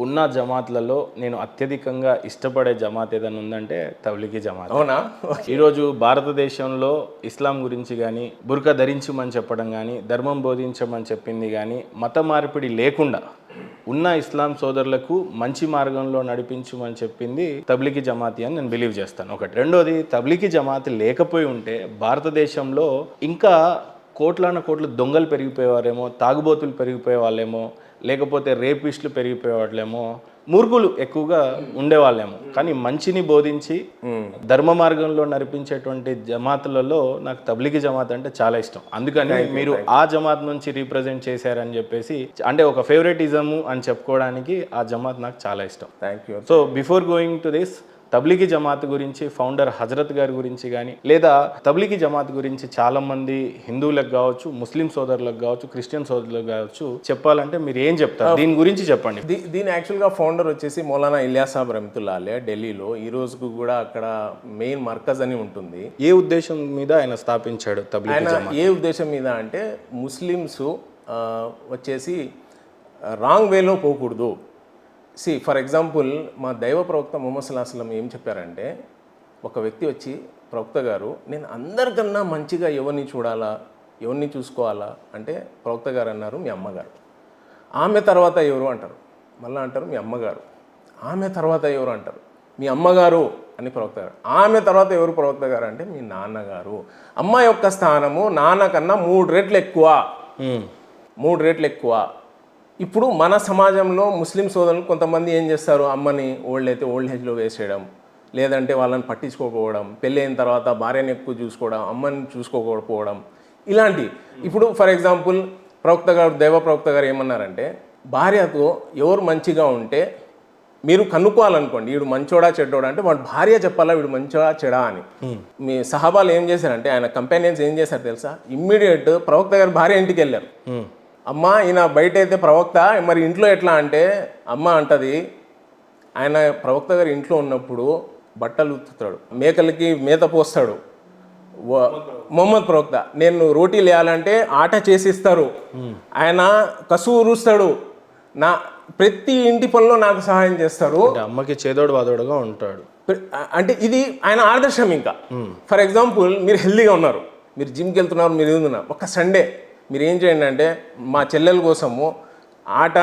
ఉన్న జమాత్లలో నేను అత్యధికంగా ఇష్టపడే జమాత్ ఏదైనా ఉందంటే తబ్లిగీ జమాత్. అవునా? ఈరోజు భారతదేశంలో ఇస్లాం గురించి కానీ, బుర్కా ధరించమని చెప్పడం కానీ, ధర్మం బోధించమని చెప్పింది కానీ, మత మార్పిడి లేకుండా ఉన్న ఇస్లాం సోదరులకు మంచి మార్గంలో నడిపించమని చెప్పింది తబ్లిగీ జమాతి అని నేను బిలీవ్ చేస్తాను. ఒకటి. రెండోది, తబ్లిగీ జమాతి లేకపోయి ఉంటే భారతదేశంలో ఇంకా కోట్ల దొంగలు పెరిగిపోయేవారేమో, తాగుబోతులు పెరిగిపోయే వాళ్ళేమో, లేకపోతే రేపిస్టులు పెరిగిపోయేవాళ్ళేమో, మూర్ఖులు ఎక్కువగా ఉండేవాళ్ళేమో. కానీ మంచిని బోధించి ధర్మ మార్గంలో నడిపించేటువంటి జమాతులలో నాకు తబ్లిగీ జమాత్ అంటే చాలా ఇష్టం. అందుకని మీరు ఆ జమాత్ నుంచి రీప్రజెంట్ చేశారని చెప్పేసి, అంటే ఒక ఫేవరెటిజము అని చెప్పుకోవడానికి ఆ జమాత్ నాకు చాలా ఇష్టం. Thank you. So before going to this, Tablighi Jamaat గురించి, ఫౌండర్ హజరత్ గారి గురించి కానీ, లేదా తబ్లిగీ జమాత్ గురించి చాలామంది హిందువులకు కావచ్చు, ముస్లిం సోదరులకు కావచ్చు, క్రిస్టియన్ సోదరులకు కావచ్చు చెప్పాలంటే మీరు ఏం చెప్తారు? దీని గురించి చెప్పండి. దీని యాక్చువల్గా ఫౌండర్ వచ్చేసి మౌలానా ఇలియాస్ సాబ్ రహమతుల్లాహ్ అలైహి, ఢిల్లీలో. ఈ రోజుకు కూడా అక్కడ మెయిన్ మర్కజ్ అని ఉంటుంది. ఏ ఉద్దేశం మీద ఆయన స్థాపించాడు తబ్లిగీ జమాత్? ఏ ఉద్దేశం మీద అంటే ముస్లిమ్స్ వచ్చేసి రాంగ్ వేలో పోకూడదు. ఫర్ ఎగ్జాంపుల్, మా దైవ ప్రవక్త ముహమ్మద్ సల్లల్లాహు అలైహి వసల్లం ఏం చెప్పారంటే, ఒక వ్యక్తి వచ్చి, ప్రవక్త గారు నేను అందరికన్నా మంచిగా ఎవరిని చూడాలా, ఎవరిని చూసుకోవాలా అంటే ప్రవక్త గారు అన్నారు మీ అమ్మగారు. ఆమె తర్వాత ఎవరు అంటారు, మళ్ళీ అంటారు మీ అమ్మగారు. ఆమె తర్వాత ఎవరు అంటారు మీ అమ్మగారు అని ప్రవక్త గారు. ఆమె తర్వాత ఎవరు ప్రవక్త గారు అంటే మీ నాన్నగారు. అమ్మ యొక్క స్థానము నాన్న కన్నా 3 రెట్లు ఎక్కువ. 3 రెట్లు ఎక్కువ. ఇప్పుడు మన సమాజంలో ముస్లిం సోదరులు కొంతమంది ఏం చేస్తారు, అమ్మని ఓల్డ్ ఏజ్లో వేసేయడం, లేదంటే వాళ్ళని పట్టించుకోకపోవడం, పెళ్ళి అయిన తర్వాత భార్యని ఎక్కువ చూసుకోవడం, అమ్మని చూసుకోకపోవడం, ఇలాంటి. ఇప్పుడు ఫర్ ఎగ్జాంపుల్ ప్రవక్త గారు, దైవ ప్రవక్త గారు ఏమన్నారంటే, భార్యతో ఎవరు మంచిగా ఉంటే మీరు కనుక్కోవాలనుకోండి, వీడు మంచోడా చెడ్డోడా అంటే వాడు భార్య చెప్పాలా వీడు మంచోడా చెడా అని. మీ సహాబాలు ఏం చేశారంటే, ఆయన కంపానియన్స్ ఏం చేశారు తెలుసా, ఇమ్మీడియట్ ప్రవక్త గారు భార్య ఇంటికి వెళ్ళారు. అమ్మ ఈయన బయట అయితే ప్రవక్త, మరి ఇంట్లో ఎట్లా అంటే అమ్మ అంటది, ఆయన ప్రవక్త గారు ఇంట్లో ఉన్నప్పుడు బట్టలు ఉతుకుతాడు, మేకలకి మేత పోస్తాడు. మొహమ్మద్ ప్రవక్త నేను రోటీలు వేయాలంటే ఆట చేసిస్తారు, ఆయన కసువు ఊరుస్తాడు, నా ప్రతి ఇంటి పనిలో నాకు సహాయం చేస్తారు. అమ్మకి చేదోడు వాదోడుగా ఉంటాడు. అంటే ఇది ఆయన ఆదర్శం. ఇంకా ఫర్ ఎగ్జాంపుల్, మీరు హెల్దీగా ఉన్నారు, మీరు జిమ్కి వెళ్తున్నారు, మీరు ఏదున్నారు, ఒక సండే మీరు ఏం చేయండి అంటే మా చెల్లెల కోసము ఆట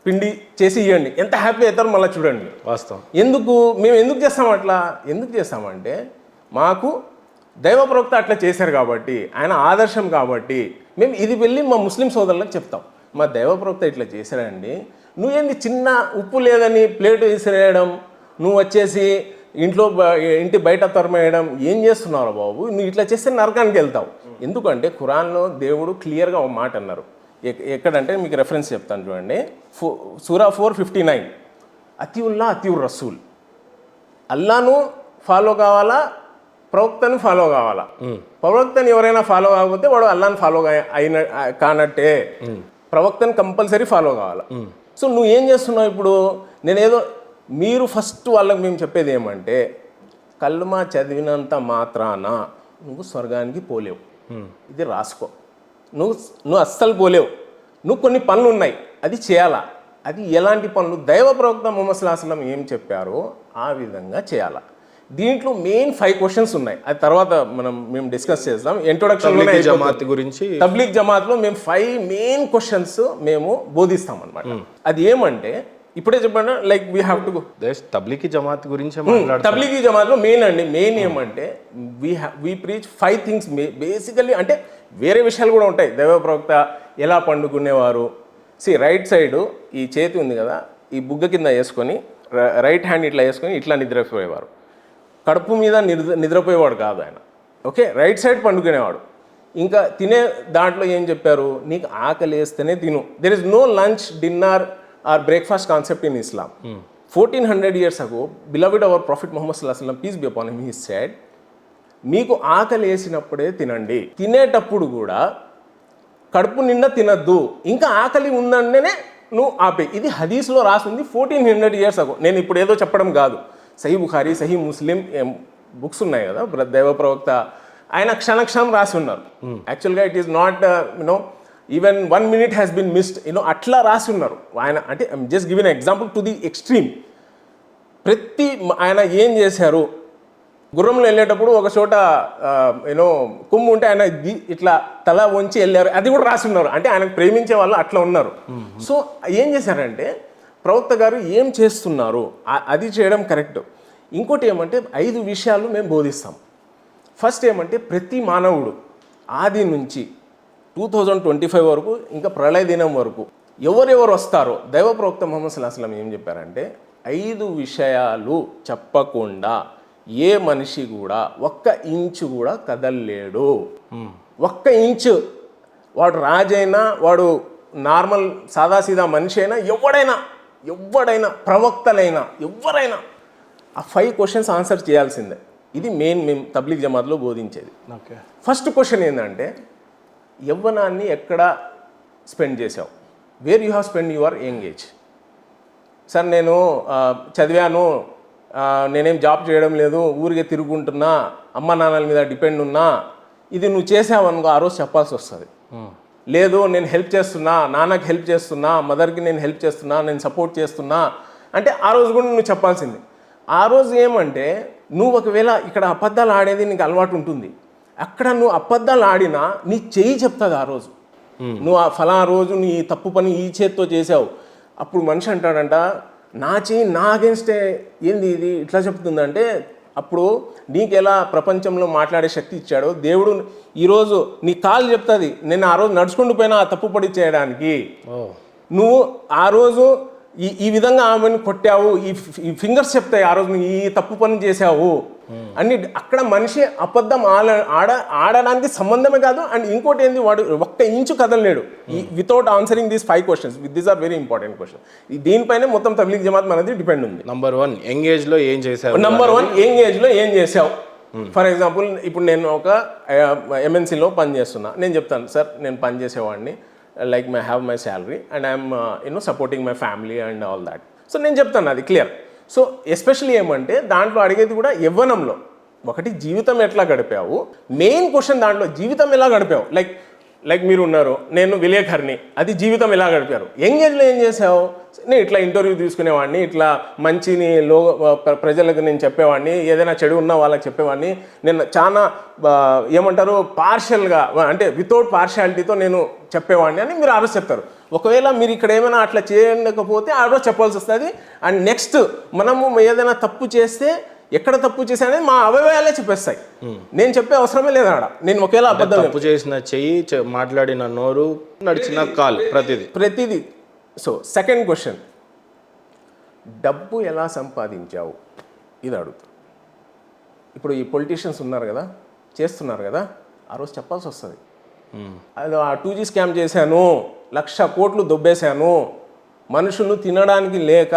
పిండి చేసి ఇవ్వండి, ఎంత హ్యాపీ అవుతారో మళ్ళీ చూడండి. వాస్తవం. మేము ఎందుకు చేస్తాం అట్లా? ఎందుకు చేస్తామంటే మాకు దైవ ప్రవక్త అట్లా చేశారు కాబట్టి, ఆయన ఆదర్శం కాబట్టి మేము ఇది వెళ్ళి మా ముస్లిం సోదరులకు చెప్తాం, మా దైవ ప్రవక్త ఇట్లా చేశారండి, నువ్వేంది చిన్న ఉప్పు లేదని ప్లేట్ విసిరేయడం, నువ్వు వచ్చేసి ఇంటి బయట తరమేయడం ఏం చేస్తున్నావు బాబు, నువ్వు ఇట్లా చేస్తే నరకానికి వెళ్తావు. ఎందుకంటే ఖురాన్లో దేవుడు క్లియర్గా ఒక మాట అన్నారు. ఎక్కడంటే మీకు రెఫరెన్స్ చెప్తాను చూడండి, సూరా 4:59, అతివుల్లా అతివుర్ రసూల్. అల్లాను ఫాలో కావాలా, ప్రవక్తను ఫాలో కావాలా. ప్రవక్తని ఎవరైనా ఫాలో కాకపోతే వాడు అల్లాను ఫాలో కానట్టే. ప్రవక్తను కంపల్సరీ ఫాలో కావాలా. సో నువ్వు ఏం చేస్తున్నావు ఇప్పుడు? మీరు ఫస్ట్ వాళ్ళకి మేము చెప్పేది ఏమంటే, కల్మా చదివినంత మాత్రాన నువ్వు స్వర్గానికి పోలేవు, ఇది రాసుకో. నువ్వు అస్సలు పోలేవు. నువ్వు కొన్ని పనులు ఉన్నాయి, అది చేయాలా. అది ఎలాంటి పనులు? దైవ ప్రవక్త ముహమ్మద్ సల్లల్లాహు అలైహి వసల్లం ఏం చెప్పారో ఆ విధంగా చేయాలా. దీంట్లో మెయిన్ 5 క్వశ్చన్స్ ఉన్నాయి, అది తర్వాత మేము డిస్కస్ చేద్దాం. ఇంట్రొడక్షన్ జమాత్ గురించి, తబ్లిగ్ జమాత్లో మేము 5 మెయిన్ క్వశ్చన్స్ మేము బోధిస్తాం అనమాట. అది ఏమంటే, ఇప్పుడే చెప్పండి, like we have to go. Tablighi Jamaat గురించి తబ్లిగీ జమాత్లో మెయిన్ ఏమంటే వీ ప్రీచ్ 5 థింగ్స్ బేసికల్లీ. అంటే వేరే విషయాలు కూడా ఉంటాయి. దైవ ప్రవక్త ఎలా పండుకునేవారు. రైట్ సైడ్ ఈ చేతి ఉంది కదా, ఈ బుగ్గ కింద వేసుకొని రైట్ హ్యాండ్ ఇట్లా వేసుకొని ఇట్లా నిద్రపోయేవారు. కడుపు మీద నిద్రపోయేవాడు కాదు ఆయన. ఓకే, రైట్ సైడ్ పండుకునేవాడు. ఇంకా తినే దాంట్లో ఏం చెప్పారు, నీకు ఆకలి వేస్తేనే తిను. There is no lunch, dinner or breakfast concept in Islam. 1400 years ago, beloved our Prophet Muhammad sallallahu alaihi wasallam, peace be upon him, he said, మీకు ఆకలి వేసినప్పుడే తినండి, తినేటప్పుడు కూడా కడుపు నిండా తినద్దు, ఇంకా ఆకలి ఉందంటేనే నువ్వు ఆపే. ఇది హదీస్లో రాసింది 1400 years ago. నేను ఇప్పుడు ఏదో చెప్పడం కాదు. Sahih Bukhari, Sahih Muslim books ఉన్నాయి కదా, దైవ ప్రవక్త ఆయన క్షణక్షణం రాసి ఉన్నారు. యాక్చువల్గా it is not even 1 minute has been missed, అట్లా రాసి ఉన్నారు ఆయన. అంటే just give an example to the extreme. ఆయన ఏం చేశారు, గుర్రంలో వెళ్ళేటప్పుడు ఒక చోట కొమ్ము ఉంటే ఆయన ఇట్లా తల వంచి వెళ్ళారు, అది కూడా రాసి ఉన్నారు. అంటే ఆయనకు ప్రేమించే వాళ్ళు అట్లా ఉన్నారు. సో ఏం చేశారంటే ప్రవక్త గారు ఏం చేస్తున్నారు అది చేయడం కరెక్ట్. ఇంకోటి ఏమంటే 5 విషయాలు మేము బోధిస్తాం. ఫస్ట్ ఏమంటే ప్రతి మానవుడు ఆది నుంచి 2025 వరకు ఇంకా ప్రళయ దినం వరకు ఎవరెవరు వస్తారో దైవ ప్రవక్త ముహమ్మద్ సల్లల్లాహు అలైహి వసల్లం ఏం చెప్పారంటే 5 విషయాలు చెప్పకుండా ఏ మనిషి కూడా 1 ఇంచు కూడా కదలలేడు. 1 ఇంచు, వాడు రాజైనా వాడు నార్మల్ సాదాసీదా మనిషి అయినా ఎవడైనా ప్రవక్తలైనా ఎవరైనా ఆ 5 questions ఆన్సర్ చేయాల్సిందే. ఇది మెయిన్ మేము తబ్లీగ్ జమాత్లో బోధించేది. ఫస్ట్ క్వశ్చన్ ఏంటంటే యవ్వనాన్ని ఎక్కడ స్పెండ్ చేసావు, where you have spend your young age. Sir నేను చదివాను, నేనేం జాబ్ చేయడం లేదు, ఊరికే తిరుగుంటున్నా, అమ్మ నాన్నల మీద డిపెండ్ ఉన్నా, ఇది నువ్వు చేసావనుకో ఆ రోజు చెప్పాల్సి వస్తుంది. లేదు నేను హెల్ప్ చేస్తున్నా, నాన్నకి హెల్ప్ చేస్తున్నా, మదర్కి నేను హెల్ప్ చేస్తున్నా, నేను సపోర్ట్ చేస్తున్నా అంటే ఆ రోజు కూడా నువ్వు చెప్పాల్సింది. ఆ రోజు ఏమంటే నువ్వు ఒకవేళ ఇక్కడ అబద్ధాలు ఆడేది నీకు అలవాటు ఉంటుంది, అక్కడ నువ్వు అబద్ధాలు ఆడినా నీ చెయ్యి చెప్తుంది ఆ రోజు. నువ్వు ఆ ఫలానా రోజు నీ తప్పు పని ఈ చేత్తో చేసావు, అప్పుడు మనిషి అంటాడంట నా చెయ్యి నా అగేన్స్టే ఏంది ఇది ఇట్లా చెప్తుందంటే అప్పుడు నీకు ఎలా ప్రపంచంలో మాట్లాడే శక్తి ఇచ్చాడో దేవుడు ఈరోజు నీ కాలు చెప్తుంది నేను ఆ రోజు నడుచుకుంటూ పోయినా ఆ తప్పు పడి చేయడానికి. నువ్వు ఆ రోజు ఈ విధంగా ఆమెను కొట్టావు, ఈ ఫింగర్స్ చెప్తాయి ఆ రోజు నువ్వు ఈ తప్పు పని చేసావు అని. అక్కడ మనిషి అబద్ధం ఆడడానికి సంబంధమే కాదు. అండ్ ఇంకోటి ఏంది, వాడు 1 ఇంచు కదలలేడు without answering these 5 questions. These are very important question. దీనిపైనే మొత్తం తబ్లీగ్ జమాత్ మనది డిపెండ్ ఉంది. నంబర్ 1 ఎంగేజ్లో ఏం చేసావు. నంబర్ 1 ఎంగేజ్లో ఏం చేసావు. ఫర్ ఎగ్జాంపుల్ ఇప్పుడు నేను ఒక MNCలో పని చేస్తున్నా, నేను చెప్తాను సార్ నేను పని చేసేవాడిని, like my have my salary and I'm supporting my family and all that. So నేను చెప్తాను అది క్లియర్. సో ఎస్పెషల్లీ ఏమంటే దాంట్లో అడిగేది కూడా యవ్వనంలో ఒకటి జీవితం ఎట్లా గడిపావు, మెయిన్ క్వశ్చన్ దాంట్లో జీవితం ఎలా గడిపావు. లైక్ మీరు ఉన్నారు, నేను విలేకరిని, అది జీవితం ఎలా గడిపారు. ఎంగేజ్లో ఏం చేసావు, నేను ఇట్లా ఇంటర్వ్యూ తీసుకునేవాడిని, ఇట్లా మంచిని ప్రజలకు నేను చెప్పేవాడిని, ఏదైనా చెడు ఉన్నా వాళ్ళకి చెప్పేవాడిని, నేను చాలా ఏమంటారు పార్షియల్గా అంటే వితౌట్ పార్షియాలిటీతో నేను చెప్పేవాడిని అని మీరు ఆ రోజు చెప్తారు. ఒకవేళ మీరు ఇక్కడ ఏమైనా అట్లా చేయకపోతే ఆ రోజు చెప్పాల్సి వస్తుంది. అండ్ నెక్స్ట్ మనము ఏదైనా తప్పు చేస్తే ఎక్కడ తప్పు చేశానని మా అవయవాలే చెప్పేస్తాయి, నేను చెప్పే అవసరమే లేదు ఆడ. నేను ఒకేలా అబద్ధం తప్పు చేసిన చెయ్యి, మాట్లాడిన నోరు, నడిచిన కాలు, ప్రతిదీ. సో సెకండ్ క్వశ్చన్, డబ్బు ఎలా సంపాదించావు ఇది అడుగుతారు. ఇప్పుడు ఈ పొలిటీషియన్స్ ఉన్నారు కదా, చేస్తున్నారు కదా, ఆ రోజు చెప్పాల్సి వస్తుంది. అది 2G స్కామ్ చేశాను, 1,00,000 కోట్లు దొబ్బేశాను, మనుషులు తినడానికి లేక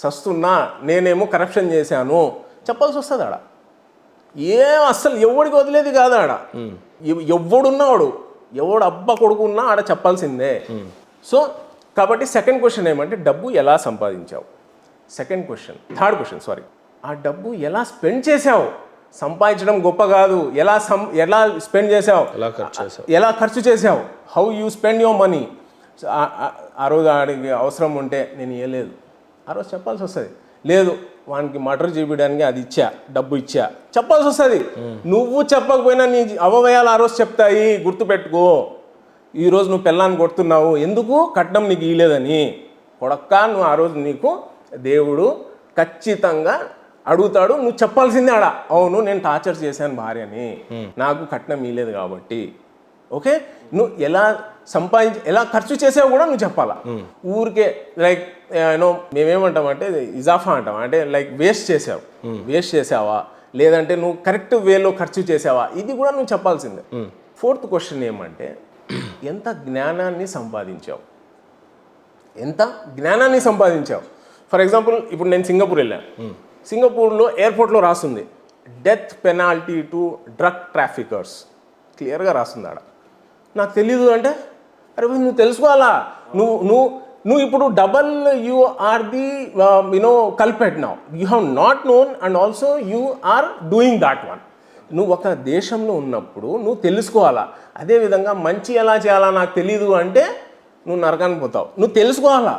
సస్తున్నా, నేనేమో కరప్షన్ చేశాను చెప్పాల్సి వస్తుంది ఆడ. అస్సలు ఎవడికి వదిలేది కాదు ఆడ. ఎవడున్నాడు, ఎవడు అబ్బ కొడుకున్నా ఆడ చెప్పాల్సిందే. సో కాబట్టి సెకండ్ క్వశ్చన్ ఏమంటే డబ్బు ఎలా సంపాదించావు. థర్డ్ క్వశ్చన్ ఆ డబ్బు ఎలా స్పెండ్ చేసావు. సంపాదించడం గొప్ప కాదు, ఎలా స్పెండ్ చేసావు, ఎలా ఖర్చు చేసావు, how you spend your money. ఆ రోజు ఆడికి అవసరం ఉంటే నేను ఇవ్వలేదు, ఆ రోజు చెప్పాల్సి వస్తుంది. లేదు వానికి మర్డర్ చేయించడానికి అది డబ్బు ఇచ్చా చెప్పాల్సి వస్తుంది. నువ్వు చెప్పకపోయినా నీ అవయవాలు ఆ రోజు చెప్తాయి, గుర్తుపెట్టుకో. ఈరోజు నువ్వు పెళ్ళాన్ని కొడుతున్నావు ఎందుకు, కట్నం నీకు ఇవ్వలేదని. కొడక్క నువ్వు ఆ రోజు నీకు దేవుడు ఖచ్చితంగా అడుగుతాడు, నువ్వు చెప్పాల్సిందే ఆడ, అవును నేను టార్చర్ చేశాను భార్యని, నాకు కట్నం ఇవ్వలేదు కాబట్టి. ఓకే, నువ్వు ఎలా ఖర్చు చేసావు కూడా నువ్వు చెప్పాలా. ఊరికే లైక్ మేమేమంటామంటే ఇజాఫా అంటాం, అంటే లైక్ వేస్ట్ చేసావా, లేదంటే నువ్వు కరెక్ట్ వేలో ఖర్చు చేసావా, ఇది కూడా నువ్వు చెప్పాల్సిందే. ఫోర్త్ క్వశ్చన్ ఏమంటే ఎంత జ్ఞానాన్ని సంపాదించావు. ఫర్ ఎగ్జాంపుల్ ఇప్పుడు నేను సింగపూర్ వెళ్ళాను, సింగపూర్లో ఎయిర్పోర్ట్లో రాస్తుంది death penalty to drug traffickers, క్లియర్గా రాస్తుంది ఆడ. నాకు తెలీదు అంటే అరే నువ్వు తెలుసుకోవాలా, నువ్వు ఇప్పుడు you are the culprit now, you have not known and also you are doing that one. నువ్వు ఒక దేశంలో ఉన్నప్పుడు నువ్వు తెలుసుకోవాలా. అదేవిధంగా మంచి ఎలా చేయాలా నాకు తెలీదు అంటే నువ్వు నరకానికి పోతావు. నువ్వు తెలుసుకోవాలా.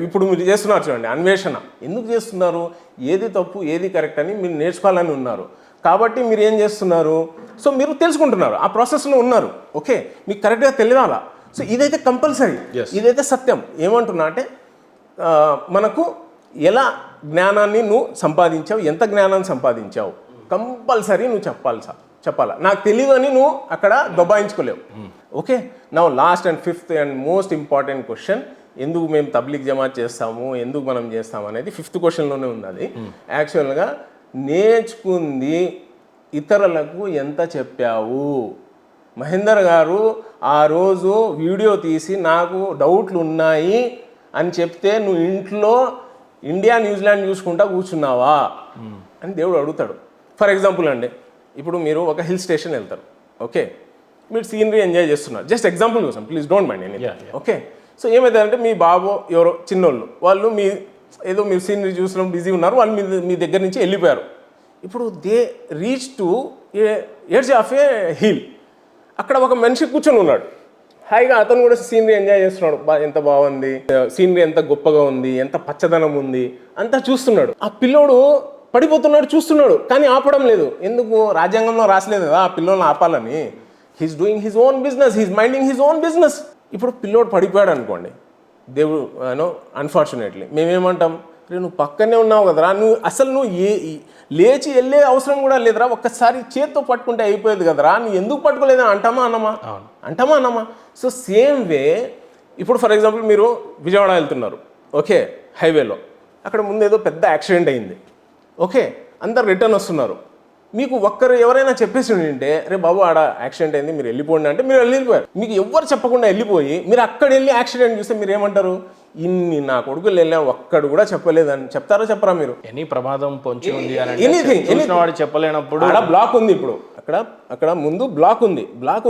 ఇప్పుడు మీరు చేస్తున్నారు చూడండి అన్వేషణ. ఎందుకు చేస్తున్నారు? ఏది తప్పు ఏది కరెక్ట్ అని మీరు నేర్చుకోవాలని ఉన్నారు కాబట్టి మీరు ఏం చేస్తున్నారు? సో మీరు తెలుసుకుంటున్నారు, ఆ ప్రాసెస్లో ఉన్నారు. ఓకే, మీకు కరెక్ట్గా తెలియాలా. సో ఇదైతే కంపల్సరీ, ఇదైతే సత్యం. ఏమంటున్నా అంటే మనకు ఎలా జ్ఞానాన్ని నువ్వు సంపాదించావు, ఎంత జ్ఞానాన్ని సంపాదించావు కంపల్సరీ నువ్వు చెప్పాలా. నాకు తెలియదు అని నువ్వు అక్కడ దబాయించుకోలేవు. ఓకే, నా last and fifth and most important question, ఎందుకు మేము తబ్లీగ్ జమాత్ చేస్తాము, ఎందుకు మనం చేస్తాము అనేది ఫిఫ్త్ క్వశ్చన్లోనే ఉంది. అది యాక్చువల్గా నేర్చుకుంది ఇతరులకు ఎంత చెప్పావు. మహేందర్ గారు ఆ రోజు వీడియో తీసి నాకు డౌట్లు ఉన్నాయి అని చెప్తే నువ్వు ఇంట్లో ఇండియా న్యూజిలాండ్ చూసుకుంటా కూర్చున్నావా అని దేవుడు అడుగుతాడు. ఫర్ ఎగ్జాంపుల్ అండి, ఇప్పుడు మీరు ఒక హిల్ స్టేషన్ వెళ్తారు. ఓకే, మీరు సీనరీ ఎంజాయ్ చేస్తున్నారు. జస్ట్ ఎగ్జాంపుల్ కోసం, please don't mind any. Okay, so ఏమవుతుందంటే మీ బాబు ఎవరో చిన్నోళ్ళు వాళ్ళు ఏదో మీరు సీనరీ చూసిన బిజీ ఉన్నారు, వాళ్ళు మీ దగ్గర నుంచి వెళ్ళిపోయారు. ఇప్పుడు they reach to edge of A hill. అక్కడ ఒక మనిషి కూర్చొని ఉన్నాడు హాయిగా, అతను కూడా సీనరీ ఎంజాయ్ చేస్తున్నాడు. ఎంత బాగుంది సీనరీ, ఎంత గొప్పగా ఉంది, ఎంత పచ్చదనం ఉంది అంతా చూస్తున్నాడు. ఆ పిల్లోడు పడిపోతున్నాడు, చూస్తున్నాడు, కానీ ఆపడం లేదు. ఎందుకు? రాజ్యాంగంలో రాసలేదు కదా ఆ పిల్లోని ఆపాలని. He's doing his own business, he's minding his own business. ఇప్పుడు పిల్లోడు పడిపోయాడు అనుకోండి, దేవుడు అన్ఫార్చునేట్లీ మేమేమంటాం, రే నువ్వు పక్కనే ఉన్నావు కదరా, నువ్వు లేచి వెళ్ళే అవసరం కూడా లేదురా, ఒక్కసారి చేత్తో పట్టుకుంటే అయిపోయేది కదరా, నువ్వు ఎందుకు పట్టుకోలేదని అంటామా అన్నమా. సో సేమ్ వే ఇప్పుడు ఫర్ ఎగ్జాంపుల్ మీరు విజయవాడ వెళ్తున్నారు. ఓకే, హైవేలో అక్కడ ముందు ఏదో పెద్ద యాక్సిడెంట్ అయింది. ఓకే, అందరు రిటర్న్ వస్తున్నారు. మీకు ఒక్కరు ఎవరైనా చెప్పేసి ఉంటే రే బాబు ఆడ యాక్సిడెంట్ అయింది మీరు వెళ్ళిపోండి అంటే మీరు వెళ్ళిపోయారు. మీకు ఎవరు చెప్పకుండా వెళ్ళిపోయి మీరు అక్కడ వెళ్ళి యాక్సిడెంట్ చూస్తే మీరు ఏమంటారు? ఇన్ని నా కొడుకులు వెళ్ళాం ఒక్కడు కూడా చెప్పలేదని చెప్తారా చెప్పరా మీరు? ఎనీ ప్రమాదం పొంచి ఉంది అని వాడు చెప్పలేనప్పుడు అక్కడ బ్లాక్ ఉంది. ఇప్పుడు అక్కడ ముందు బ్లాక్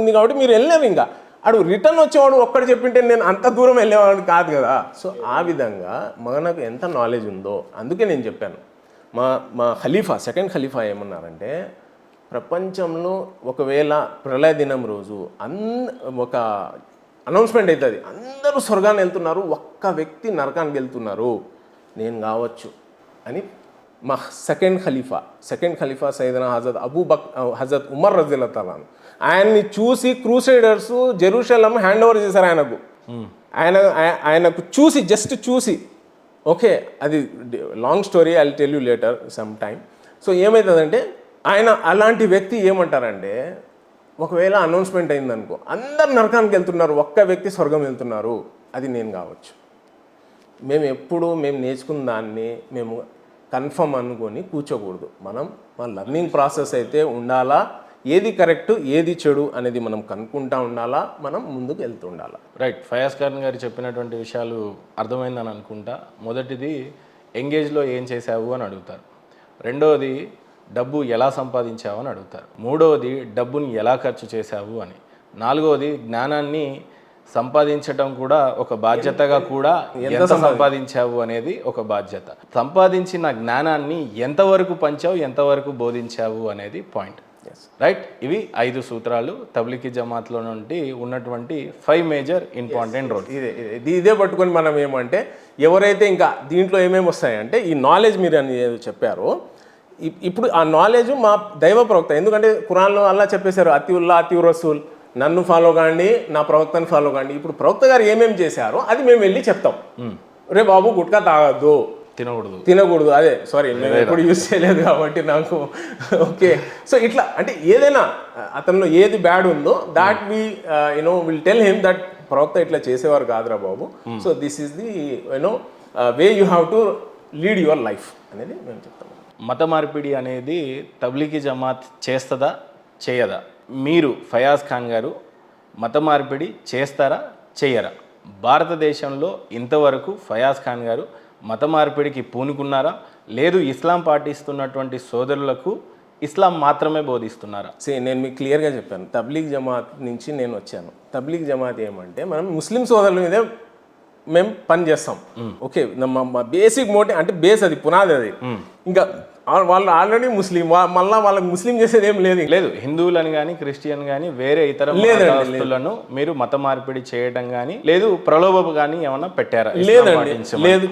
ఉంది కాబట్టి మీరు వెళ్ళలేరు. ఇంకా అడు రిటర్న్ వచ్చేవాడు ఒక్కడు చెప్పింటే నేను అంత దూరం వెళ్ళేవాడు కాదు కదా. సో ఆ విధంగా మనకు ఎంత నాలెడ్జ్ ఉందో అందుకే నేను చెప్పాను. మా ఖలీఫా, సెకండ్ ఖలీఫా ఏమన్నారంటే, ప్రపంచంలో ఒకవేళ ప్రళయ దినం రోజు ఒక అనౌన్స్మెంట్ అవుతుంది, అందరూ స్వర్గాన్ని వెళ్తున్నారు, ఒక్క వ్యక్తి నరకానికి వెళ్తున్నారు, నేను కావచ్చు అని. మా సెకండ్ ఖలీఫా సయ్యదనా హజరత్ ఉమర్ రజియల్లాహు తఆలా ఆయన్ని చూసి క్రూసైడర్స్ జెరూసలేం హ్యాండ్ ఓవర్ చేశారు ఆయనకు. ఆయనకు జస్ట్ చూసి ఓకే, అది long story, I will tell you later some time. So ఏమవుతుందంటే ఆయన అలాంటి వ్యక్తి ఏమంటారంటే, ఒకవేళ అనౌన్స్మెంట్ అయిందనుకో అందరు నరకానికి వెళ్తున్నారు, ఒక్క వ్యక్తి స్వర్గం వెళ్తున్నారు, అది నేను కావచ్చు. మేము నేర్చుకున్న దాన్ని మేము కన్ఫర్మ్ అనుకొని కూర్చోకూడదు. మా లర్నింగ్ ప్రాసెస్ అయితే ఉండాలా, ఏది కరెక్ట్ ఏది చెడు అనేది మనం కనుక్కుంటా ఉండాలా, మనం ముందుకు వెళ్తూ ఉండాలా. రైట్. ఫయాజ్ ఖాన్ గారు చెప్పినటువంటి విషయాలు అర్థమైందని అనుకుంటా. మొదటిది ఎంగేజ్లో ఏం చేసావు అని అడుగుతారు. రెండవది డబ్బు ఎలా సంపాదించావు అని అడుగుతారు. మూడవది డబ్బుని ఎలా ఖర్చు చేశావు అని. నాలుగవది జ్ఞానాన్ని సంపాదించడం కూడా ఒక బాధ్యతగా కూడా ఎంత సంపాదించావు అనేది ఒక బాధ్యత. సంపాదించిన జ్ఞానాన్ని ఎంతవరకు పంచావు, ఎంతవరకు బోధించావు అనేది పాయింట్. రైట్. ఇవి 5 సూత్రాలు తబ్లిగీ జమాత్లో నుండి ఉన్నటువంటి 5 మేజర్ ఇంపార్టెంట్ రోల్. ఇదే పట్టుకొని మనం ఏమంటే, ఎవరైతే ఇంకా దీంట్లో ఏమేమి వస్తాయంటే ఈ నాలెడ్జ్ మీరు అని చెప్పారో, ఇప్పుడు ఆ నాలెడ్జ్ మా దైవ ప్రవక్త, ఎందుకంటే ఖురాన్లో అల్లా చెప్పేశారు అతిఉల్లా అతిউ రసూల్, నన్ను ఫాలో కాండి, నా ప్రవక్తను ఫాలో కాండి. ఇప్పుడు ప్రవక్త గారు ఏమేమి చేశారో అది మేము వెళ్ళి చెప్తాం. రే బాబు గుట్కా తాగద్దు, తినకూడదు, అదే సారీ నేను ఎప్పుడు యూజ్ చేయలేదు కాబట్టి నాకు. ఓకే, సో ఇట్లా అంటే ఏదైనా అతనిలో ఏది బ్యాడ్ ఉందో that we will tell him that ప్రవక్త ఇట్లా చేసేవారు కాదురా బాబు. So this is the way you have to lead your life అనేది మేము చెప్తాము. మత మార్పిడి అనేది తబ్లిగీ జమాత్ చేస్తుందా చేయదా? మీరు ఫయాజ్ ఖాన్ గారు మత మార్పిడి చేస్తారా చేయరా? భారతదేశంలో ఇంతవరకు ఫయాజ్ ఖాన్ గారు మత మార్పిడికి పూనుకున్నారా? లేదు ఇస్లాం పాటిస్తున్నటువంటి సోదరులకు ఇస్లాం మాత్రమే బోధిస్తున్నారా? నేను మీకు క్లియర్గా చెప్పాను, తబ్లీగ్ జమాత్ నుంచి నేను వచ్చాను. తబ్లీగ్ జమాత్ ఏమంటే మనం ముస్లిం సోదరుల మీదే మేము పని చేస్తాం. ఓకే, మా బేసిక్ మోటివ్ అంటే బేస్ అది, పునాది అది. ఇంకా వాళ్ళు ఆల్రెడీ ముస్లిం, మళ్ళీ వాళ్ళకి ముస్లిం చేసేది ఏం లేదు. లేదు, హిందువులను కానీ క్రిస్టియన్ కానీ వేరే ఇతర మతస్థులను మీరు మత మార్పిడి చేయడం కానీ లేదు ప్రలోభం కానీ ఏమన్నా పెట్టారా? లేదండి, లేదు.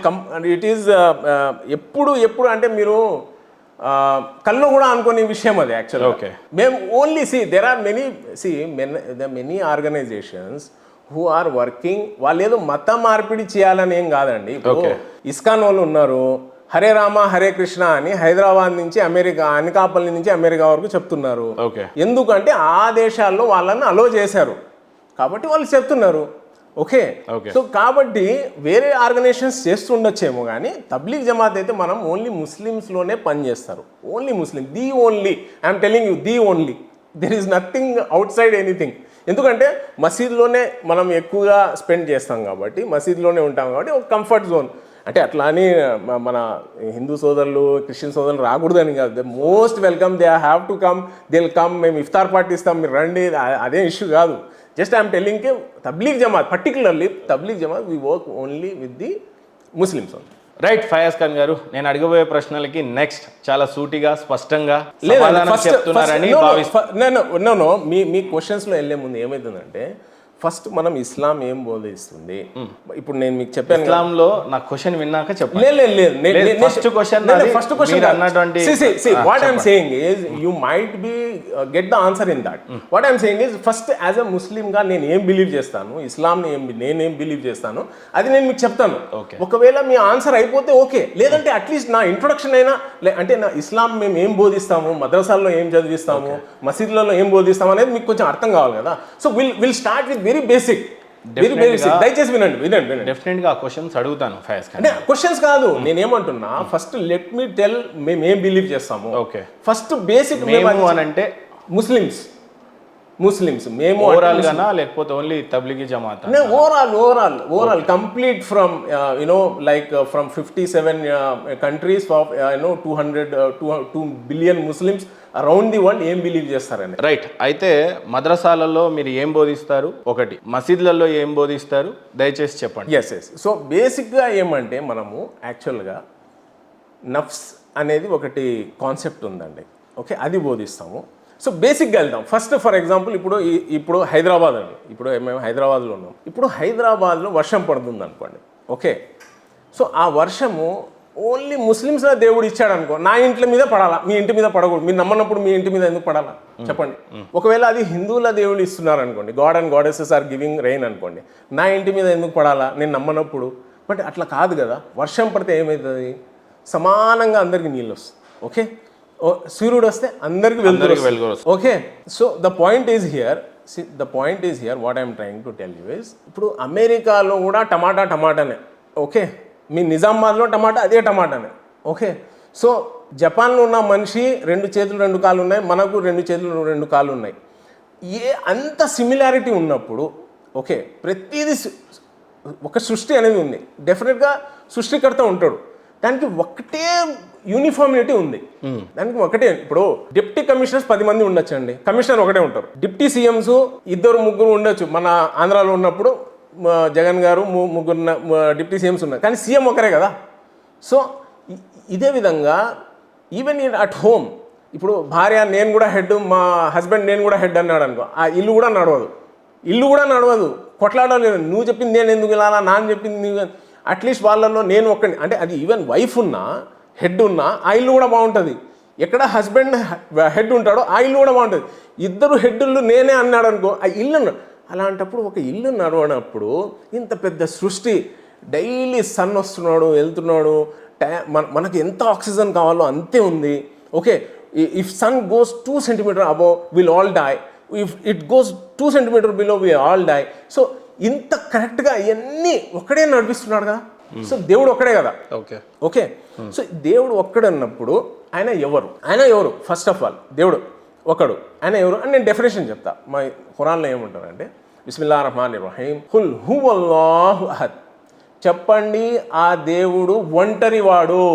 ఇట్ ఈస్ ఎప్పుడు అంటే మీరు కళ్ళు కూడా అనుకునే విషయం అది యాక్చువల్గా. ఓకే, మేము only there are many organizations who are working. వాళ్ళు ఏదో మత మార్పిడి చేయాలని ఏం కాదండి. ఇప్పుడు ఇస్కాన్ వాళ్ళు ఉన్నారు, హరే రామ హరే కృష్ణ అని హైదరాబాద్ నుంచి అమెరికా, అనకాపల్లి నుంచి అమెరికా వరకు చెప్తున్నారు. ఎందుకంటే ఆ దేశాల్లో వాళ్ళని అలో చేశారు కాబట్టి వాళ్ళు చెప్తున్నారు. ఓకే, సో కాబట్టి వేరే ఆర్గనైజేషన్స్ చేస్తుండొచ్చేమో, కానీ తబ్లీగ్ జమాత్ అయితే మనం ఓన్లీ ముస్లిమ్స్లోనే పనిచేస్తారు. Only Muslim, the only, I'm telling you, the only. There is nothing out side anything. ఎందుకంటే మసీద్లోనే మనం ఎక్కువగా స్పెండ్ చేస్తాం కాబట్టి, మసీద్లోనే ఉంటాం కాబట్టి ఒక కంఫర్ట్ జోన్. అంటే అట్లా అని మన హిందూ సోదరులు క్రిస్టియన్ సోదరులు రాకూడదని కాదు. They most welcome, they have to come, they will come. మేము ఇఫ్తార్ పార్టీ ఇస్తాం, మీరు రండి, అదేం ఇష్యూ కాదు. జస్ట్ ఐఎమ్ టెల్లింగ్ కి Tabligh Jamaat, particularly Tabligh Jamaat, we work only with the Muslims. Right Fayaz Khan గారు, నేను అడగబోయే ప్రశ్నలకి నెక్స్ట్ చాలా సూటిగా స్పష్టంగా చెప్తున్నారని భావిస్తున్నాను. మీ క్వశ్చన్స్లో వెళ్ళే ముందు ఏమవుతుందంటే, ఫస్ట్ మనం ఇస్లాం ఏం బోధిస్తుంది. ఇప్పుడు నేను మీకు చెప్పాను, ఇస్లాంలో నా క్వశ్చన్ విన్నాక చెప్పండి. First question what I'm saying is you might be get the answer in that. What I'm saying is first as a Muslim గా నేను ఏం బిలీవ్ చేస్తాను, ఇస్లాం నేనేం బిలీవ్ చేస్తాను అది నేను మీకు చెప్తాను. ఒకవేళ మీ ఆన్సర్ అయిపోతే ఓకే, లేదంటే అట్లీస్ట్ నా ఇంట్రొడక్షన్ అయినా, అంటే నా ఇస్లాం మేము ఏం బోధిస్తాము, మద్రసాల్లో ఏం చదివిస్తాము, మసీదులలో ఏం బోధిస్తాము అనేది మీకు కొంచెం అర్థం కావాలి కదా. So will start with very basic. దయచేసి వినండి. డెఫినెట్ గా క్వశ్చన్స్ అడుగుతాను ఫయాజ్ ఖాన్. అంటే క్వశ్చన్స్ కాదు, నేనేమంటున్నా, ఫస్ట్ లెట్ మీ టెల్ మేము ఏం బిలీవ్ చేస్తాము. ఓకే, ఫస్ట్ బేసిక్ మేము అని అంటే ముస్లిమ్స్ మేము ఓవరాల్ గానా లేకపోతే only Tablighi Jamaat? Overall complete from like from 57 countries of 2 billion Muslims around the world ఏం బిలీవ్ చేస్తారని. రైట్, అయితే మద్రసాలలో మీరు ఏం బోధిస్తారు, ఒకటి మసీదులలో ఏం బోధిస్తారు, దయచేసి చెప్పండి. ఎస్. సో బేసిక్గా ఏమంటే, మనము యాక్చువల్గా నఫ్స్ అనేది ఒకటి కాన్సెప్ట్ ఉందండి. ఓకే, అది బోధిస్తాము. సో బేసిక్గా వెళ్దాం. ఫస్ట్ ఫర్ ఎగ్జాంపుల్, ఇప్పుడు హైదరాబాద్ అండి, ఇప్పుడు మేము హైదరాబాద్లో ఉన్నాం. ఇప్పుడు హైదరాబాద్లో వర్షం పడుతుంది అనుకోండి. ఓకే, సో ఆ వర్షము ఓన్లీ ముస్లిమ్స్లో దేవుడు ఇచ్చాడు అనుకో, నా ఇంటి మీద పడాలా, మీ ఇంటి మీద పడకూడదు. మీరు నమ్మనప్పుడు మీ ఇంటి మీద ఎందుకు పడాలా చెప్పండి. ఒకవేళ అది హిందువుల దేవుడు ఇస్తున్నారు అనుకోండి, god and goddesses are giving rain అనుకోండి, నా ఇంటి మీద ఎందుకు పడాలా నేను నమ్మనప్పుడు? బట్ అట్లా కాదు కదా. వర్షం పడితే ఏమవుతుంది, సమానంగా అందరికి నీళ్ళు వస్తుంది. ఓకే, సూర్యుడు వస్తే అందరికి వెలుగురు. Okay, so the point is here what I'm trying to tell you is, ఇప్పుడు అమెరికాలో కూడా టమాటానే. ఓకే, మీ నిజామాబాద్లో టమాటా అదే టమాటానే. ఓకే, సో జపాన్లో ఉన్న మనిషి 2 చేతులు 2 కాళ్ళు ఉన్నాయి, మనకు 2 చేతులు 2 కాళ్ళు ఉన్నాయి. అంత సిమిలారిటీ ఉన్నప్పుడు, ఓకే, ప్రతిదీ ఒక సృష్టి అనేది ఉంది. డెఫినెట్గా సృష్టికర్త ఉంటాడు, దానికి ఒకటే యూనిఫార్మిటీ ఉంది. దానికి ఒకటే. ఇప్పుడు డిప్టీ కమిషనర్స్ 10 మంది ఉండొచ్చండి, కమిషనర్ ఒకటే ఉంటారు. డిప్టీ సీఎంస్ 2-3 ఉండొచ్చు. మన ఆంధ్రాలో ఉన్నప్పుడు జగన్ గారు 3 డిప్టీ సీఎంస్ ఉన్నారు, కానీ సీఎం ఒకరే కదా. సో ఇదే విధంగా ఈవెన్ అట్ హోమ్, ఇప్పుడు భార్య నేను కూడా హెడ్, మా హస్బెండ్ నేను కూడా హెడ్ అన్నాడు అనుకో, ఆ ఇల్లు కూడా నడవదు. కొట్లాడలేదు, నువ్వు చెప్పింది నేను ఎందుకు ఇలా, నాన్న చెప్పింది అట్లీస్ట్ వాళ్ళల్లో నేను ఒక్కడిని, అంటే అది ఈవెన్ వైఫ్ ఉన్నా హెడ్ ఉన్నా ఆ ఇల్లు కూడా బాగుంటుంది. ఎక్కడ హస్బెండ్ హెడ్ ఉంటాడో ఆ ఇల్లు కూడా బాగుంటుంది. 2 హెడ్లు నేనే అన్నాడు అనుకో, ఆ ఇల్లు. అలాంటప్పుడు ఒక ఇల్లు నడవనప్పుడు ఇంత పెద్ద సృష్టి, డైలీ సన్ వస్తున్నాడు వెళ్తున్నాడు, మనకి ఎంత ఆక్సిజన్ కావాలో అంతే ఉంది. Okay, if sun goes 2 centimetre above will all die, if it goes 2 centimetre below will all die. So ఇంత కరెక్ట్గా ఇవన్నీ ఒక్కడే నడిపిస్తున్నాడు కదా. సో దేవుడు ఒక్కడే కదా. ఓకే, సో దేవుడు ఒక్కడన్నప్పుడు ఆయన ఎవరు ఫస్ట్ ఆఫ్ ఆల్ దేవుడు ఒకడు, ఆయన ఎవరు అని నేను డెఫినేషన్ చెప్తా. మా ఖురాన్లో ఏమంటారంటే, బిస్మిల్లాహిర్ రహ్మానిర్ రహీం, ఖుల్ హువల్లాహు అహద్. చెప్పండి, ఆ దేవుడు ఒంటరివాడు,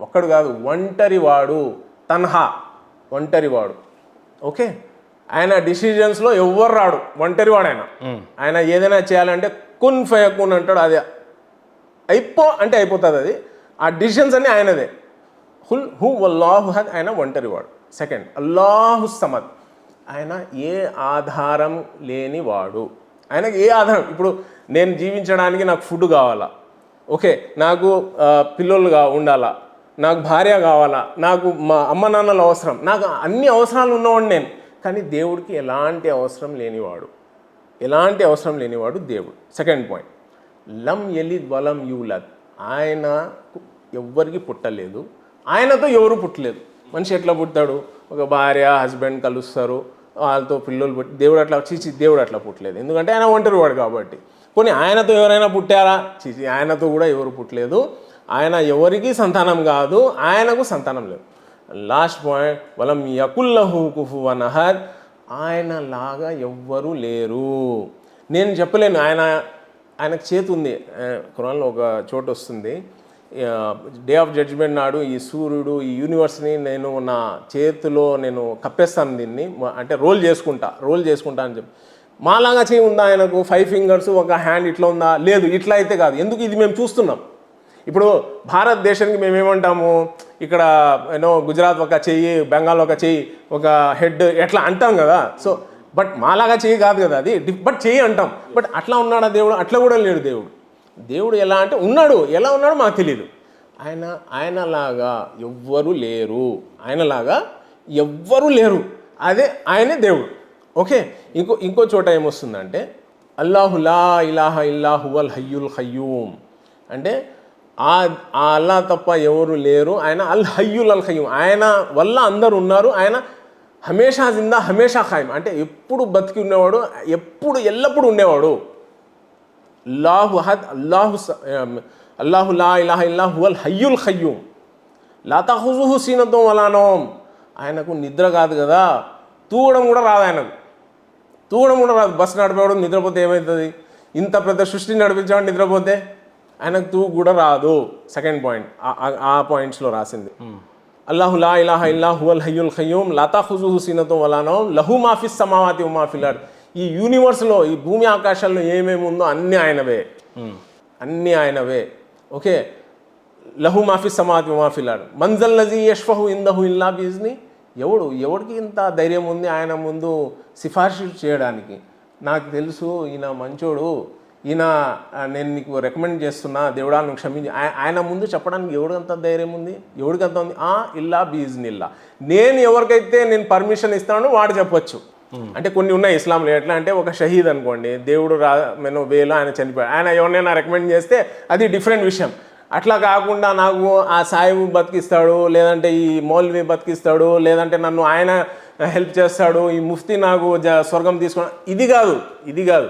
ఒక్కడు కాదు, ఒంటరివాడు, తన్హా, ఒంటరివాడు. ఓకే, ఆయన డిసిజన్స్లో ఎవ్వరు రాడు, ఒంటరివాడు ఆయన. ఆయన ఏదైనా చేయాలంటే కున్ ఫయకున్ అంటాడు, అదే అంటే అయిపోతుంది అది. ఆ డిసిషన్స్ అన్నీ ఆయనదే. హు అల్లాహు హద్, ఆయన ఒంటరి వాడు. సెకండ్, అల్లాహు సమద్, ఆయన ఏ ఆధారం లేనివాడు. ఆయనకి ఏ ఆధారం, ఇప్పుడు నేను జీవించడానికి నాకు ఫుడ్ కావాలా, ఓకే, నాకు పిల్లలుగా ఉండాలా, నాకు భార్య కావాలా, నాకు మా అమ్మ నాన్నలు అవసరం, నాకు అన్ని అవసరాలు ఉన్నవాడు నేను. కానీ దేవుడికి ఎలాంటి అవసరం లేనివాడు దేవుడు. సెకండ్ పాయింట్, లం యలిద్ వలం యూలద్, ఆయన ఎవ్వరికి పుట్టలేదు, ఆయనతో ఎవరు పుట్టలేదు. మనిషి ఎట్లా పుట్టాడు, ఒక భార్య హస్బెండ్ కలుస్తారు, వాళ్ళతో పిల్లలు పుట్టి, దేవుడు అట్లా పుట్టలేదు, ఎందుకంటే ఆయన ఒంటరివాడు కాబట్టి. కొన్ని ఆయనతో ఎవరైనా పుట్టారా, ఆయనతో కూడా ఎవరు పుట్టలేదు. ఆయన ఎవరికి సంతానం కాదు, ఆయనకు సంతానం లేదు. లాస్ట్ పాయింట్, వలం యకుల్లహు కుఫువన్ అహద్, ఆయన లాగా ఎవ్వరూ లేరు. నేను చెప్పలేను, ఆయనకు చేతి ఉంది. ఖురాన్లో ఒక చోటు వస్తుంది, డే ఆఫ్ జడ్జ్మెంట్ నాడు ఈ సూర్యుడు, ఈ యూనివర్స్ని నేను నా చేతిలో నేను కప్పేస్తాను, దీన్ని అంటే రోల్ చేసుకుంటా అని చెప్పి. మాలాగా చేయి ఉందా ఆయనకు? 5 ఫింగర్స్, ఒక హ్యాండ్ ఇట్లా ఉందా? లేదు. ఇట్లా అయితే కాదు. ఎందుకు? ఇది మేము చూస్తున్నాం. ఇప్పుడు భారతదేశానికి మేమేమంటాము, ఇక్కడ గుజరాత్ ఒక చెయ్యి, బెంగాల్ ఒక చెయ్యి, ఒక హెడ్, ఎట్లా అంటాం కదా. సో బట్ మాలాగా చెయ్యి కాదు కదా అది, బట్ చెయ్యి అంటాం. బట్ అట్లా ఉన్నాడా దేవుడు? అట్లా కూడా లేడు దేవుడు. ఎలా అంటే ఉన్నాడు, ఎలా ఉన్నాడో మాకు తెలియదు. ఆయనలాగా ఎవ్వరూ లేరు, అదే ఆయనే దేవుడు. ఓకే, ఇంకో చోట ఏమొస్తుందంటే, అల్లాహు లా ఇలాహ ఇల్లా హువల్ హయ్యుల్ ఖయ్యూమ్, అంటే ఆ అల్లా తప్ప ఎవరు లేరు, ఆయన అల్ హయ్యుల్ అల్ ఖయ్యూమ్, ఆయన వల్ల అందరు ఉన్నారు, ఆయన హమేషా జిందా హమేషా ఖాయిమ్, అంటే ఎప్పుడు బతికి ఉన్నవాడు, ఎల్లప్పుడూ ఉండేవాడు. అల్లాహు లా ఇలాహ ఇల్లా హువల్ హయ్యుల్ ఖయ్యూమ్ లా తఖుజుహు సీనతుం వలా నౌమ్, ఆయనకు నిద్ర కాదు కదా, తూగడం కూడా రాదు. బస్సు నడిపేవాడు నిద్రపోతే ఏమవుతుంది? ఇంత పెద్ద సృష్టి నడిపించేవాడు నిద్రపోతే ఆయనకు తూగు కూడా రాదు. సెకండ్ పాయింట్, ఆ పాయింట్స్లో రాసింది. అల్లాహు లా ఇలాహ ఇల్లా హువల్ హయ్యుల్ ఖయ్యూమ్ లా తఖుజుహు సీనతుం వలా నౌమ్ లహు మా ఫిస్ సమావాతి వ మా ఫిల్ అర్ద్, ఈ యూనివర్స్లో, ఈ భూమి ఆకాశాల్లో ఏమేమి ఉందో అన్నీ ఆయనవే. ఓకే, లహు మాఫీ సమాతి మాఫిల్ అర్ద్ మంజల్ లజీ యష్ఫహు ఇందహు ఇల్లా బిఇజ్ని, ఎవడికి ఇంత ధైర్యం ఉంది ఆయన ముందు సిఫార్సు చేయడానికి? నాకు తెలుసు ఈయన మంచోడు, ఈయన నేను నీకు రికమెండ్ చేస్తున్నా, దేవుడా నువ్వు క్షమించి, ఆయన ముందు చెప్పడానికి ఎవరికంత ధైర్యం ఉంది? ఎవరికంత ఉంది? ఇల్లా బిఇజ్నిల్లా, నేను ఎవరికైతే నేను పర్మిషన్ ఇస్తానో వాడు చెప్పొచ్చు. అంటే కొన్ని ఉన్నాయి ఇస్లాంలో. ఎట్లా అంటే, ఒక షహీద్ అనుకోండి, దేవుడు వేలో ఆయన చనిపోయాడు, ఆయన ఎవరినైనా రికమెండ్ చేస్తే అది డిఫరెంట్ విషయం. అట్లా కాకుండా నాకు ఆ సాయిబు బతికిస్తాడు, లేదంటే ఈ మౌల్వి బతికిస్తాడు, లేదంటే నన్ను ఆయన హెల్ప్ చేస్తాడు, ఈ ముఫ్తీ నాకు స్వర్గం తీసుకోవడం, ఇది కాదు.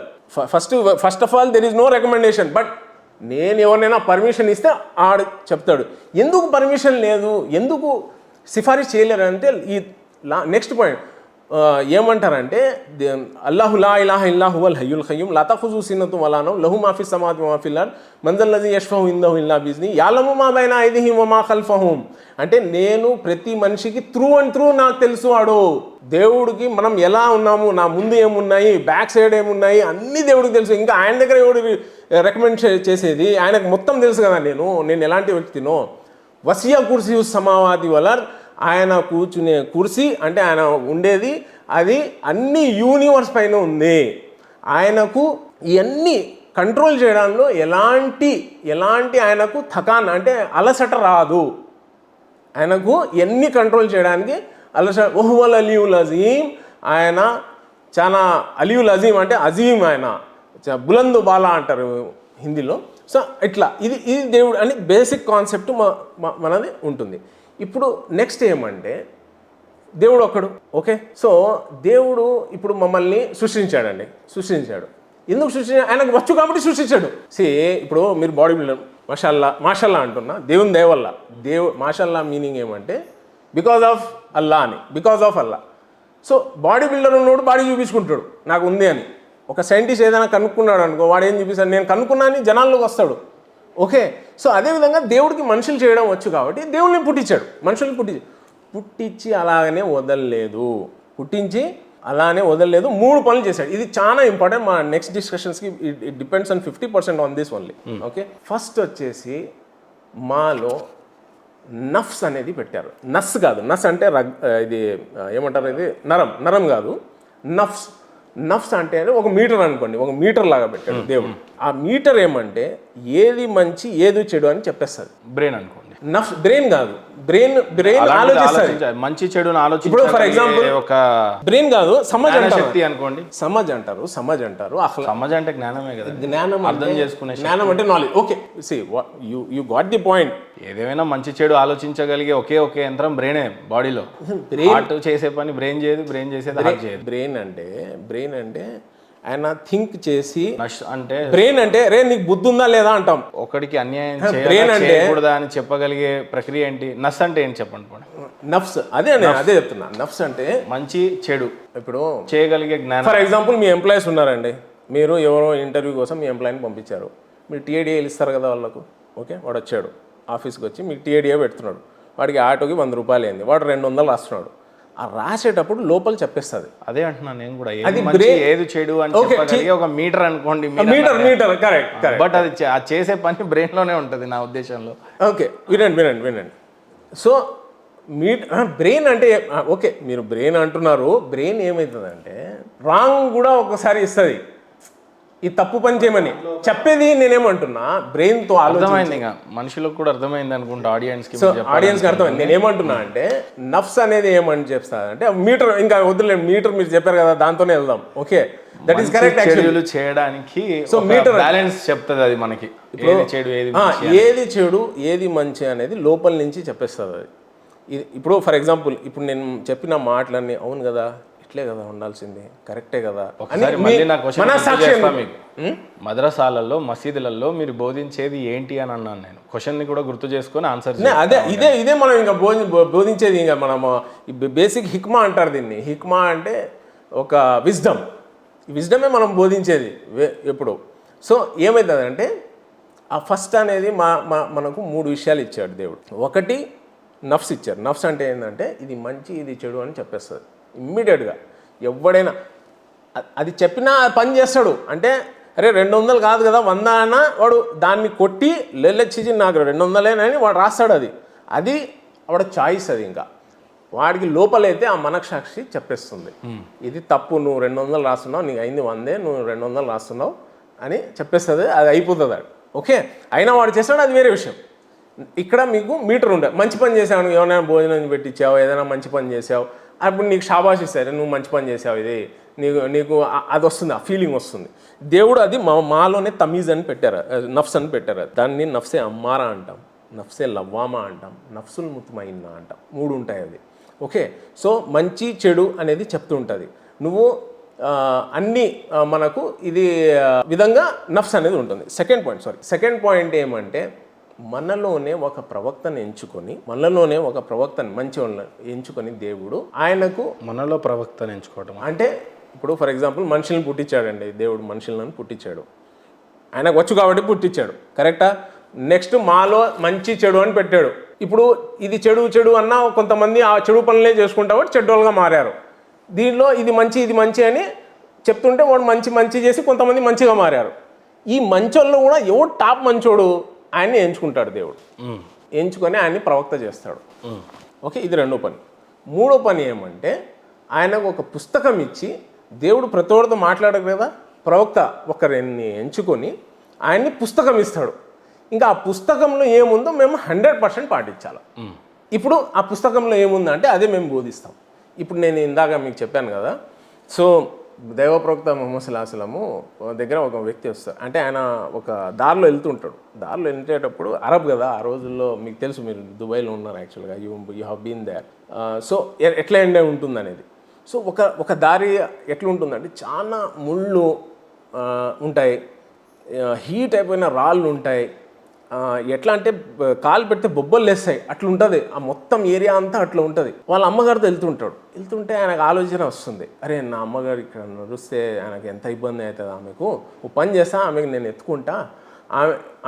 First of all there is no recommendation. But నేను ఎవరినైనా పర్మిషన్ ఇస్తే ఆడు చెప్తాడు. ఎందుకు పర్మిషన్ లేదు, ఎందుకు సిఫారిష్ చేయలేరు అంటే, ఈ నెక్స్ట్ పాయింట్ ఏమంటారంటే, అల్లాహు లా ఇలాహ ఇల్లా హువల్ హయ్యుల్ ఖయ్యూమ్ లా తఖుజుహు సీనతుం వలా నౌమ్ లహు మా ఫిస్ సమావాతి వ మా ఫిల్ అర్ద్ మంజల్ లజీ యష్ఫహు ఇందహు ఇల్లా బిఇజ్నిహి యఅలము మా బైన ఐదిహిమ్ వ మా ఖల్ఫహుమ్, అంటే నేను ప్రతి మనిషికి త్రూ నాకు తెలుసు. దేవుడికి మనం ఎలా ఉన్నాము, నా ముందు ఏమున్నాయి, బ్యాక్ సైడ్ ఏమున్నాయి, అన్నీ దేవుడికి తెలుసు. ఇంకా ఆయన దగ్గర ఎవడు రికమెండ్ చేసేది? ఆయనకు మొత్తం తెలుసు కదా నేను ఎలాంటి వ్యక్తినో. వసియ కుర్సియు సమావాతి వల్ అర్ద్, ఆయన కూర్చునే కుర్సీ, అంటే ఆయన ఉండేది అది అన్ని యూనివర్స్ పైన ఉంది. ఆయనకు ఇవన్నీ కంట్రోల్ చేయడంలో ఎలాంటి ఆయనకు థకాన్, అంటే అలసట రాదు. ఆయనకు ఎన్ని కంట్రోల్ చేయడానికి అలసట. వహువల్ అలియుల్ అజీమ్, ఆయన చాలా అలియుల్ అజీమ్, అంటే అజీమ్, ఆయన బులందు బాలా అంటారు హిందీలో. సో ఇట్లా ఇది దేవుడు అని బేసిక్ కాన్సెప్ట్ మనది ఉంటుంది. ఇప్పుడు నెక్స్ట్ ఏమంటే, దేవుడు ఒక్కడు. ఓకే, సో దేవుడు ఇప్పుడు మమ్మల్ని సృష్టించాడు. ఎందుకు సృష్టించాడు? ఆయనకు వచ్చు కాబట్టి సృష్టించాడు. ఇప్పుడు మీరు బాడీ బిల్డర్, మాషల్లా అంటున్నా, దేవుని దయ వల్ల. మాషల్లా మీనింగ్ ఏమంటే because of Allah. So body builder ఉన్నోడు బాడీ చూపించుకుంటాడు నాకు ఉంది అని. ఒక సైంటిస్ట్ ఏదైనా కనుక్కున్నాడు అనుకో, వాడు ఏం చూపిస్తాడు? నేను కనుక్కున్నా అని జనాల్లోకి వస్తాడు. ఓకే, సో అదేవిధంగా దేవుడికి మనుషులు చేయడం వచ్చు కాబట్టి దేవుడిని పుట్టించాడు, మనుషుల్ని పుట్టించి అలాగనే వదలలేదు. పుట్టించి అలానే వదలలేదు, 3 పనులు చేశాడు. ఇది చాలా ఇంపార్టెంట్. మా నెక్స్ట్ డిస్కషన్స్కి it depends on 50% on this only. Okay, first వచ్చేసి మాలో నఫ్స్ అనేది పెట్టారు. నస్ కాదు, నస్ అంటే ఇది ఏమంటారు, ఇది నరం కాదు, నఫ్స్ అంటే ఒక మీటర్ అనుకోండి, ఒక మీటర్ లాగా పెట్టాడు దేవుడు. ఆ మీటర్ ఏమంటే ఏది మంచి ఏది చెడు అని చెప్పేస్తుంది. బ్రెయిన్ అనుకోండి, నఫ్స్ బ్రెయిన్ కాదు, బ్రెయిన్ ఆలోచిస్తుంది మంచి చెడును ఆలోచించి. ఇప్పుడు ఫర్ ఎగ్జాంపుల్ ఒక బ్రెయిన్ కాదు, సమాజ్ శక్తి అనుకోండి, సమాజ్ అంటారు. సమాజ్ అంటే జ్ఞానమే కదా, జ్ఞానం అర్థం చేసుకునే జ్ఞానం అంటే knowledge. Okay, C you got the point. ఏదేమైనా మంచి చెడు ఆలోచించగలిగే ఒకే యంత్రం బ్రెయినే బాడీలో. హార్ట్ చేసే పని బ్రెయిన్ చేయదు, బ్రెయిన్ చేసేది హార్ట్ చేయదు. బ్రెయిన్ అంటే ఆయన థింక్ చేసి, అంటే బ్రెయిన్ అంటే రే నీకు బుద్ధి ఉందా లేదా అంటాం. ఒకడికి అన్యాయం చేయకూడదా అని చెప్పగలిగే ప్రక్రియ ఏంటి? నస్ అంటే ఏంటి చెప్పండి. నఫ్స్ అదే చెప్తున్నా. నఫ్స్ అంటే మంచి చెడు ఇప్పుడు చేయగలిగే జ్ఞానం. ఫర్ ఎగ్జాంపుల్ మీ ఎంప్లాయీస్ ఉన్నారండి, మీరు ఎవరో ఇంటర్వ్యూ కోసం మీ ఎంప్లాయీని పంపించారు. మీరు టీఏడిఏలు ఇస్తారు కదా వాళ్ళకు. ఓకే, వాడు వచ్చాడు ఆఫీస్కి వచ్చి మీకు టీఏడిఏ పెడుతున్నాడు. వాడికి ఆటోకి 100 రూపాయలు అయింది, వాడు 200 రాస్తున్నాడు. ఆ రాసేటప్పుడు లోపల చెప్పేస్తుంది. అదే అంటున్నాను నేను కూడా, ఏది చెడు అని చెప్పగలిగే ఒక మీటర్ అనుకోండి. Metre correct. బట్ అది చేసే పని బ్రెయిన్ లోనే ఉంటుంది నా ఉద్దేశంలో. ఓకే, వినండి. సో బ్రెయిన్ అంటే ఓకే, మీరు బ్రెయిన్ అంటున్నారు. బ్రెయిన్ ఏమవుతుందంటే రాంగ్ కూడా ఒకసారి ఇస్తుంది, ఈ తప్పు పని చేయమని చెప్పేది. నేనేమంటున్నా, బ్రెయిన్ తో అర్థమైంది, ఇంకా మనుషులకు కూడా అర్థమైంది అనుకుంటా, ఆడియన్స్కి అర్థమైంది. నేనేమంటున్నా అంటే నఫ్స్ అనేది ఏమని చెప్తా అంటే మీటర్, ఇంకా వద్దులేదు మీటర్ మీరు చెప్పారు కదా, దాంతోనే వెళ్దాం. Okay, that is correct. చెడులు చేయడానికి సో మీటర్ బ్యాలెన్స్ చెప్తుంది అది మనకి, ఏది చెడు ఏది మంచి అనేది లోపల నుంచి చెప్పేస్తుంది అది. ఇప్పుడు ఫర్ ఎగ్జాంపుల్, ఇప్పుడు నేను చెప్పిన మాటలన్నీ అవును కదా, ఇట్లే కదా ఉండాల్సింది, కరెక్టే కదా. మద్రసాలలో మసీదులలో మీరు బోధించేది ఏంటి అని అన్నాను నేను. క్వశ్చన్ ని కూడా గుర్తు చేసుకొని ఆన్సర్. ఇదే మనం ఇంకా బోధించేది. ఇంకా మనం బేసిక్ హిక్మా అంటారు దీన్ని. హిక్మా అంటే ఒక విజ్డమే మనం బోధించేది ఎప్పుడు. సో ఏమవుతుందంటే ఆ ఫస్ట్ అనేది మనకు 3 విషయాలు ఇచ్చాడు దేవుడు. ఒకటి నఫ్స్ ఇచ్చారు. నఫ్స్ అంటే ఏంటంటే ఇది మంచి ఇది చెడు అని చెప్పేస్తుంది ఇమ్మీడియట్గా. ఎవడైనా అది చెప్పినా పని చేస్తాడు. అంటే అరే 200 కాదు కదా 100 అన్నా వాడు దాన్ని కొట్టి లెల్లెచ్చిచి నాకు 200 అని వాడు రాస్తాడు. అది వాడు చాయిస్. అది ఇంకా వాడికి లోపలైతే ఆ మనఃసాక్షి చెప్పేస్తుంది ఇది తప్పు, నువ్వు 200 రాస్తున్నావు, నీకు అయింది 100, నువ్వు 200 రాస్తున్నావు అని చెప్పేస్తుంది. అది అయిపోతుంది. ఓకే, అయినా వాడు చేస్తాడు, అది వేరే విషయం. ఇక్కడ మీకు మీటర్ ఉండే మంచి పని చేసావు, ఏమైనా భోజనం పెట్టించావు, ఏదైనా మంచి పని చేసావు, అప్పుడు నీకు షాబాష్ ఇస్తారు, నువ్వు మంచి పని చేసావు, ఇది నీకు అది వస్తుంది, ఆ ఫీలింగ్ వస్తుంది. దేవుడు అది మాలోనే తమీజ్ అని పెట్టారు, నఫ్స్ అని పెట్టారు. దాన్ని నఫ్సే అమ్మారా అంటాం, నఫ్సే లవ్వామా అంటాం, నఫ్సుల్ ముత్మయిన్నా అంటాం. 3 ఉంటాయి అది. ఓకే, సో మంచి చెడు అనేది చెప్తూ ఉంటుంది. నువ్వు అన్నీ మనకు ఇది విధంగా నఫ్స్ అనేది ఉంటుంది. సెకండ్ పాయింట్ ఏమంటే మనలోనే ఒక ప్రవక్తను మంచి ఎంచుకొని దేవుడు ఆయనకు మనలో ప్రవక్తను ఎంచుకోవడం అంటే, ఇప్పుడు ఫర్ ఎగ్జాంపుల్ మనుషులను పుట్టించాడండి దేవుడు, మనుషులను పుట్టించాడు, ఆయనకు వచ్చు కాబట్టి పుట్టించాడు, కరెక్టా? నెక్స్ట్ మాలో మంచి చెడు అని పెట్టాడు. ఇప్పుడు ఇది చెడు అన్నా కొంతమంది ఆ చెడు పనులే చేసుకుంటా వాడు చెడ్డోళ్ళుగా మారారు. దీనిలో ఇది మంచి అని చెప్తుంటే వాడు మంచి చేసి కొంతమంది మంచిగా మారారు. ఈ మంచోళ్ళు కూడా ఎవడు టాప్ మంచోడు ఆయన్ని ఎంచుకుంటాడు దేవుడు. ఎంచుకొని ఆయన్ని ప్రవక్త చేస్తాడు. ఓకే, ఇది 2వ పని. 3వ పని ఏమంటే ఆయనకు ఒక పుస్తకం ఇచ్చి, దేవుడు ప్రతోడితో మాట్లాడరు కదా, ప్రవక్త ఒకరిని ఎంచుకొని ఆయన్ని పుస్తకం ఇస్తాడు. ఇంకా ఆ పుస్తకంలో ఏముందో మేము 100% పాటించాలి. ఇప్పుడు ఆ పుస్తకంలో ఏముందంటే అదే మేము బోధిస్తాం. ఇప్పుడు నేను ఇందాక మీకు చెప్పాను కదా, సో దైవ ప్రవక్త ముహమ్మద్ సల్లల్లాహు దగ్గర ఒక వ్యక్తి వస్తారు. అంటే ఆయన ఒక దారిలో వెళ్తుంటాడు. దారిలో వెళ్ళేటప్పుడు అరబ్ కదా ఆ రోజుల్లో, మీకు తెలుసు, మీరు దుబాయ్లో ఉన్నారు యాక్చువల్గా, you have been there. So ఎట్లా ఎండే ఉంటుంది అనేది. సో ఒక దారి ఎట్లా ఉంటుందంటే చాలా ముళ్ళు ఉంటాయి, హీట్ అయిపోయిన రాళ్ళు ఉంటాయి, ఎట్లా అంటే కాలు పెడితే బొబ్బలు లేస్తాయి, అట్లా ఉంటుంది. ఆ మొత్తం ఏరియా అంతా అట్లా ఉంటుంది. వాళ్ళ అమ్మగారితో వెళ్తుంటే ఆయనకు ఆలోచన వస్తుంది, అరే నా అమ్మగారు ఇక్కడ నడుస్తే ఆయనకు ఎంత ఇబ్బంది అవుతుంది, ఆమెకు ఓ పని చేస్తా, ఆమెకు నేను ఎత్తుకుంటా,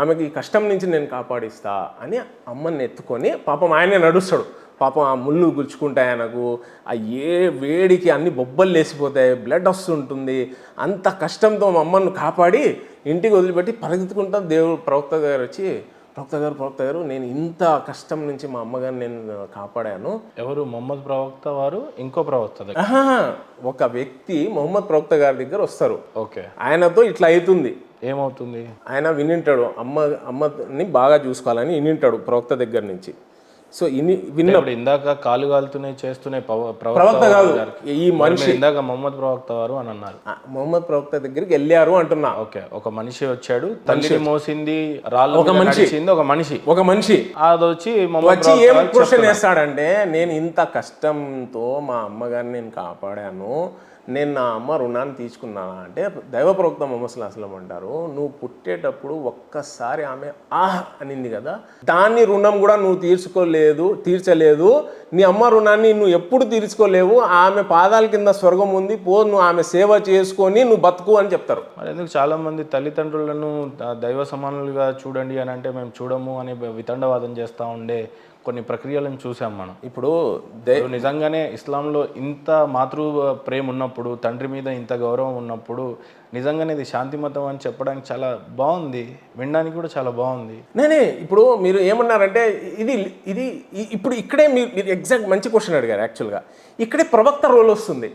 ఆమెకి ఈ కష్టం నుంచి నేను కాపాడిస్తా అని అమ్మని ఎత్తుకొని పాపం ఆయనే నడుస్తాడు. పాపం ఆ ముళ్ళు గుచ్చుకుంటాయి ఆయనకు, ఆ ఏ వేడికి అన్ని బొబ్బలు లేసిపోతాయి, బ్లడ్ వస్తుంటుంది. అంత కష్టంతో మా అమ్మను కాపాడి ఇంటికి వదిలిపెట్టి పరిగెత్తుకుంటా దేవుడు ప్రవక్త గారు వచ్చి, ప్రవక్త గారు నేను ఇంత కష్టం నుంచి మా అమ్మగారిని నేను కాపాడాను. ఎవరు? మొహమ్మద్ ప్రవక్త వారు ఇంకో ప్రవక్త దగ్గర? ఒక వ్యక్తి మొహమ్మద్ ప్రవక్త గారి దగ్గర వస్తారు. ఓకే. ఆయనతో ఇట్లా అవుతుంది. ఏమవుతుంది? ఆయన వినింటాడు, అమ్మని బాగా చూసుకోవాలని వినింటాడు ప్రవక్త దగ్గర నుంచి. సో ఇప్పుడు ఇందాక కాలు కాలుతూనే చేస్తూనే ప్రవక్త కాదు ఈ మనిషి, ఇందాక మొహమ్మద్ ప్రవక్త వారు అని అన్నారు. మొహమ్మద్ ప్రవక్త దగ్గరికి వెళ్ళారు అంటున్నా. ఓకే. ఒక మనిషి వచ్చాడు, తల్లిని మోసింది, రాళ్ళు ఒక మనిషి అది వచ్చి ఏం క్వశ్చన్ వేస్తాడంటే, నేను ఇంత కష్టంతో మా అమ్మగారిని నేను కాపాడాను, నేను నా అమ్మ రుణాన్ని తీసుకున్నాను అంటే దైవ ప్రవక్త ముహమ్మద్ సల్లల్లాహు అలైహి వసల్లం అంటారు, నువ్వు పుట్టేటప్పుడు ఒక్కసారి ఆమె అనింది కదా, దాన్ని రుణం కూడా నువ్వు తీర్చలేదు, నీ అమ్మ రుణాన్ని నువ్వు ఎప్పుడు తీర్చుకోలేవు, ఆమె పాదాల కింద స్వర్గం ఉంది, నువ్వు ఆమె సేవ చేసుకొని నువ్వు బతుకు అని చెప్తారు. మరి ఎందుకు చాలా మంది తల్లిదండ్రులను దైవ సమానులుగా చూడండి అని అంటే మేము చూడము అని వితండవాదం చేస్తూ ఉండే కొన్ని ప్రక్రియలను చూసాం మనం. ఇప్పుడు నిజంగానే ఇస్లాంలో ఇంత మాతృ ప్రేమ ఉన్నప్పుడు, తండ్రి మీద ఇంత గౌరవం ఉన్నప్పుడు, నిజంగానే ఇది శాంతి మతం అని చెప్పడానికి చాలా బాగుంది, వినడానికి కూడా చాలా బాగుంది. నేనే ఇప్పుడు మీరు ఏమన్నారంటే ఇది ఇది ఇప్పుడు ఇక్కడే మీరు ఎగ్జాక్ట్ మంచి క్వశ్చన్ అడిగారు. యాక్చువల్గా ఇక్కడే ప్రవక్త రోల్ వస్తుంది.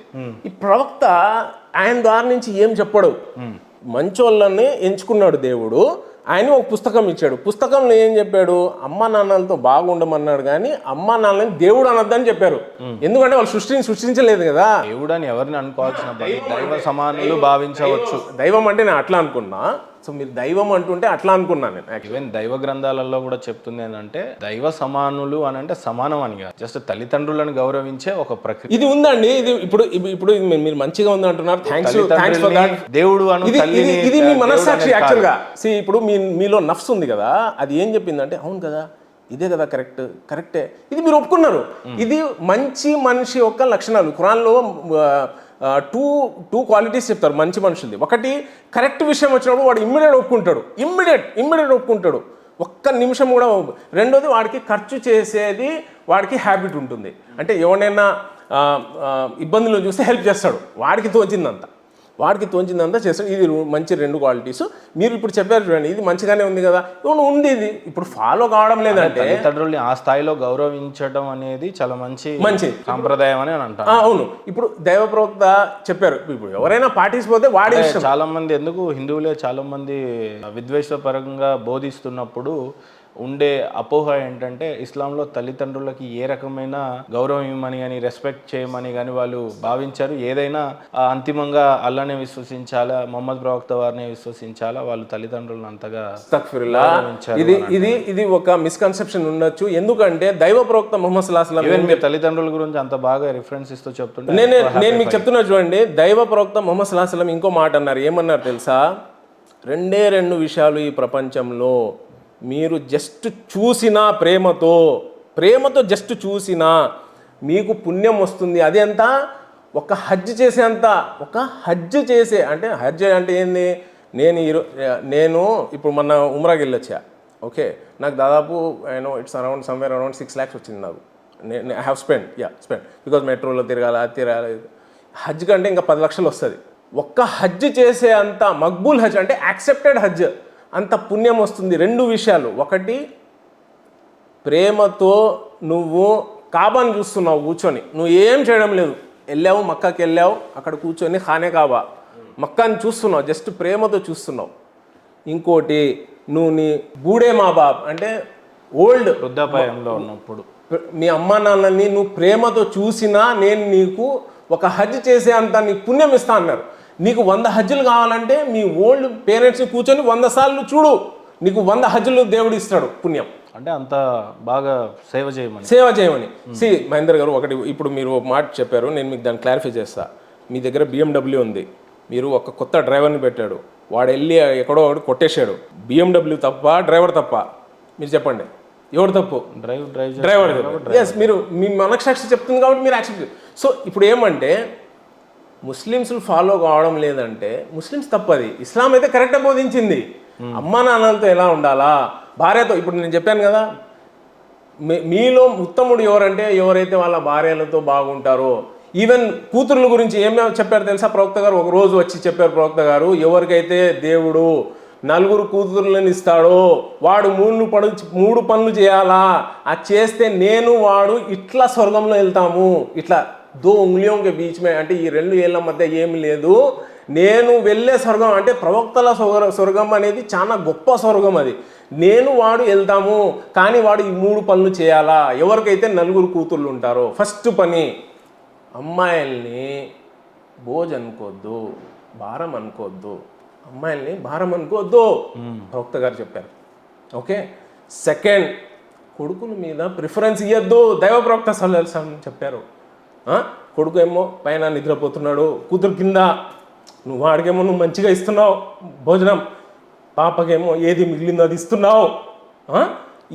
ఈ ప్రవక్త ఆయన ద్వారా నుంచి ఏం చెప్పడు, మంచోళ్ళని ఎంచుకున్నాడు దేవుడు, ఆయన ఒక పుస్తకం ఇచ్చాడు. పుస్తకంలో ఏం చెప్పాడు, అమ్మా నాన్నలతో బాగుండమన్నాడు, కానీ అమ్మా నాన్నని దేవుడు అనొద్దని చెప్పారు. ఎందుకంటే వాళ్ళు సృష్టించలేదు కదా. దేవుడు అని ఎవరిని అనుకోవాల్సిన దైవ సమానులు భావించవచ్చు. దైవం అంటే నేను అట్లా అనుకున్నా. సో మీరు దైవం అంటుంటే అట్లా అనుకున్నాను నేను. ఈవెన్ దైవ గ్రంథాలలో కూడా చెప్తుంది ఏంటంటే దైవ సమానులు అని అంటే సమానం అని కాదు, జస్ట్ తల్లిదండ్రులను గౌరవించే ఒక ప్రక్రియ ఇది ఉందండి. ఇది ఇప్పుడు మీరు మంచిగా ఉంది అంటున్నారు, థ్యాంక్స్ ఫర్ దట్. దేవుడు ఇది మీ మనస్సాక్షి యాక్చువల్గా. ఇప్పుడు మీలో నఫ్స్ ఉంది కదా, అది ఏం చెప్పిందంటే అవును కదా, ఇదే కదా కరెక్టే, ఇది మీరు ఒప్పుకున్నారు. ఇది మంచి మనిషి యొక్క లక్షణాలు. ఖురాన్లో టూ క్వాలిటీస్ చెప్తారు మంచి మనుషులది. ఒకటి, కరెక్ట్ విషయం వచ్చినప్పుడు వాడు ఇమ్మీడియట్ ఒప్పుకుంటాడు, ఒక్క నిమిషం కూడా. రెండోది, వాడికి ఖర్చు చేసేది వాడికి హ్యాబిట్ ఉంటుంది. అంటే ఎవరైనా ఇబ్బందులు చూస్తే హెల్ప్ చేస్తాడు, వాడికి తోచిందంతా చేస్తాడు. ఇది మంచి రెండు క్వాలిటీస్. మీరు ఇప్పుడు చెప్పారు చూడండి, ఇది మంచిగానే ఉంది కదా, ఉంది. ఇది ఇప్పుడు ఫాలో కావడం లేదంటే తల్లిదండ్రుల్ని ఆ స్థాయిలో గౌరవించడం అనేది చాలా మంచి సాంప్రదాయం అని అంటారు. అవును. ఇప్పుడు దైవ ప్రవక్త చెప్పారు, ఇప్పుడు ఎవరైనా పాటించకపోతే వాడి ఇష్టం. చాలా మంది ఎందుకు హిందువులే చాలా మంది విద్వేషపరంగా బోధిస్తున్నప్పుడు ఉండే అపోహ ఏంటంటే ఇస్లాంలో తల్లిదండ్రులకి ఏ రకమైన గౌరవం ఇవ్వమని కానీ రెస్పెక్ట్ చేయమని కానీ వాళ్ళు భావించారు. ఏదైనా అంతిమంగా అల్లానే విశ్వసించాలా, మొహమ్మద్ ప్రవక్త వారిని విశ్వసించాలా, వాళ్ళు తల్లిదండ్రులను అంతగా ఇది ఒక మిస్కన్సెప్షన్ ఉండొచ్చు. ఎందుకంటే దైవ ప్రవక్త ముహమ్మద్ సల్లల్లాహు అలైహి వసల్లం మీరు తల్లిదండ్రుల గురించి అంత బాగా రిఫరెన్స్ ఇస్తూ చెప్తుంటే నేను మీకు చెప్తున్నా చూడండి, దైవ ప్రవక్త ముహమ్మద్ సల్లల్లాహు అలైహి వసల్లం ఇంకో మాట అన్నారు. ఏమన్నారు తెలుసా? రెండు విషయాలు ఈ ప్రపంచంలో మీరు జస్ట్ చూసినా, ప్రేమతో జస్ట్ చూసినా మీకు పుణ్యం వస్తుంది. అది ఎంత? ఒక హజ్ చేసే అంటే హజ్ అంటే ఏంది? నేను ఇప్పుడు మొన్న ఉమ్రాకి వెళ్ళొచ్చా, ఓకే, నాకు దాదాపు ఇట్స్ అరౌండ్ 6 lakhs వచ్చింది నాకు. ఐ హ్యావ్ స్పెండ్ బికాజ్ మెట్రోలో తిరగాలి. హజ్ కంటే ఇంకా 10 లక్షలు వస్తుంది. ఒక్క హజ్ చేసే అంత మక్బూల్ హజ్ అంటే యాక్సెప్టెడ్ హజ్ అంత పుణ్యం వస్తుంది. రెండు విషయాలు. ఒకటి, ప్రేమతో నువ్వు కాబాని చూస్తున్నావు కూర్చొని, నువ్వు ఏం చేయడం లేదు, వెళ్ళావు మక్కాకి వెళ్ళావు, అక్కడ కూర్చొని ఖానే కాబా మక్కాని చూస్తున్నావు, జస్ట్ ప్రేమతో చూస్తున్నావు. ఇంకోటి, నువ్వు నీ బూడే మా బాబ్ అంటే ఓల్డ్ వృద్ధాప్యంలో ఉన్నప్పుడు మీ అమ్మా నాన్నని నువ్వు ప్రేమతో చూసినా నేను నీకు ఒక హజ్ చేసే అంత నీకు పుణ్యం ఇస్తా అన్నారు. నీకు 100 హజ్జులు కావాలంటే మీ ఓల్డ్ పేరెంట్స్ని కూర్చొని 100 సార్లు చూడు, నీకు 100 హజ్జులు దేవుడు ఇస్తాడు పుణ్యం. అంటే అంత బాగా సేవ చేయమని. మహేందర్ గారు, ఒకటి ఇప్పుడు మీరు ఒక మాట చెప్పారు, నేను మీకు దాన్ని క్లారిఫై చేస్తా. మీ దగ్గర BMW ఉంది, మీరు ఒక కొత్త డ్రైవర్ని పెట్టాడు, వాడు వెళ్ళి ఎక్కడో ఒకటి కొట్టేశాడు. BMW తప్ప, డ్రైవర్ తప్ప? మీరు చెప్పండి, ఎవరు తప్పు? డ్రైవర్. ఎస్, మీరు మీ మనసాక్షి చెప్తుంది కాబట్టి మీరు యాక్సెప్ట్. సో ఇప్పుడు ఏమంటే ముస్లిమ్స్ ఫాలో కావడం లేదంటే ముస్లిమ్స్ తప్పది, ఇస్లాం అయితే కరెక్ట్గా బోధించింది. అమ్మా నాన్నలతో ఎలా ఉండాలా, భార్యతో. ఇప్పుడు నేను చెప్పాను కదా, మీలో ఉత్తముడు ఎవరంటే ఎవరైతే వాళ్ళ భార్యలతో బాగుంటారో. ఈవెన్ కూతుర్ల గురించి ఏమేమి చెప్పారు తెలుసా ప్రవక్త గారు? ఒక రోజు వచ్చి చెప్పారు ప్రవక్త గారు, ఎవరికైతే దేవుడు 4 కూతుర్లను ఇస్తాడో వాడు 3 పనులు చేయాలా, అది చేస్తే నేను వాడు ఇట్లా స్వర్గంలో వెళ్తాము. ఇట్లా 2 ఉంగ్లియోంకే బీచ్ మే, అంటే ఈ 2 ఏళ్ళ మధ్య ఏమి లేదు, నేను వెళ్ళే స్వర్గం అంటే ప్రవక్తల స్వర్గం అనేది చాలా గొప్ప స్వర్గం. అది నేను వాడు వెళ్తాము, కానీ వాడు ఈ 3 పనులు చేయాలా. ఎవరికైతే 4 కూతుర్లు ఉంటారో, ఫస్ట్ పని అమ్మాయిల్ని బోజ్ అనుకోవద్దు, భారం అనుకోవద్దు. అమ్మాయిల్ని భారం అనుకోవద్దు, ప్రవక్త గారు చెప్పారు. ఓకే. సెకండ్, కొడుకుల మీద ప్రిఫరెన్స్ ఇవ్వద్దు, దైవ ప్రవక్త సల్లల్లాహు అలైహి వసల్లం చెప్పారు. కొడుకు ఏమో పైన నిద్రపోతున్నాడు, కూతురు కింద, నువ్వు వాడికేమో నువ్వు మంచిగా ఇస్తున్నావు భోజనం, పాపకేమో ఏది మిగిలిందో అది ఇస్తున్నావు,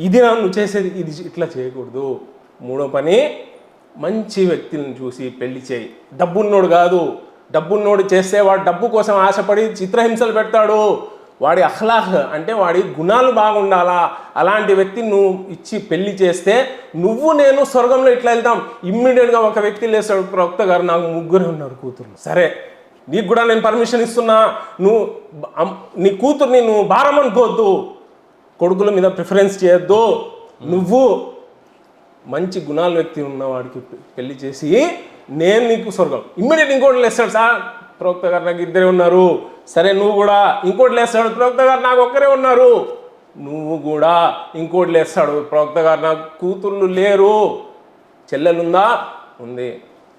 ఇది నువ్వు చేసేది, ఇది ఇట్లా చేయకూడదు. 3వ పని, మంచి వ్యక్తులను చూసి పెళ్లి చేయి. డబ్బున్నోడు కాదు, డబ్బున్నోడు చేస్తే వాడు డబ్బు కోసం ఆశపడి చిత్రహింసలు పెడతాడు. వాడి అఖ్లాఖ్ అంటే వాడి గుణాలు బాగుండాలా, అలాంటి వ్యక్తిని నువ్వు ఇచ్చి పెళ్లి చేస్తే నువ్వు నేను స్వర్గంలో ఇట్లా వెళ్తాం. ఇమ్మీడియట్గా ఒక వ్యక్తి లేస్తాడు, ప్రవక్త గారు నాకు 3 ఉన్నారు కూతుర్లు, సరే నీకు కూడా నేను పర్మిషన్ ఇస్తున్నా, నువ్వు నీ కూతుర్ని నువ్వు భారం అనుకోవద్దు, కొడుకుల మీద ప్రిఫరెన్స్ చేయొద్దు, నువ్వు మంచి గుణాల వ్యక్తి ఉన్నవాడికి పెళ్లి చేసి నేను నీకు స్వర్గం. ఇమ్మీడియట్ ఇంకోటి లేస్తాడు, సార్ ప్రవక్త గారు నాకు 2 ఉన్నారు, సరే నువ్వు కూడా. ఇంకోటి లేస్తాడు, ప్రవక్త గారు నాకు 1 ఉన్నారు, నువ్వు కూడా. ఇంకోటి లేస్తాడు, ప్రవక్త గారు నాకు కూతుర్లు లేరు, చెల్లెలుందా? ఉంది.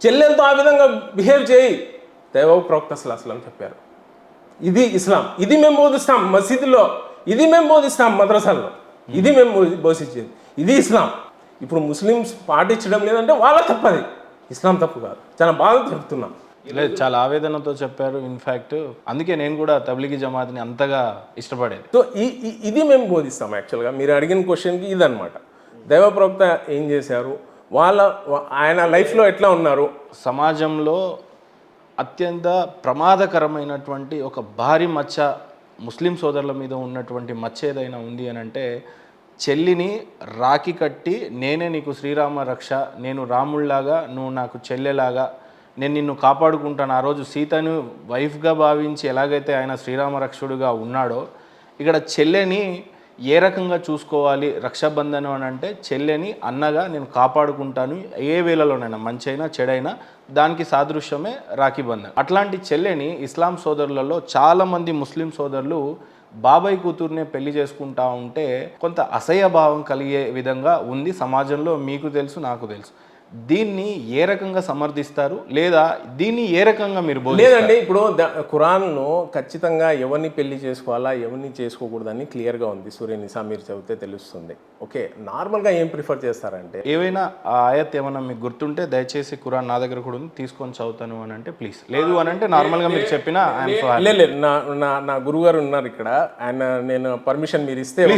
చెల్లెలతో ఆ విధంగా బిహేవ్ చేయి, దైవ ప్రవక్త సల్లల్లాహు అలైహి వసల్లం చెప్పారు. ఇది ఇస్లాం. ఇది మేము బోధిస్తాం మసీదులో, ఇది మేము బోధిస్తాం మద్రసాల్లో, ఇది మేము బోధించేది, ఇది ఇస్లాం. ఇప్పుడు ముస్లిమ్స్ పాటించడం లేదంటే వాళ్ళ తప్పది, ఇస్లాం తప్పు కాదు. చాలా బాగా చెప్తున్నా. లేదు, చాలా ఆవేదనతో చెప్పారు. ఇన్ఫ్యాక్ట్ అందుకే నేను కూడా తబ్లిగీ జమాత్ని అంతగా ఇష్టపడేది. సో ఇది మేము బోధిస్తాం. యాక్చువల్గా మీరు అడిగిన క్వశ్చన్కి ఇదనమాట. దైవ ప్రవక్త ఏం చేశారు, ఆయన లైఫ్లో ఎట్లా ఉన్నారు. సమాజంలో అత్యంత ప్రమాదకరమైనటువంటి ఒక భారీ మచ్చ ముస్లిం సోదరుల మీద ఉన్నటువంటి మచ్చ ఏదైనా ఉంది అని అంటే, చెల్లిని రాఖీ కట్టి నేనే నీకు శ్రీరామ రక్ష, నేను రాముళ్లాగా, నువ్వు నాకు చెల్లెలాగా, నేను నిన్ను కాపాడుకుంటాను. ఆ రోజు సీతను వైఫ్గా భావించి ఎలాగైతే ఆయన శ్రీరామ రక్షుడుగా ఉన్నాడో, ఇక్కడ చెల్లెని ఏ రకంగా చూసుకోవాలి రక్షాబంధనం అని అంటే, చెల్లెని అన్నగా నేను కాపాడుకుంటాను ఏ వేళలోనైనా, మంచైనా చెడైనా, దానికి సాదృశ్యమే రాఖీ బంధన్. అట్లాంటి చెల్లెని ఇస్లాం సోదరులలో చాలామంది ముస్లిం సోదరులు బాబాయ్ కూతుర్నే పెళ్లి చేసుకుంటా ఉంటే కొంత అసహ్య భావం కలిగే విధంగా ఉంది సమాజంలో. మీకు తెలుసు, నాకు తెలుసు. దీన్ని ఏ రకంగా సమర్థిస్తారు, లేదా దీన్ని ఏ రకంగా మీరు లేదండి. ఇప్పుడు ఖురాన్లో ఖచ్చితంగా ఎవరిని పెళ్లి చేసుకోవాలా, ఎవరిని చేసుకోకూడదని క్లియర్గా ఉంది. సూర్య నిసా మీరు చదివితే తెలుస్తుంది. ఓకే, నార్మల్గా ఏం ప్రిఫర్ చేస్తారంటే, ఏవైనా ఆ ఆయత్ ఏమన్నా మీకు గుర్తుంటే దయచేసి ఖురాన్ నా దగ్గర కూడా ఉంది, తీసుకొని చదువుతాను అని అంటే ప్లీజ్. లేదు అని అంటే నార్మల్గా మీరు చెప్పిన లేదు, నా గురుగారు ఉన్నారు ఇక్కడ, ఆయన నేను పర్మిషన్ మీరు ఇస్తే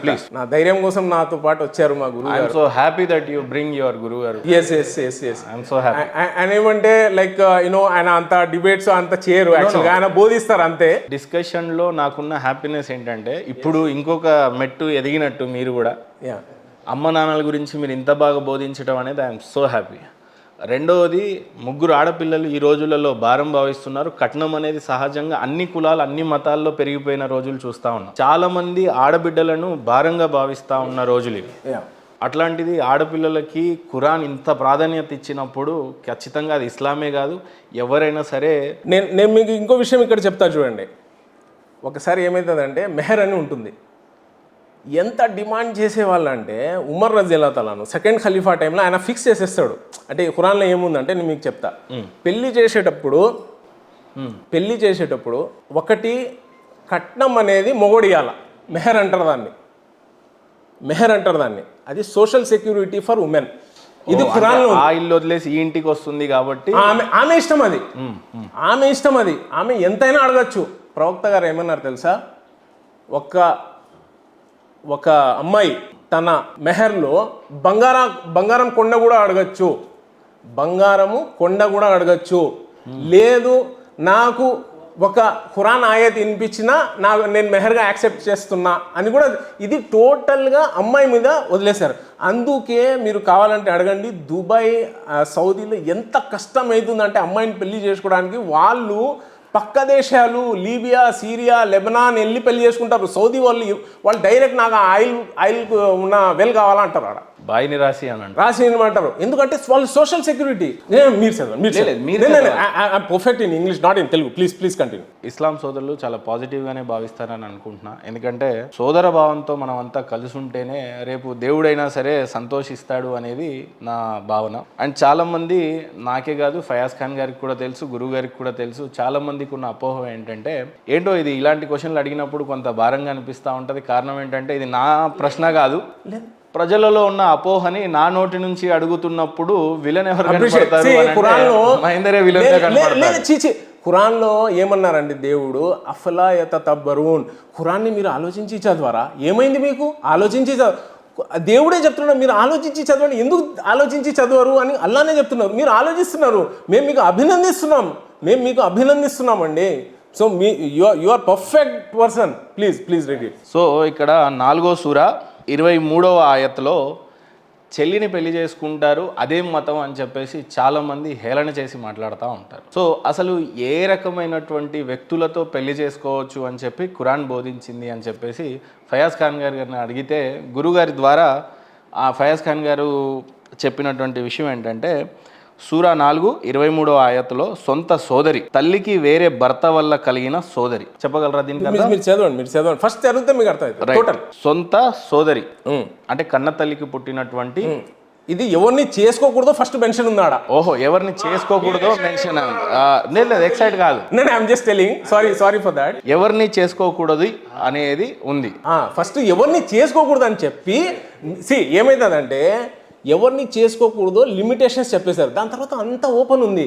ప్లీజ్. నా ధైర్యం కోసం నాతో పాటు వచ్చారు మా గురువు. I'm so happy that you bring your గురుగారు. ఆయన ఏమంటే లైక్ ఆయన అంత డిబేట్స్ అంత చేయరు, యాక్చువల్గా ఆయన బోధిస్తారు అంతే. డిస్కషన్ లో నాకున్న హ్యాపీనెస్ ఏంటంటే, ఇప్పుడు ఇంకొక మెట్టు ఎదిగినట్టు మీరు కూడా అమ్మ నాన్నల గురించి మీరు ఇంత బాగా బోధించడం అనేది ఐఎమ్ సో హ్యాపీ. రెండవది, 3 ఆడపిల్లలు ఈ రోజులలో భారం భావిస్తున్నారు. కట్నం అనేది సహజంగా అన్ని కులాలు, అన్ని మతాల్లో పెరిగిపోయిన రోజులు చూస్తూ ఉన్నాం. చాలా మంది ఆడబిడ్డలను భారంగా భావిస్తూ ఉన్న రోజులు ఇవి. అట్లాంటిది ఆడపిల్లలకి ఖురాన్ ఇంత ప్రాధాన్యత ఇచ్చినప్పుడు ఖచ్చితంగా అది ఇస్లామే కాదు, ఎవరైనా సరే. నేను మీకు ఇంకో విషయం ఇక్కడ చెప్తా చూడండి. ఒకసారి ఏమవుతుందంటే, మెహర్ అని ఉంటుంది. ఎంత డిమాండ్ చేసేవాళ్ళు అంటే, ఉమర్ రజియల్లాహు తఆలా అన్హు సెకండ్ ఖలీఫా టైంలో ఆయన ఫిక్స్ చేసేస్తాడు. అంటే ఖురాన్లో ఏముందంటే నేను మీకు చెప్తా. పెళ్లి చేసేటప్పుడు ఒకటి కట్నం అనేది మొగోడియాల, మెహర్ అంటారు దాన్ని. అది సోషల్ సెక్యూరిటీ ఫర్ ఉమెన్. ఇది ఖురాన్లో. ఆ ఇల్లు వదిలేసి ఈ ఇంటికి వస్తుంది కాబట్టి ఆమె ఇష్టం అది, ఆమె ఎంతైనా అడగచ్చు. ప్రవక్త గారు ఏమన్నారు తెలుసా, ఒక అమ్మాయి తన మెహర్లో బంగారం కొండ కూడా అడగచ్చు, లేదు నాకు ఒక ఖురాన్ ఆయత్ వినిపించినా నేను మెహర్గా యాక్సెప్ట్ చేస్తున్నా అని కూడా ఇది టోటల్గా అమ్మాయి మీద వదిలేశారు. అందుకే మీరు కావాలంటే అడగండి, దుబాయ్ సౌదీలో ఎంత కష్టం అవుతుందంటే అమ్మాయిని పెళ్లి చేసుకోవడానికి. వాళ్ళు పక్క దేశాలు లీబియా, సిరియా, లెబనాన్ వెళ్ళి పెళ్లి చేసుకుంటారు. సౌదీ వాళ్ళు డైరెక్ట్ నాకు ఆయిల్ ఉన్న వెల్ కావాలంటారు. ఆడ బాయిని రాసి అని రాసి ఏమంటారు, ఎందుకంటే వాళ్ళు సోషల్ సెక్యూరిటీ. మీరు చదవండి, perfect in English, not in Telugu. Please continue. ఇస్లాం సోదరులు చాలా పాజిటివ్గానే భావిస్తారని అనుకుంటున్నా. ఎందుకంటే సోదర భావంతో మనం అంతా కలిసి ఉంటేనే రేపు దేవుడైనా సరే సంతోషిస్తాడు అనేది నా భావన. అండ్ చాలామంది, నాకే కాదు ఫయాజ్ ఖాన్ గారికి కూడా తెలుసు, గురువు గారికి కూడా తెలుసు, చాలామందికి ఉన్న అపోహ ఏంటంటే ఏంటో ఇది ఇలాంటి క్వశ్చన్లు అడిగినప్పుడు కొంత భారంగా అనిపిస్తూ ఉంటుంది. కారణం ఏంటంటే ఇది నా ప్రశ్న కాదు, ప్రజలలో ఉన్న అపోహని నా నోటి నుంచి అడుగుతున్నప్పుడు విలన్ ఎవరు కనపడతారు? మహేందరే విలన్ కనపడతారు. ఖురాన్లో ఏమన్నారండి దేవుడు, అఫలా యతతబ్బరూన్, ఖురాన్ని మీరు ఆలోచించి చదవరా? ఏమైంది మీకు? ఆలోచించి దేవుడే చెప్తున్నాడు, మీరు ఆలోచించి చదవండి. ఎందుకు ఆలోచించి చదవరు అని అల్లానే చెప్తున్నారు. మీరు ఆలోచిస్తున్నారు, మేము మీకు అభినందిస్తున్నామండి. So you are perfect person. Please read it. So ఇక్కడ 4వ సూర 23వ ఆయత్లో చెల్లిని పెళ్లి చేసుకుంటారు, అదేం మతం అని చెప్పేసి చాలామంది హేళన చేసి మాట్లాడుతూ ఉంటారు. సో అసలు ఏ రకమైనటువంటి వ్యక్తులతో పెళ్లి చేసుకోవచ్చు అని చెప్పి ఖురాన్ బోధించింది అని చెప్పేసి ఫయాజ్ ఖాన్ గారిని అడిగితే, గురుగారి ద్వారా ఆ ఫయాజ్ ఖాన్ గారు చెప్పినటువంటి విషయం ఏంటంటే, సూరా 4:23వ ఆయత్తులో సొంత సోదరి, తల్లికి వేరే భర్త వల్ల కలిగిన సోదరి. చెప్పగలరా దీనికి? మీరు చదవండి ఫస్ట్ చదివితే మీకు అర్థం. సొంత సోదరి అంటే కన్న తల్లికి పుట్టినటువంటి, ఇది ఎవరిని చేసుకోకూడదో ఫస్ట్ మెన్షన్ ఉందాడా? ఓహో, ఎవరిని చేసుకోకూడదో మెన్షన్ లేదు, ఎక్సైట్ కాదు, నేను I'm just telling, sorry for that. ఎవరిని చేసుకోకూడదు అనేది ఉంది. ఫస్ట్ ఎవరిని చేసుకోకూడదు అని చెప్పి ఏమవుతుందంటే, ఎవరిని చేసుకోకూడదో లిమిటేషన్స్ చెప్పేశారు. దాని తర్వాత అంత ఓపెన్ ఉంది.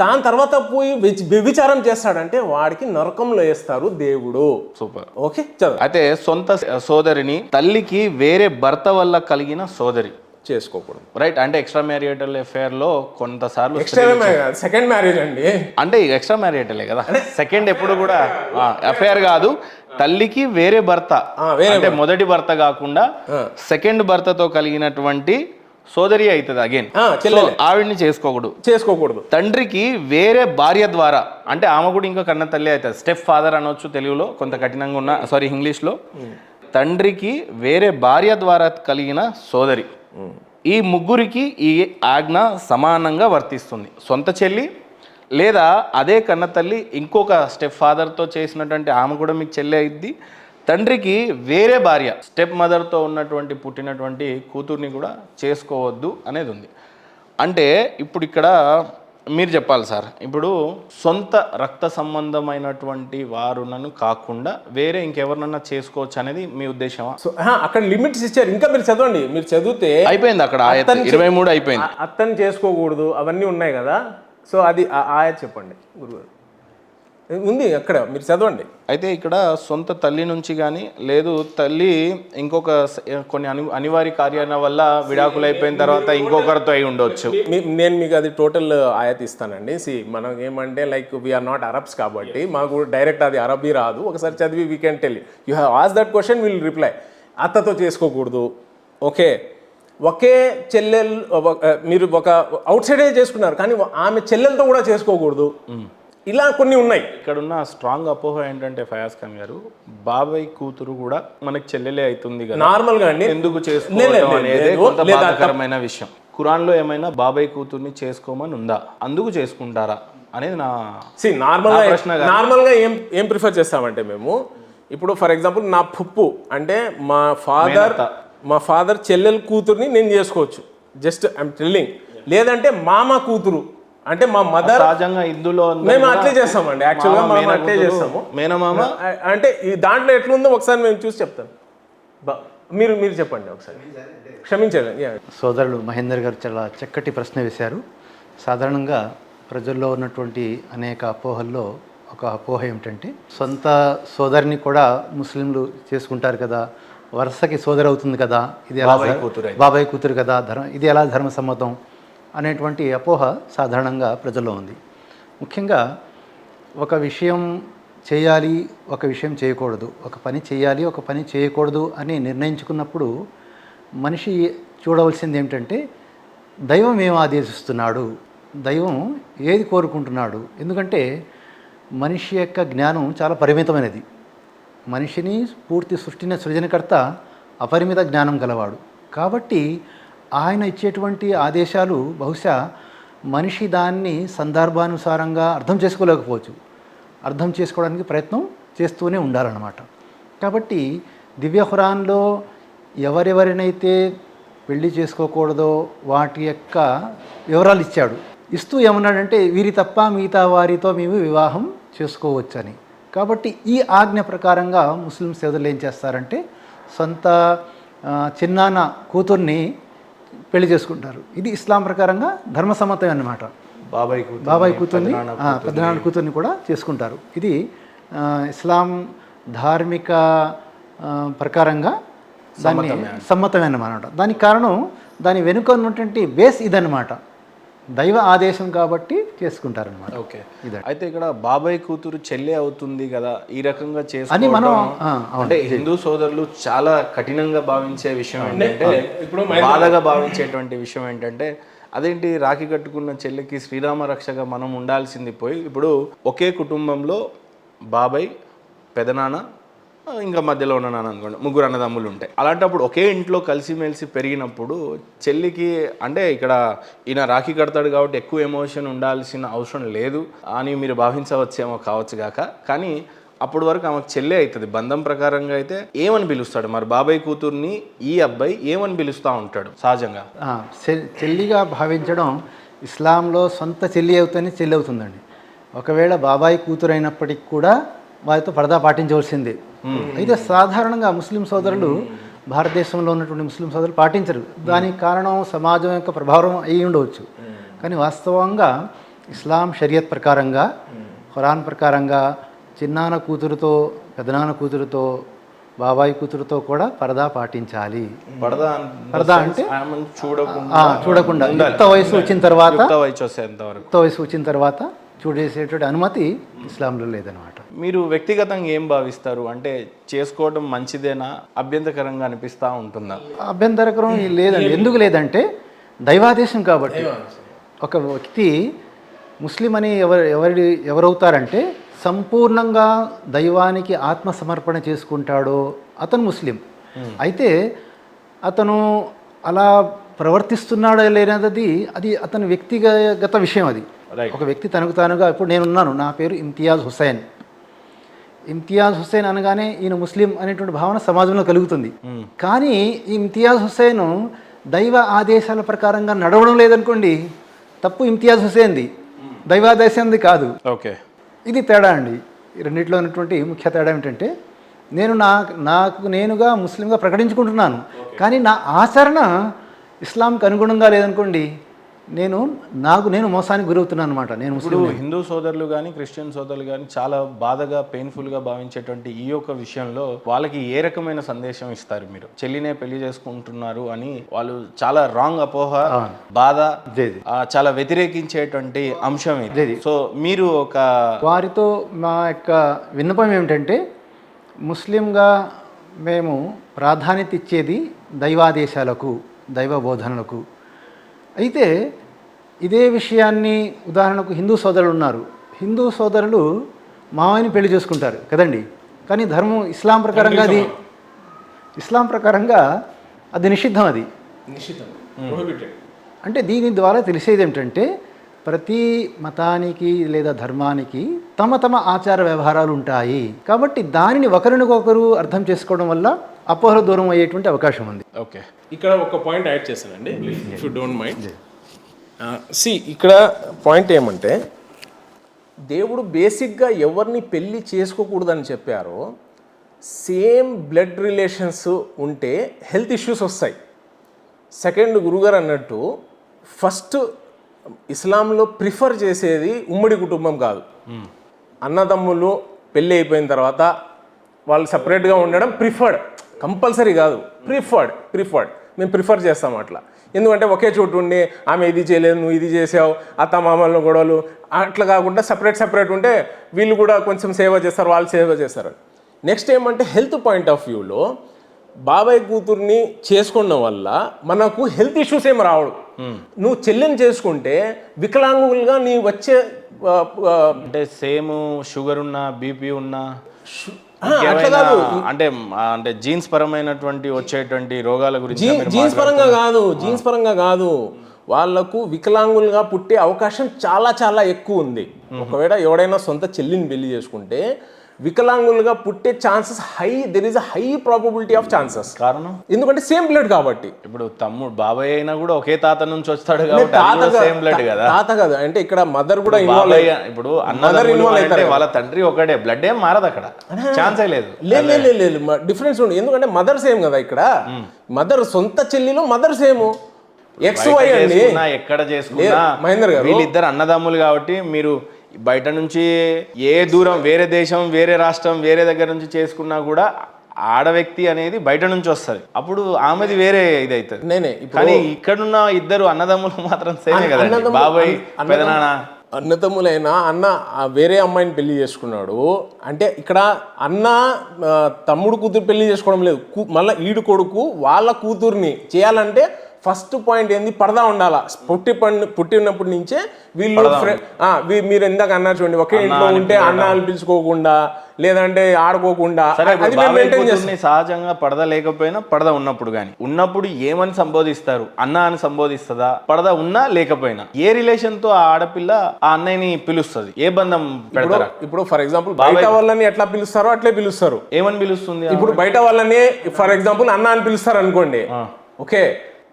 దాని తర్వాత పోయి వ్యభిచారం చేస్తాడంటే వాడికి నరకంలో వేస్తారు దేవుడు. సూపర్, ఓకే చదువు. అయితే సొంత సోదరిని తల్లికి వేరే భర్త వల్ల కలిగిన సోదరి చేసుకోకూడదు, రైట్? అంటే ఎక్స్ట్రా మ్యారిటల్ అఫేర్ లో కొంతసార్లు సెకండ్ మ్యారేజ్ అండి, అంటే ఎక్స్ట్రా మ్యారిటలే కదా, సెకండ్ ఎప్పుడు కూడా అఫేర్ కాదు. తల్లికి వేరే భర్త అంటే మొదటి భర్త కాకుండా సెకండ్ భర్తతో కలిగినటువంటి సోదరి అవుతుంది అగైన్, ఆవిడ్ని చేసుకోకూడదు. తండ్రికి వేరే భార్య ద్వారా, అంటే ఆమె కూడా ఇంకా కన్న తల్లి అవుతుంది, స్టెప్ ఫాదర్ అనొచ్చు తెలుగులో, కొంత కఠినంగా ఉన్న ఇంగ్లీష్లో. తండ్రికి వేరే భార్య ద్వారా కలిగిన సోదరి, ఈ ముగ్గురికి ఈ ఆజ్ఞ సమానంగా వర్తిస్తుంది. సొంత చెల్లి లేదా అదే కన్న తల్లి ఇంకొక స్టెప్ ఫాదర్తో చేసినటువంటి ఆమె కూడా మీకు చెల్లి అయింది. తండ్రికి వేరే భార్య, స్టెప్ మదర్తో ఉన్నటువంటి పుట్టినటువంటి కూతుర్ని కూడా చేసుకోవద్దు అనేది ఉంది. అంటే ఇప్పుడు ఇక్కడ మీరు చెప్పాలి సార్, ఇప్పుడు సొంత రక్త సంబంధమైనటువంటి వారునను కాకుండా వేరే ఇంకెవరినన్నా చేసుకోవచ్చు అనేది మీ ఉద్దేశమా? అక్కడ లిమిట్స్ ఇచ్చారు, ఇంకా మీరు చదవండి. మీరు చదివితే అయిపోయింది, అక్కడ 23 అయిపోయింది. అత్తని చేసుకోకూడదు అవన్నీ ఉన్నాయి కదా. సో అది ఆయత్ చెప్పండి గురుగారు, ఉంది అక్కడ, మీరు చదవండి. అయితే ఇక్కడ సొంత తల్లి నుంచి కానీ లేదు, తల్లి ఇంకొక కొన్ని అనివార్య కార్యాల వల్ల విడాకులు అయిపోయిన తర్వాత ఇంకొకరితో అయి ఉండొచ్చు. నేను మీకు అది టోటల్ ఆయత్ ఇస్తానండి. మనం ఏమంటే లైక్ వీఆర్ నాట్ అరబ్స్ కాబట్టి మాకు డైరెక్ట్ అది అరబీ రాదు. ఒకసారి చదివి we can tell you have as that question, will reply. అత్తతో చేసుకోకూడదు, ఓకే. ఒకే చెల్లెలు, మీరు ఒక అవుట్ సైడే చేసుకున్నారు కానీ ఆమె చెల్లెలతో కూడా చేసుకోకూడదు, ఇలా కొన్ని ఉన్నాయి. ఇక్కడ ఉన్న స్ట్రాంగ్ అపోహ ఏంటంటే ఫయాజ్ ఖాన్ గారు, బాబాయ్ కూతురు కూడా మనకి చెల్లెలే అవుతుంది కదా నార్మల్గా అండి, ఎందుకు చేసుకోవడం అనేది కొంత బాధాకరమైన విషయం. ఖురాన్లో ఏమైనా బాబాయ్ కూతుర్ని చేసుకోమని ఉందా? అందుకు చేసుకుంటారా అనేది నా నార్మల్గా ఏం ప్రిఫర్ చేస్తామంటే మేము, ఇప్పుడు ఫర్ ఎగ్జాంపుల్ నా పుప్పు అంటే మా ఫాదర్ చెల్లెలు కూతుర్ని నేను చేసుకోవచ్చు, జస్ట్ ఐఎమ్ టెల్లింగ్. లేదంటే మామ కూతురు అంటే మా మదర్, సహజంగా ఇందులో మేము అట్లే చేస్తామండి. యాక్చువల్గా మనం అట్లే చేస్తాము. మేనమామ అంటే ఈ దాంట్లో ఎట్లుందో ఒకసారి మేము చూసి చెప్తాం. మీరు చెప్పండి ఒకసారి, క్షమించండి. సోదరుడు మహేందర్ గారు చాలా చక్కటి ప్రశ్న వేశారు. సాధారణంగా ప్రజల్లో ఉన్నటువంటి అనేక అపోహల్లో ఒక అపోహ ఏమిటంటే, సొంత సోదరిని కూడా ముస్లింలు చేసుకుంటారు కదా, వరుసకి సోదరి అవుతుంది కదా, ఇది ఎలా బాబాయ్ కూతురు కదా, ఇది ఎలా ధర్మసమ్మతం అనేటువంటి అపోహ సాధారణంగా ప్రజల్లో ఉంది. ముఖ్యంగా ఒక విషయం చేయాలి, ఒక విషయం చేయకూడదు, ఒక పని చేయాలి, ఒక పని చేయకూడదు అని నిర్ణయించుకున్నప్పుడు మనిషి చూడవలసింది ఏమిటంటే దైవం ఏం ఆదేశిస్తున్నాడు, దైవం ఏది కోరుకుంటున్నాడు. ఎందుకంటే మనిషి యొక్క జ్ఞానం చాలా పరిమితమైనది. మనిషిని పూర్తి సృష్టిని సృజనకర్త అపరిమిత జ్ఞానం గలవాడు. కాబట్టి ఆయన ఇచ్చేటువంటి ఆదేశాలు బహుశా మనిషి దాన్ని సందర్భానుసారంగా అర్థం చేసుకోలేకపోవచ్చు. అర్థం చేసుకోవడానికి ప్రయత్నం చేస్తూనే ఉండాలన్నమాట. కాబట్టి దివ్య ఖురాన్లో ఎవరెవరినైతే పెళ్లి చేసుకోకూడదో వాటి యొక్క వివరాలు ఇచ్చాడు. ఇస్తూ ఏమన్నాడంటే వీరి తప్ప మిగతా వారితో మేము వివాహం చేసుకోవచ్చని. కాబట్టి ఈ ఆజ్ఞ ప్రకారంగా ముస్లిం సోదరులు ఏం చేస్తారంటే సొంత చిన్నాన్న కూతుర్ని పెళ్లి చేసుకుంటారు. ఇది ఇస్లాం ప్రకారంగా ధర్మసమ్మతం అన్నమాట. బాబాయ్ కూతుర్ని పెద్దనాన్న కూతుర్ని కూడా చేసుకుంటారు. ఇది ఇస్లాం ధార్మిక ప్రకారంగా దాన్ని సమ్మతమే అన్నమాట. దానికి కారణం దాని వెనుక ఉన్నటువంటి బేస్ ఇదన్నమాట. దైవ ఆదేశం కాబట్టి చేసుకుంటారనమాట. ఓకే, అయితే ఇక్కడ బాబాయ్ కూతురు చెల్లె అవుతుంది కదా, ఈ రకంగా అని చేసుకోవడం మనం అంటే హిందూ సోదరులు చాలా కఠినంగా భావించే విషయం ఏంటంటే, బాధగా భావించేటువంటి విషయం ఏంటంటే, అదేంటి రాఖీ కట్టుకున్న చెల్లికి శ్రీరామ రక్షగా మనం ఉండాల్సింది పోయి ఇప్పుడు ఒకే కుటుంబంలో బాబాయ్, పెదనాన్న, ఇంకా మధ్యలో ఉన్న నాన్న అనుకోండి, ముగ్గురు అన్నదమ్ములు ఉంటాయి. అలాంటప్పుడు ఒకే ఇంట్లో కలిసిమెలిసి పెరిగినప్పుడు చెల్లికి అంటే ఇక్కడ ఈయన రాఖీ కడతాడు కాబట్టి ఎక్కువ ఎమోషన్ ఉండాల్సిన అవసరం లేదు అని మీరు భావించవచ్చేమో కావచ్చు గాక, కానీ అప్పటి వరకు ఆమెకు చెల్లె అవుతుంది. బంధం ప్రకారంగా అయితే ఏమని పిలుస్తాడు మరి బాబాయ్ కూతుర్ని ఈ అబ్బాయి ఏమని పిలుస్తూ ఉంటాడు సహజంగా? చెల్లిగా భావించడం ఇస్లాంలో సొంత చెల్లి అవుతుంది, చెల్లి అవుతుందండి. ఒకవేళ బాబాయ్ కూతురు అయినప్పటికీ కూడా వారితో పరదా పాటించవలసిందే. అయితే సాధారణంగా ముస్లిం సోదరులు భారతదేశంలో ఉన్నటువంటి ముస్లిం సోదరులు పాటించరు. దానికి కారణం సమాజం యొక్క ప్రభావం అయి ఉండవచ్చు. కానీ వాస్తవంగా ఇస్లాం షరియత్ ప్రకారంగా, ఖురాన్ ప్రకారంగా చిన్నాన్న కూతురుతో, పెదనాన్న కూతురుతో, బాబాయ్ కూతురుతో కూడా పరదా పాటించాలి. పరదా అంటే చూడకుండా యుక్త వయసు వచ్చిన తర్వాత చూడేసేటువంటి అనుమతి ఇస్లాంలో లేదనమాట. మీరు వ్యక్తిగతంగా ఏం భావిస్తారు? అంటే చేసుకోవడం మంచిదేనా, అభ్యంతరకరంగా అనిపిస్తూ ఉంటుందా? అభ్యంతరకరం లేదండి. ఎందుకు లేదంటే దైవాదేశం కాబట్టి. ఒక వ్యక్తి ముస్లిం అని ఎవరవుతారంటే సంపూర్ణంగా దైవానికి ఆత్మసమర్పణ చేసుకుంటాడో అతను ముస్లిం. అయితే అతను అలా ప్రవర్తిస్తున్నాడో లేనది అది అతని వ్యక్తిగత విషయం. అది ఒక వ్యక్తి తనకు తానుగా, ఇప్పుడు నేనున్నాను, నా పేరు ఇమ్తియాజ్ హుస్సేన్. ఇమ్తియాజ్ హుస్సేన్ అనగానే ఈయన ముస్లిం అనేటువంటి భావన సమాజంలో కలుగుతుంది. కానీ ఈ ఇమ్తియాజ్ హుస్సేన్ దైవ ఆదేశాల ప్రకారంగా నడవడం లేదనుకోండి, తప్పు ఇమ్తియాజ్ హుస్సేన్ది, దైవాదేశంది కాదు. ఓకే, ఇది తేడా అండి. రెండిట్లో ఉన్నటువంటి ముఖ్య తేడా ఏమిటంటే, నాకు నేనుగా ముస్లింగా ప్రకటించుకుంటున్నాను, కానీ నా ఆచరణ ఇస్లాంకి అనుగుణంగా లేదనుకోండి, నేను మోసానికి గురవుతున్నాను అనమాట. నేను ముస్లిం. హిందూ సోదరులు కానీ క్రిస్టియన్ సోదరులు కానీ చాలా బాధగా పెయిన్ఫుల్గా భావించేటువంటి ఈ యొక్క విషయంలో వాళ్ళకి ఏ రకమైన సందేశం ఇస్తారు మీరు? చెల్లినే పెళ్లి చేసుకుంటున్నారు అని వాళ్ళు చాలా రాంగ్ అపోహ, బాధ, చాలా వ్యతిరేకించేటువంటి అంశం ఇది. సో మీరు వారితో మా యొక్క విన్నపం ఏమిటంటే, ముస్లింగా మేము ప్రాధాన్యత ఇచ్చేది దైవాదేశాలకు, దైవ బోధనలకు. అయితే ఇదే విషయాన్ని ఉదాహరణకు హిందూ సోదరులు ఉన్నారు. హిందూ సోదరులు మావయ్యని పెళ్లి చేసుకుంటారు కదండి, కానీ ఇస్లాం ప్రకారంగా అది నిషిద్ధం. అది అంటే దీని ద్వారా తెలిసేది ఏమిటంటే, ప్రతి మతానికి లేదా ధర్మానికి తమ ఆచార వ్యవహారాలు ఉంటాయి. కాబట్టి దానిని ఒకరినొకరు అర్థం చేసుకోవడం వల్ల అపోహల దూరం అయ్యేటువంటి అవకాశం ఉంది. ఓకే, ఇక్కడ ఒక పాయింట్ యాడ్ చేశానండి, ఇఫ్ యూ డోంట్ మైండ్. ఇక్కడ పాయింట్ ఏమంటే, దేవుడు బేసిక్గా ఎవరిని పెళ్ళి చేసుకోకూడదని చెప్పారో, సేమ్ బ్లడ్ రిలేషన్స్ ఉంటే హెల్త్ ఇష్యూస్ వస్తాయి. సెకండ్, గురుగారు అన్నట్టు ఫస్ట్ ఇస్లాంలో ప్రిఫర్ చేసేది ఉమ్మడి కుటుంబం కాదు. అన్నదమ్ములు పెళ్ళి అయిపోయిన తర్వాత వాళ్ళు సపరేట్గా ఉండడం ప్రిఫర్డ్, కంపల్సరీ కాదు, ప్రిఫర్డ్. మేము ప్రిఫర్ చేస్తాం అట్లా. ఎందుకంటే ఒకే చోటు ఉండి ఆమె ఇది చేయలేదు, నువ్వు ఇది చేసావు, అత్త మామల గొడవలు అట్లా కాకుండా సపరేట్ ఉంటే వీళ్ళు కూడా కొంచెం సేవ చేస్తారు, వాళ్ళు సేవ చేస్తారు. నెక్స్ట్ ఏమంటే హెల్త్ పాయింట్ ఆఫ్ వ్యూలో బాబాయ్ కూతుర్ని చేసుకోవడం వల్ల మనకు హెల్త్ ఇష్యూస్ ఏమి రావడు. నువ్వు చెల్లెని చేసుకుంటే వికలాంగులుగా నీ వచ్చే అంటే సేమ్ షుగర్ ఉన్నా బీపీ ఉన్నా అట్లా కాదు, అంటే అంటే జీన్స్ పరమైనటువంటి వచ్చేటువంటి రోగాల గురించి జీన్స్ పరంగా కాదు, వాళ్ళకు వికలాంగులుగా పుట్టే అవకాశం చాలా ఎక్కువ ఉంది. ఒకవేళ ఎవడైనా సొంత చెల్లిని పెళ్లి చేసుకుంటే వికలాంగులుగా పుట్టే chances there is a high probability of chances. కారణం ఎందుకంటే సేమ్ బ్లడ్ కాబట్టి. ఇప్పుడు తమ్ముడు బాబాయ్ అయినా కూడా ఒకే తాత నుంచి వస్తాడు కాబట్టి సేమ్ బ్లడ్ కదా. తాత కాదు అంటే ఇక్కడ మదర్ కూడా ఇప్పుడు అన్నదమ్ములు అంటే వాళ్ళ తండ్రి ఒకటే, బ్లడ్ ఏం మారదు అక్కడ, ఛాన్సే లేదు. లేదు డిఫరెన్స్ ఉంది. ఎందుకంటే మదర్ సేమ్ కదా. ఇక్కడ మదర్ సొంత చెల్లిలో మదర్ సేమ్ XY అండి. ఎక్కడ చేసుకున్నా మహేందర్ గారు వీళ్ళిద్దరు అన్నదమ్ములు కాబట్టి మీరు బయట నుంచి ఏ దూరం, వేరే దేశం, వేరే రాష్ట్రం, వేరే దగ్గర నుంచి చేసుకున్నా కూడా ఆడ వ్యక్తి అనేది బయట నుంచి వస్తుంది, అప్పుడు ఆమెది వేరే ఇది అవుతుంది. కానీ ఇక్కడున్న ఇద్దరు అన్నదమ్ములు మాత్రం సేమే కదా, బాబాయ్ పెదనాన్న. అన్నదమ్ములైనా అన్న వేరే అమ్మాయిని పెళ్లి చేసుకున్నాడు అంటే ఇక్కడ అన్న తమ్ముడు కూతురు పెళ్లి చేసుకోవడం లేదు, మళ్ళీ ఈడు కొడుకు వాళ్ళ కూతుర్ని చేయాలంటే ఫస్ట్ పాయింట్ ఏంది, పరదా ఉండాలా. పుట్టినప్పటి నుంచే వీళ్ళు మీరు ఇందాక అన్నారు చూడండి, ఒకే ఇంట్లో ఉంటే అన్నాలు పిలుచుకోకుండా లేదంటే ఆడుకోకుండా. సహజంగా పరద లేకపోయినా పరద ఉన్నప్పుడు కానీ ఉన్నప్పుడు ఏమని సంబోధిస్తారు, అన్న అని సంబోధిస్తుందా, పరద ఉన్నా లేకపోయినా ఏ రిలేషన్ తో ఆ ఆడపిల్ల ఆ అన్నయ్యని పిలుస్తుంది, ఏ బంధం పెడతారు? ఇప్పుడు ఫర్ ఎగ్జాంపుల్ బయట వాళ్ళని ఎట్లా పిలుస్తారో అట్లే పిలుస్తారు. ఏమని పిలుస్తుంది? ఇప్పుడు బయట వాళ్ళని ఫర్ ఎగ్జాంపుల్ అన్న అని పిలుస్తారు అనుకోండి, ఓకే.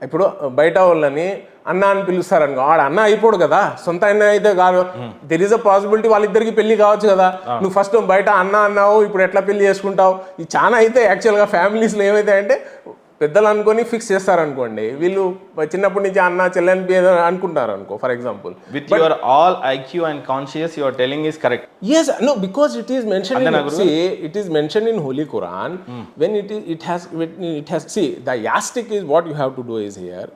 ఇప్పుడు బయట వాళ్ళని అన్న అని పిలుస్తారు అనుకో, ఆడ అన్న అయిపోడు కదా, సొంత అన్న అయితే కాదు. దెర్ ఈస్ అ పాసిబిలిటీ వాళ్ళిద్దరికి పెళ్లి కావచ్చు కదా. నువ్వు ఫస్ట్ బయట అన్న అన్నావు, ఇప్పుడు ఎట్లా పెళ్లి చేసుకుంటావు? ఇది చాలా అయితే యాక్చువల్గా ఫ్యామిలీస్లో ఏమైతే అంటే పెద్దలు అనుకొని ఫిక్స్ చేస్తారనుకోండి, వీళ్ళు చిన్నప్పటి నుంచి అన్న చెల్లెని అనుకుంటారు అనుకో for example. With your all IQ and conscious you are telling is correct. Yes, no, because it is mentioned it is mentioned in Holy Quran. When it has see, the yastic is what you have to do is here.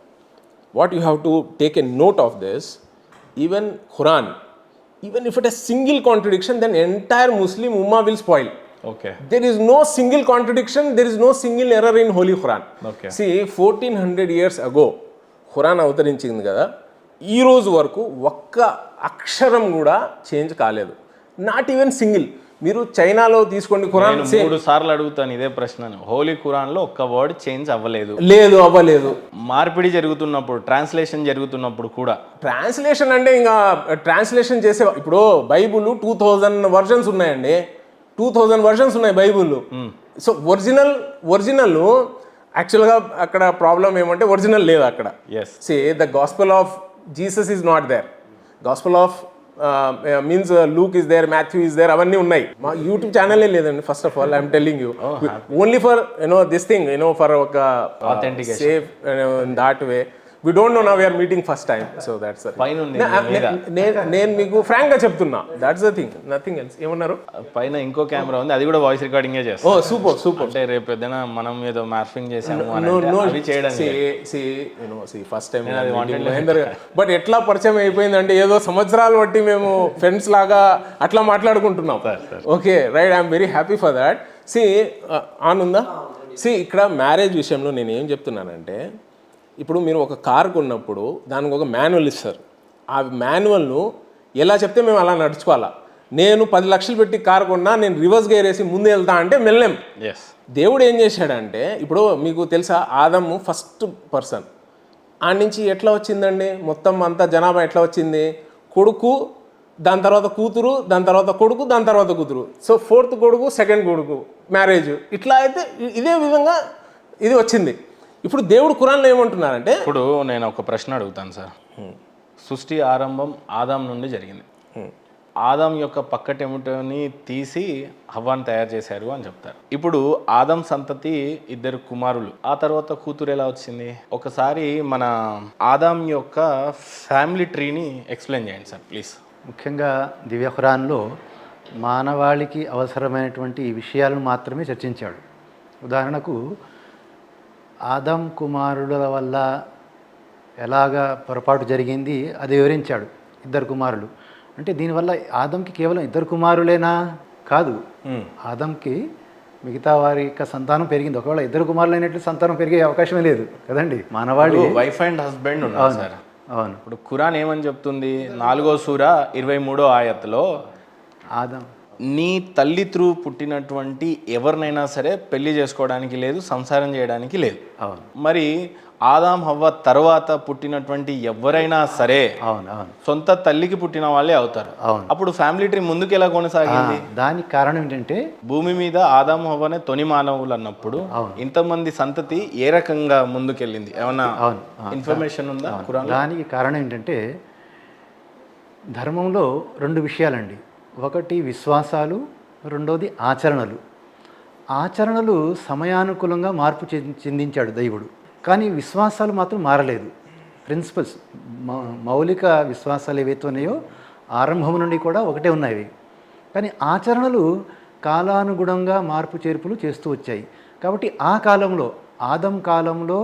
What you have to take a note of this, even Quran, even if it has single contradiction, then entire Muslim ummah will spoil. Okay. There is no single contradiction, there is no single error in Holy Quran. Okay. See, 1400 years ago Quran అవతరించింది కదా, ఈ రోజు వరకు ఒక్క అక్షరం కూడా change కాలేదు, not even single. మీరు చైనాలో తీసుకోండి ఖురాన్, 3 సార్లు అడుగుతాను ఇదే ప్రశ్న. హోలీ ఖురాన్ లో ఒక్క వర్డ్ చేంజ్ అవ్వలేదు. మార్పిడి జరుగుతున్నప్పుడు, ట్రాన్స్లేషన్ జరుగుతున్నప్పుడు కూడా. ట్రాన్స్లేషన్ అంటే ఇంకా ట్రాన్స్లేషన్ చేసే ఇప్పుడు బైబుల్ 2000 వర్జన్స్ ఉన్నాయండి, 2000 వర్షన్స్ ఉన్నాయి బైబుల్. సో ఒరిజినల్ యాక్చువల్గా అక్కడ ప్రాబ్లం ఏమంటే ఒరిజినల్ లేదు అక్కడ. Say the gospel of Jesus is not there, gospel of means Luke is there, Matthew is there, అవన్నీ ఉన్నాయి. మా యూట్యూబ్ ఛానలే లేదండి first of all, I'm telling you. Only for this thing for ఒక safe that way. We don't know now, we are meeting first time, so that's the నేను మీకు Frank గా చెప్తున్నా, that's the thing, nothing else. ఏమన్నారు? పైన ఇంకో camera ఉంది, అది కూడా వాయిస్ రికార్డింగే చేస్తాం. ఓ సూపర్. అంటే రేపు ఏదైనా మనం ఏదో మార్ఫింగ్ చేసాము అవి చేయడానికి ఫస్ట్ టైం మహేందర్ గారు. బట్ ఎట్లా పరిచయం అయిపోయిందంటే ఏదో సంవత్సరాలు బట్టి మేము ఫ్రెండ్స్ లాగా అట్లా మాట్లాడుకుంటున్నాం. Okay right, I'm very happy for that. On ఉందా? ఇక్కడ మ్యారేజ్ విషయంలో నేను ఏం చెప్తున్నానంటే, ఇప్పుడు మీరు ఒక కార్ కొన్నప్పుడు దానికి ఒక మాన్యువల్ ఇస్తారు, ఆ మాన్యువల్ను ఎలా చెప్తే మేము అలా నడుచుకోవాలా. నేను 10 లక్షలు పెట్టి కార్ కొన్నా, నేను రివర్స్ గేర్ వేసి ముందు వెళ్తా అంటే వెళ్ళలేం. దేవుడు ఏం చేశాడంటే, ఇప్పుడు మీకు తెలుసా ఆదము ఫస్ట్ పర్సన్, ఆ నుంచి ఎట్లా వచ్చిందండి మొత్తం అంతా జనాభా ఎట్లా వచ్చింది? కొడుకు, దాని తర్వాత కూతురు, దాని తర్వాత కొడుకు, దాని తర్వాత కూతురు. సో 4th కొడుకు, 2nd కొడుకు, మ్యారేజ్. ఇట్లా అయితే ఇదే విధంగా ఇది వచ్చింది. ఇప్పుడు దేవుడు ఖురాన్లో ఏమంటున్నారంటే, ఇప్పుడు నేను ఒక ప్రశ్న అడుగుతాను సార్. సృష్టి ఆరంభం ఆదాం నుండి జరిగింది. ఆదాం యొక్క పక్కటెముటని తీసి హవ్వాని తయారు చేశారు అని చెప్తారు. ఇప్పుడు ఆదాం సంతతి 2 కుమారులు, ఆ తర్వాత కూతురు ఎలా వచ్చింది? ఒకసారి మన ఆదాం యొక్క ఫ్యామిలీ ట్రీని ఎక్స్ప్లెయిన్ చేయండి సార్ ప్లీజ్. ముఖ్యంగా దివ్య ఖురాన్లో మానవాళికి అవసరమైనటువంటి విషయాలను మాత్రమే చర్చించాడు. ఉదాహరణకు ఆదం కుమారుల వల్ల ఎలాగా పొరపాటు జరిగింది అది వివరించాడు. 2 కుమారులు అంటే దీనివల్ల ఆదంకి కేవలం 2 కుమారులేనా? కాదు, ఆదంకి మిగతా వారి యొక్క సంతానం పెరిగింది. ఒకవేళ 2 కుమారులు అయినట్లు సంతానం పెరిగే అవకాశమే లేదు కదండి. మానవాళి వైఫ్ అండ్ హస్బెండ్ ఉన్నారు సార్. అవును. ఇప్పుడు ఖురాన్ ఏమని చెప్తుంది? 4వ సూర 23వ ఆయత్లో ఆదం నీ తల్లి త్రూ పుట్టినటువంటి ఎవరినైనా సరే పెళ్లి చేసుకోవడానికి లేదు, సంసారం చేయడానికి లేదు. అవును మరి ఆదాం హవ్వ తర్వాత పుట్టినటువంటి ఎవరైనా సరే అవును అవును సొంత తల్లికి పుట్టిన వాళ్ళే అవుతారు. అవును. అప్పుడు ఫ్యామిలీ ట్రీ ముందుకు ఎలా కొనసాగింది? దానికి కారణం ఏంటంటే భూమి మీద ఆదాం హవ్వనే తొలి మానవులు అన్నప్పుడు ఇంతమంది సంతతి ఏ రకంగా ముందుకెళ్ళింది? ఏమన్నా ఇన్ఫర్మేషన్ ఉందా ఖురాన్? దానికి కారణం ఏంటంటే ధర్మంలో 2 విషయాలండి. ఒకటి విశ్వాసాలు, రెండోది ఆచరణలు. ఆచరణలు సమయానుకూలంగా మార్పు చెందించాడు దైవుడు, కానీ విశ్వాసాలు మాత్రం మారలేదు. ప్రిన్సిపల్స్, మౌలిక విశ్వాసాలు ఏవైతే ఉన్నాయో ఆరంభం నుండి కూడా ఒకటే ఉన్నాయి. కానీ ఆచరణలు కాలానుగుణంగా మార్పు చేర్పులు చేస్తూ వచ్చాయి. కాబట్టి ఆ కాలంలో, ఆదం కాలంలో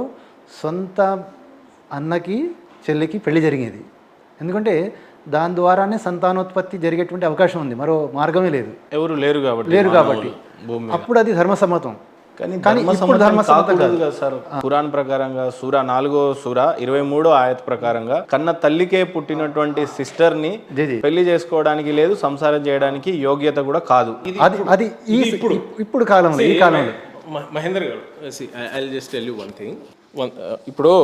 సొంత అన్నకి చెల్లికి పెళ్లి జరిగేది. ఎందుకంటే దాని ద్వారానే సంతానోత్పత్తి జరిగేటువంటి అవకాశం ఉంది, మరో మార్గమే లేదు. ఎవరు లేరు కాబట్టి అప్పుడు అది ధర్మసమ్మతం. కానీ ఇప్పుడు ధర్మసమ్మతం కాదు కదా సార్. ఖురాన్ ప్రకారంగా సూరా 4వ సూర 23వ ఆయత్ ప్రకారంగా కన్న తల్లికే పుట్టినటువంటి సిస్టర్ ని పెళ్లి చేసుకోవడానికి లేదు, సంసారం చేయడానికి యోగ్యత కూడా కాదు. అది ఇప్పుడు కాలంలో, ఈ కాలంలో. మహేందర్ గారు, I just tell you one thing. ఇప్పుడు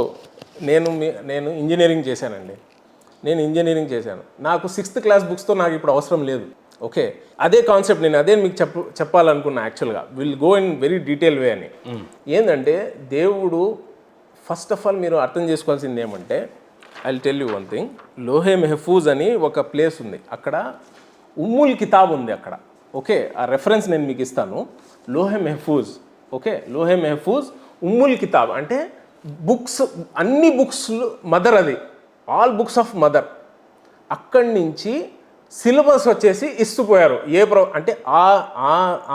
నేను ఇంజనీరింగ్ చేశానండి. నేను ఇంజనీరింగ్ చేశాను. నాకు 6th క్లాస్ బుక్స్తో నాకు ఇప్పుడు అవసరం లేదు. ఓకే, అదే కాన్సెప్ట్ నేను అదే మీకు చెప్పాలనుకున్నా. యాక్చువల్గా will go in very detail way అని. ఏంటంటే దేవుడు ఫస్ట్ ఆఫ్ ఆల్ మీరు అర్థం చేసుకోవాల్సింది ఏమంటే, I will tell you one thing. లోహే మెహఫూజ్ అని ఒక ప్లేస్ ఉంది, అక్కడ ఉమ్ముల్ కితాబ్ ఉంది అక్కడ. ఓకే, ఆ రెఫరెన్స్ నేను మీకు ఇస్తాను. లోహే మెహఫూజ్. ఓకే, లోహే మెహఫూజ్ ఉమ్ముల్ కితాబ్ అంటే బుక్స్, అన్ని బుక్స్ మదర్, అది ఆల్ బుక్స్ ఆఫ్ మదర్. అక్కడి నుంచి సిలబస్ వచ్చేసి ఇస్తుపోయారు. అంటే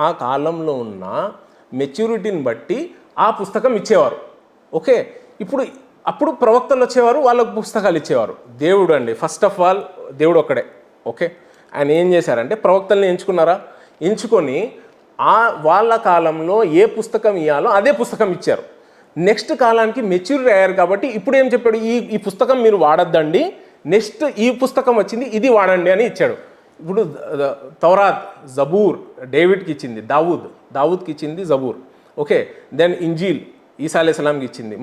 ఆ కాలంలో ఉన్న మెచ్యూరిటీని బట్టి ఆ పుస్తకం ఇచ్చేవారు. ఓకే, అప్పుడు ప్రవక్తలు వచ్చేవారు, వాళ్ళకు పుస్తకాలు ఇచ్చేవారు. దేవుడు అండి, ఫస్ట్ ఆఫ్ ఆల్ దేవుడు ఒక్కడే. ఓకే, ఆయన ఏం చేశారంటే ప్రవక్తల్ని ఎంచుకొని వాళ్ళ కాలంలో ఏ పుస్తకం ఇవ్వాలో అదే పుస్తకం ఇచ్చారు. నెక్స్ట్ కాలానికి మెచ్యూరిటీ అయ్యారు కాబట్టి ఇప్పుడు ఏం చెప్పాడు, ఈ పుస్తకం మీరు వాడద్దండి, నెక్స్ట్ ఈ పుస్తకం వచ్చింది ఇది వాడండి అని ఇచ్చాడు. ఇప్పుడు తౌరాత్, జబూర్ డేవిడ్కి ఇచ్చింది, దావూద్కి ఇచ్చింది జబూర్. ఓకే, దెన్ ఇంజీల్ ఈసా అలైహిస్సలాంకి ఇచ్చింది,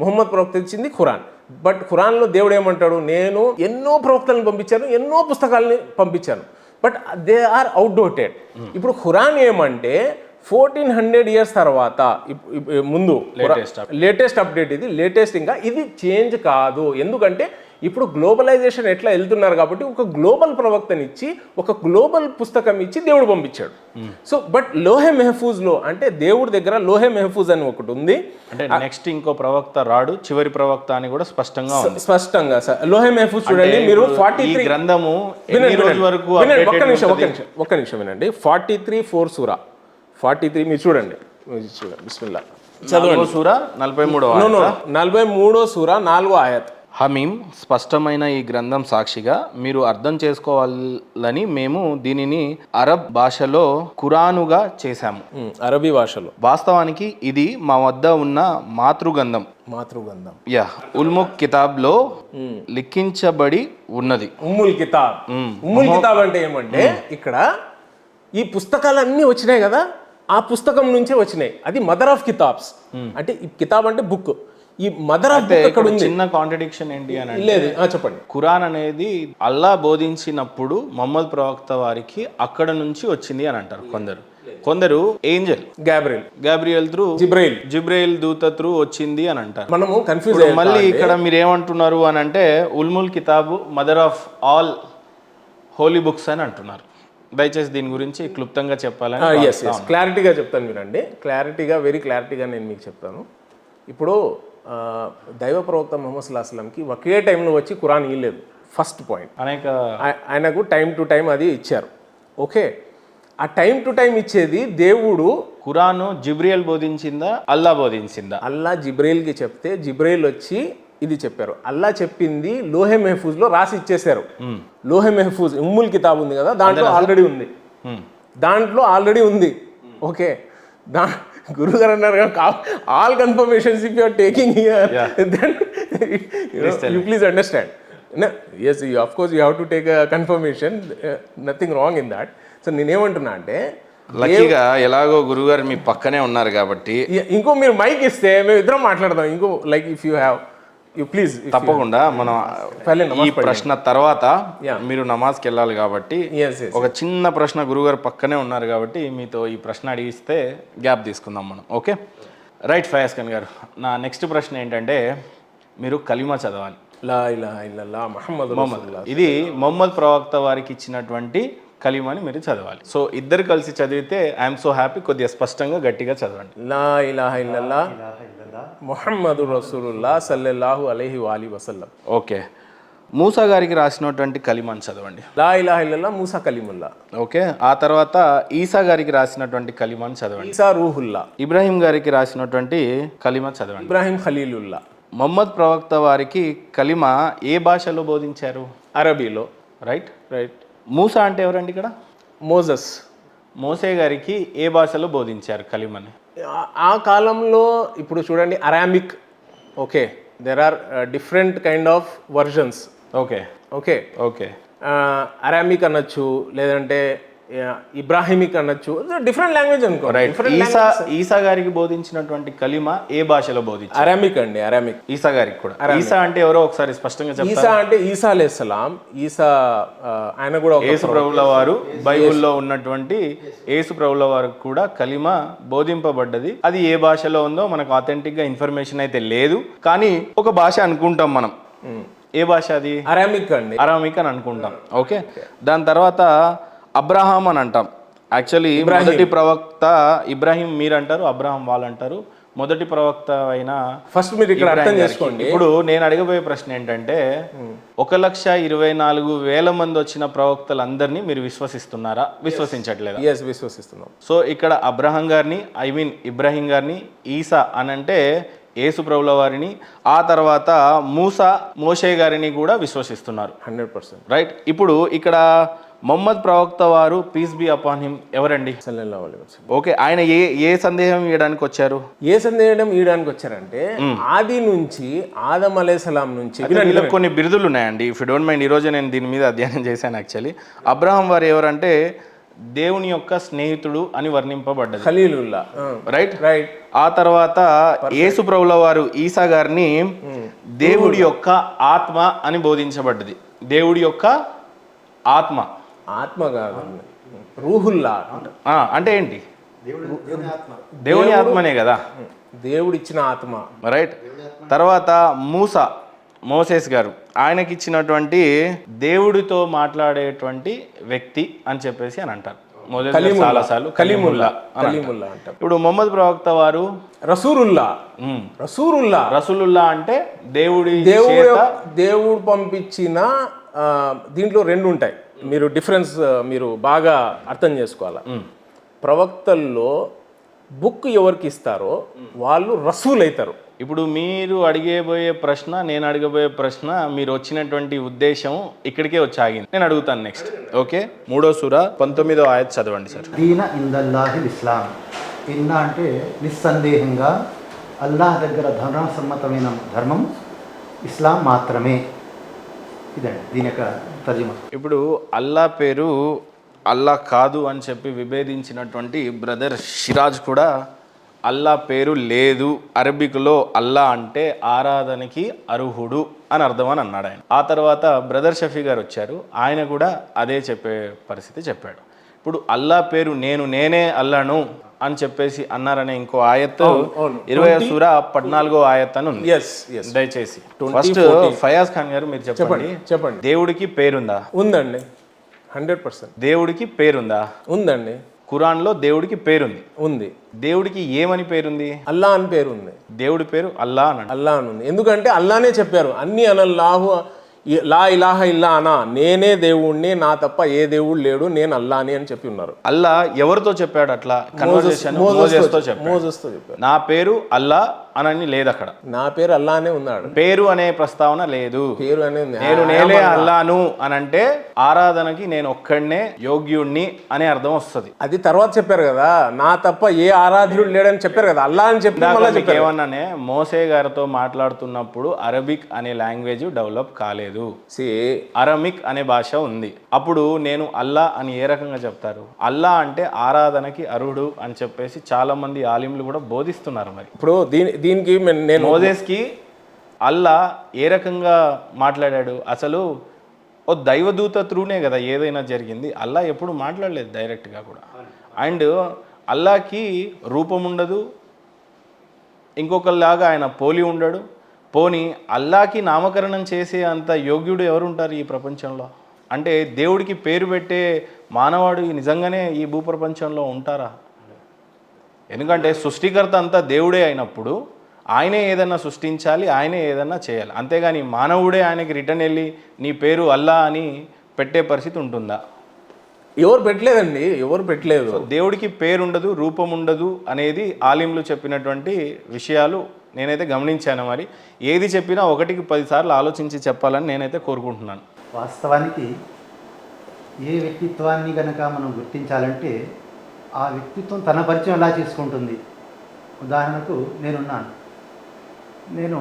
ముహమ్మద్ ప్రవక్త ఇచ్చింది ఖురాన్. బట్ ఖురాన్లో దేవుడు ఏమంటాడు, నేను ఎన్నో ప్రవక్తలను పంపించాను, ఎన్నో పుస్తకాలని పంపించాను, బట్ దే ఆర్ అవుట్డేటెడ్. ఇప్పుడు ఖురాన్ ఏమంటే 1400 years తర్వాత ముందు లేటెస్ట్ అప్డేట్, ఇది లేటెస్ట్, ఇంకా ఇది చేంజ్ కాదు. ఎందుకంటే ఇప్పుడు గ్లోబలైజేషన్ ఎట్లా వెళ్తున్నారు కాబట్టి ఒక గ్లోబల్ ప్రవక్తనిచ్చి ఒక గ్లోబల్ పుస్తకం ఇచ్చి దేవుడు పంపించాడు. సో బట్ లోహే మెహఫూజ్లో అంటే దేవుడి దగ్గర లోహే మెహఫూజ్ అని ఒకటి ఉంది. అంటే నెక్స్ట్ ఇంకో ప్రవక్త రాడు, చివరి ప్రవక్త అని కూడా స్పష్టంగా సార్. లోహే మెహఫూజ్ చూడండి మీరు, 43 గ్రంథము వరకు. ఒక్క నిమిషం వినండి. 43 సూరా 43 మీరు చూడండి. బిస్మిల్లా చదవండి. సూర 43వ సూర 4వ ఆయత్. హమీం, స్పష్టమైన ఈ గ్రంథం సాక్షిగా మీరు అర్థం చేసుకోవాలని మేము దీనిని అరబ్ భాషలో ఖురానుగా చేశాము. అరబీ భాషలో. వాస్తవానికి ఇది మా వద్ద ఉన్న మాతృగంధం. ఉల్ముక్ కితాబ్ లో లిఖించబడి ఉన్నది. ఉమ్ముల్ కితాబ్ అంటే ఏమంటే ఇక్కడ ఈ పుస్తకాలన్నీ వచ్చినాయి కదా, ఆ పుస్తకం నుంచే వచ్చినాయి. అది మదర్ ఆఫ్ కితాబ్స్. అంటే ఈ కితాబ్ అంటే బుక్, ఈ మదర్ ఆఫ్ బుక్ అక్కడ ఉంది. చిన్న కాంట్రడిక్షన్ ఏంటి అని లేదు, చెప్పండి. ఖురాన్ అనేది అల్లా బోధించినప్పుడు మొహమ్మద్ ప్రవక్త వారికి అక్కడ నుంచి వచ్చింది అని అంటారు కొందరు ఏంజల్ గ్యాబ్రియల్ త్రూ జిబ్రైల్ దూత త్రూ వచ్చింది అని అంటారు. మనము కన్ఫ్యూజ్. మళ్ళీ ఇక్కడ మీరు ఏమంటున్నారు అని అంటే ఉల్ముల్ కితాబు mother of all holy books అని అంటున్నారు. దయచేసి దీని గురించి క్లుప్తంగా చెప్పాలని. క్లారిటీగా చెప్తాను వినండి. వెరీ క్లారిటీగా నేను మీకు చెప్తాను. ఇప్పుడు దైవ ప్రవక్త ముహమ్మద్ సల్లల్లాహు అలైహి వసల్లంకి ఒకే టైంలో వచ్చి ఖురాన్ ఇవ్వలేదు. ఫస్ట్ పాయింట్, ఆయనకు టైం టు టైం అది ఇచ్చారు. ఓకే, ఆ టైం టు టైం ఇచ్చేది దేవుడు. ఖురాను జిబ్రియల్ బోధించిందా, అల్లా బోధించిందా? అల్లా జిబ్రైల్కి చెప్తే జిబ్రైల్ వచ్చి ఇది చెప్పారు. అల్లా చెప్పింది లోహే మెహఫూజ్లో రాసి ఇచ్చేశారు. లోహే మెహఫూజ్ ఉమ్ముల్ కితాబ్ ఉంది కదా, దాంట్లో ఆల్రెడీ ఉంది. ఓకే, గురుగారు అన్నారు కదా, all confirmations if you are taking here then you please understand. Yes, of course you have to take confirmation, nothing wrong in that. So నేనేమంటున్నా అంటే, లక్కీగా ఎలాగో గురుగారు మీ పక్కనే ఉన్నారు కాబట్టి ఇంకో మీరు మైక్ ఇస్తే మేము ఇద్దరం మాట్లాడదాం. ఇంకో like if you have you please. తప్పకుండా మనం ఈ ప్రశ్న తర్వాత మీరు నమాజ్కి వెళ్ళాలి కాబట్టి ఒక చిన్న ప్రశ్న, గురుగారు పక్కనే ఉన్నారు కాబట్టి మీతో ఈ ప్రశ్న అడిగిస్తే గ్యాప్ తీసుకుందాం మనం. ఓకే రైట్, ఫయాజ్ ఖాన్ గారు, నా నెక్స్ట్ ప్రశ్న ఏంటంటే, మీరు కలిమా చదవాలి. లా ఇలాహా ఇల్లల్లాహ్ ముహమ్మద్ రసూలుల్లాహ్. ఇది మొహమ్మద్ ప్రవక్త వారికి ఇచ్చినటువంటి కలిమాని మీరు చదవాలి. సో ఇద్దరు కలిసి చదివితే ఐఎమ్ సో హ్యాపీ. కొద్దిగా స్పష్టంగా గట్టిగా చదవండి. లా ఇలాహా ఇల్లల్లాహ్ ముహమ్మద్ రసూలుల్లాహ్ సల్లల్లాహు అలైహి వాలి వసల్లం. ఓకే, మూసా గారికి రాసినటువంటి కలిమాని చదవండి. లా ఇలాహా ఇల్లల్లాహ్ మూసా కలీముల్లా. ఓకే, ఆ తర్వాత ఈసా గారికి రాసినటువంటి కలిమాని చదవండి. ఈసా రూహుల్లా. ఇబ్రాహీం గారికి రాసినటువంటి కలిమా చదవండి. ఇబ్రాహీం ఖలీలుల్లా. మొహమ్మద్ ప్రవక్త వారికి కలిమా ఏ భాషలో బోధించారు? అరబీలో. రైట్. రైట్. మూసా అంటే ఎవరండి ఇక్కడ? మోజస్. మోసే గారికి ఏ భాషలో బోధించారు కలిమని? ఆ కాలంలో ఇప్పుడు చూడండి, Aramaic. Okay, there are different kind of versions. Okay okay okay Aramaic అనొచ్చు, లేదంటే ఇబ్రాహిమిక్ అనొచ్చు, డిఫరెంట్ లాంగ్వేజ్ అనుకో. ఈసా గారికి బోధించినటువంటి కలిమా ఏ భాషలో బోధించారు? అరామిక్ అండి, అరామిక్. ఈసా గారికి కూడా. ఈసా అంటే ఎవరో ఒకసారి స్పష్టంగా చెప్తారా? ఈసా అంటే ఈసా అలైహిస్సలాం. ఈసా ఆయన కూడా యేసు ప్రభువుల వారు, బైబిల్లో ఉన్నటువంటి యేసు ప్రభువుల వారు కూడా కలిమా బోధింపబడ్డది. అది ఏ భాషలో ఉందో మనకు ఆథెంటిక్ గా ఇన్ఫర్మేషన్ అయితే లేదు, కానీ ఒక భాష అనుకుంటాం మనం. ఏ భాష అది? అరామిక్ అండి. అరామిక్ అని అనుకుంటాం. ఓకే, దాని తర్వాత అబ్రహాం అని అంటాం. యాక్చువల్లీ మొదటి ప్రవక్త ఇబ్రాహీం మీరు అంటారు, అబ్రహాం వాళ్ళు అంటారు. మొదటి ప్రవక్త అయిన ఫస్ట్ మీరు ఇక్కడ అర్థం చేసుకోండి. ఇప్పుడు నేను అడగబోయే ప్రశ్న ఏంటంటే, 1,24,000 మంది వచ్చిన ప్రవక్తలందరినీ మీరు విశ్వసిస్తున్నారా, విశ్వసించట్లేదా? విశ్వసిస్తున్నాం. సో ఇక్కడ అబ్రహాం గారిని, ఇబ్రాహీం గారిని, ఈసా అని అంటే యేసు ప్రభుల వారిని, ఆ తర్వాత మూసా, మోషే గారిని కూడా విశ్వసిస్తున్నారు. 100%. రైట్. ఇప్పుడు ఇక్కడ మొహమ్మద్ ప్రవక్త వారు, పీస్ బి అపాన్ హిమ్, ఎవరండి? సల్లల్లాహు అలైహి వసల్లం. ఓకే, ఆయన ఏ సందేహం ఇవ్వడానికి వచ్చారు? ఏ సందేహం ఇవ్వడానికి వచ్చారంటే, ఆది నుంచి ఆదం అలైహిస్సలాం నుంచి కొన్ని బిరుదులు ఉన్నాయండి. ఇఫ్ యు డోంట్ మైండ్, ఈరోజు నేను దీని మీద అధ్యయనం చేశాను. యాక్చువల్లీ అబ్రహాం వారు ఎవరంటే దేవుని యొక్క స్నేహితుడు అని వర్ణింపబడ్డది, ఖలీలుల్లా. Right right. ఆ తర్వాత యేసు ప్రభుల వారు ఈసా గారిని దేవుడి యొక్క ఆత్మ అని బోధించబడ్డది. దేవుడి యొక్క ఆత్మ. ఆత్మ కాదు, రూహుల్లా. అంటే ఏంటి? దేవుని ఆత్మనే కదా, దేవుడు ఇచ్చిన ఆత్మ. రైట్. తర్వాత మోసెస్ గారు, ఆయనకి ఇచ్చినటువంటి దేవుడితో మాట్లాడేటువంటి వ్యక్తి అని చెప్పేసి అని అంటారు. చాలాసార్లు కలీముల్లా అంటారు. ఇప్పుడు మొహమ్మద్ ప్రవక్త వారు రసూలుల్లా అంటే దేవుడు పంపించిన. దీంట్లో రెండు ఉంటాయి, మీరు డిఫరెన్స్ మీరు బాగా అర్థం చేసుకోవాలా. ప్రవక్తల్లో బుక్ ఎవరికి ఇస్తారో వాళ్ళు రసూల్ అవుతారు. ఇప్పుడు మీరు అడిగబోయే ప్రశ్న, నేను అడగబోయే ప్రశ్న, మీరు వచ్చినటువంటి ఉద్దేశం ఇక్కడికే వచ్చి ఆగింది. నేను అడుగుతాను నెక్స్ట్. ఓకే, 3వ సూరా 19వ ఆయత్ చదవండి సార్. దీన ఇందల్లాహిల్ ఇస్లాం. ఇన్నా అంటే నిస్సందేహంగా అల్లాహ్ దగ్గర ధర్మసమ్మతమైన ధర్మం ఇస్లాం మాత్రమే. ఇదండి దీని యొక్క తర్జుమా. ఇప్పుడు అల్లా పేరు అల్లా కాదు అని చెప్పి విభేదించినటువంటి బ్రదర్ షిరాజ్ కూడా అల్లా పేరు లేదు, అరబిక్లో అల్లా అంటే ఆరాధనకి అర్హుడు అని అర్థం అని అన్నాడు ఆయన. ఆ తర్వాత బ్రదర్ షఫీ గారు వచ్చారు, ఆయన కూడా అదే చెప్పే పరిస్థితి చెప్పాడు. ఇప్పుడు అల్లా పేరు నేనే అల్లాను అని చెప్పేసి అన్నారనే ఇంకో ఆయత్ 20వ సూరా 14వ ఆయత్ అని ఉంది. దయచేసి ఫస్ట్ ఫయాజ్ ఖాన్ గారు మీరు చెప్పండి, దేవుడికి పేరుందా? ఉందండి, 100%. దేవుడికి పేరుందా? ఉందండి. ఖురాన్లో దేవుడికి పేరుంది. ఉంది. దేవుడికి ఏమని పేరుంది? అల్లా అని పేరు ఉంది. దేవుడి పేరు అల్లా అని ఉంది. ఎందుకంటే అల్లానే చెప్పారు, అన్ని అనల్లాహు లా ఇలాహ ఇల్లా అనా, నేనే దేవుణ్ణి, నా తప్ప ఏ దేవుడు లేడు, నేను అల్లాని అని చెప్పి ఉన్నారు. అల్లా ఎవరితో చెప్పాడు అట్లా? కన్వర్జేషన్ మోజెస్తో చెప్పాడు. మోజెస్తో చెప్పాడు. నా పేరు అల్లా అని లేదు అక్కడ. నా పేరు అల్లానే ఉన్నాడు. పేరు అనే ప్రస్తావన లేదు. పేరు అనే ఉంది. నేను నేనే అల్లాను అని అంటే ఆరాధనకి నేను ఒక్కడనే యోగ్యుణ్ణి అనే అర్థం వస్తుంది. అది తర్వాత చెప్పారు కదా, నా తప్ప ఏ ఆరాధ్యుడు లేడని చెప్పారు కదా, అల్లా అని చెప్పి ఏమన్నానే మోసే గారితో మాట్లాడుతున్నప్పుడు అరబిక్ అనే లాంగ్వేజ్ డెవలప్ కాలేదు. అరమిక్ అనే భాష ఉంది. అప్పుడు నేను అల్లా అని ఏ రకంగా చెప్తారు? అల్లా అంటే ఆరాధనకి అర్హుడు అని చెప్పేసి చాలా మంది ఆలింలు కూడా బోధిస్తున్నారు. మరి ఇప్పుడు దీనికి నేను మోజెస్కి అల్లా ఏ రకంగా మాట్లాడాడు? అసలు ఓ దైవదూత త్రూనే కదా ఏదైనా జరిగింది. అల్లా ఎప్పుడు మాట్లాడలేదు డైరెక్ట్గా కూడా. అండ్ అల్లాకి రూపం ఉండదు, ఇంకొకరిలాగా ఆయన పోలి ఉండడు. పోనీ అల్లాకి నామకరణం చేసే అంత యోగ్యుడు ఎవరు ఉంటారు ఈ ప్రపంచంలో? అంటే దేవుడికి పేరు పెట్టే మానవాడు నిజంగానే ఈ భూప్రపంచంలో ఉంటారా? ఎందుకంటే సృష్టికర్త అంతా దేవుడే అయినప్పుడు ఆయనే ఏదన్నా సృష్టించాలి, ఆయనే ఏదన్నా చేయాలి. అంతేగాని మానవుడే ఆయనకి రిటర్న్ వెళ్ళి నీ పేరు అల్లా అని పెట్టే పరిస్థితి ఉంటుందా? ఎవరు పెట్టలేదండి, ఎవరు పెట్టలేదు. దేవుడికి పేరు ఉండదు, రూపం ఉండదు అనేది ఆలింలు చెప్పినటువంటి విషయాలు నేనైతే గమనించాను. మరి ఏది చెప్పినా 1కి 10 సార్లు ఆలోచించి చెప్పాలని నేనైతే కోరుకుంటున్నాను. వాస్తవానికి ఏ వ్యక్తిత్వాన్ని కనుక మనం గుర్తించాలంటే ఆ వ్యక్తిత్వం తన పరిచయం ఎలా చేసుకుంటుంది. ఉదాహరణకు నేను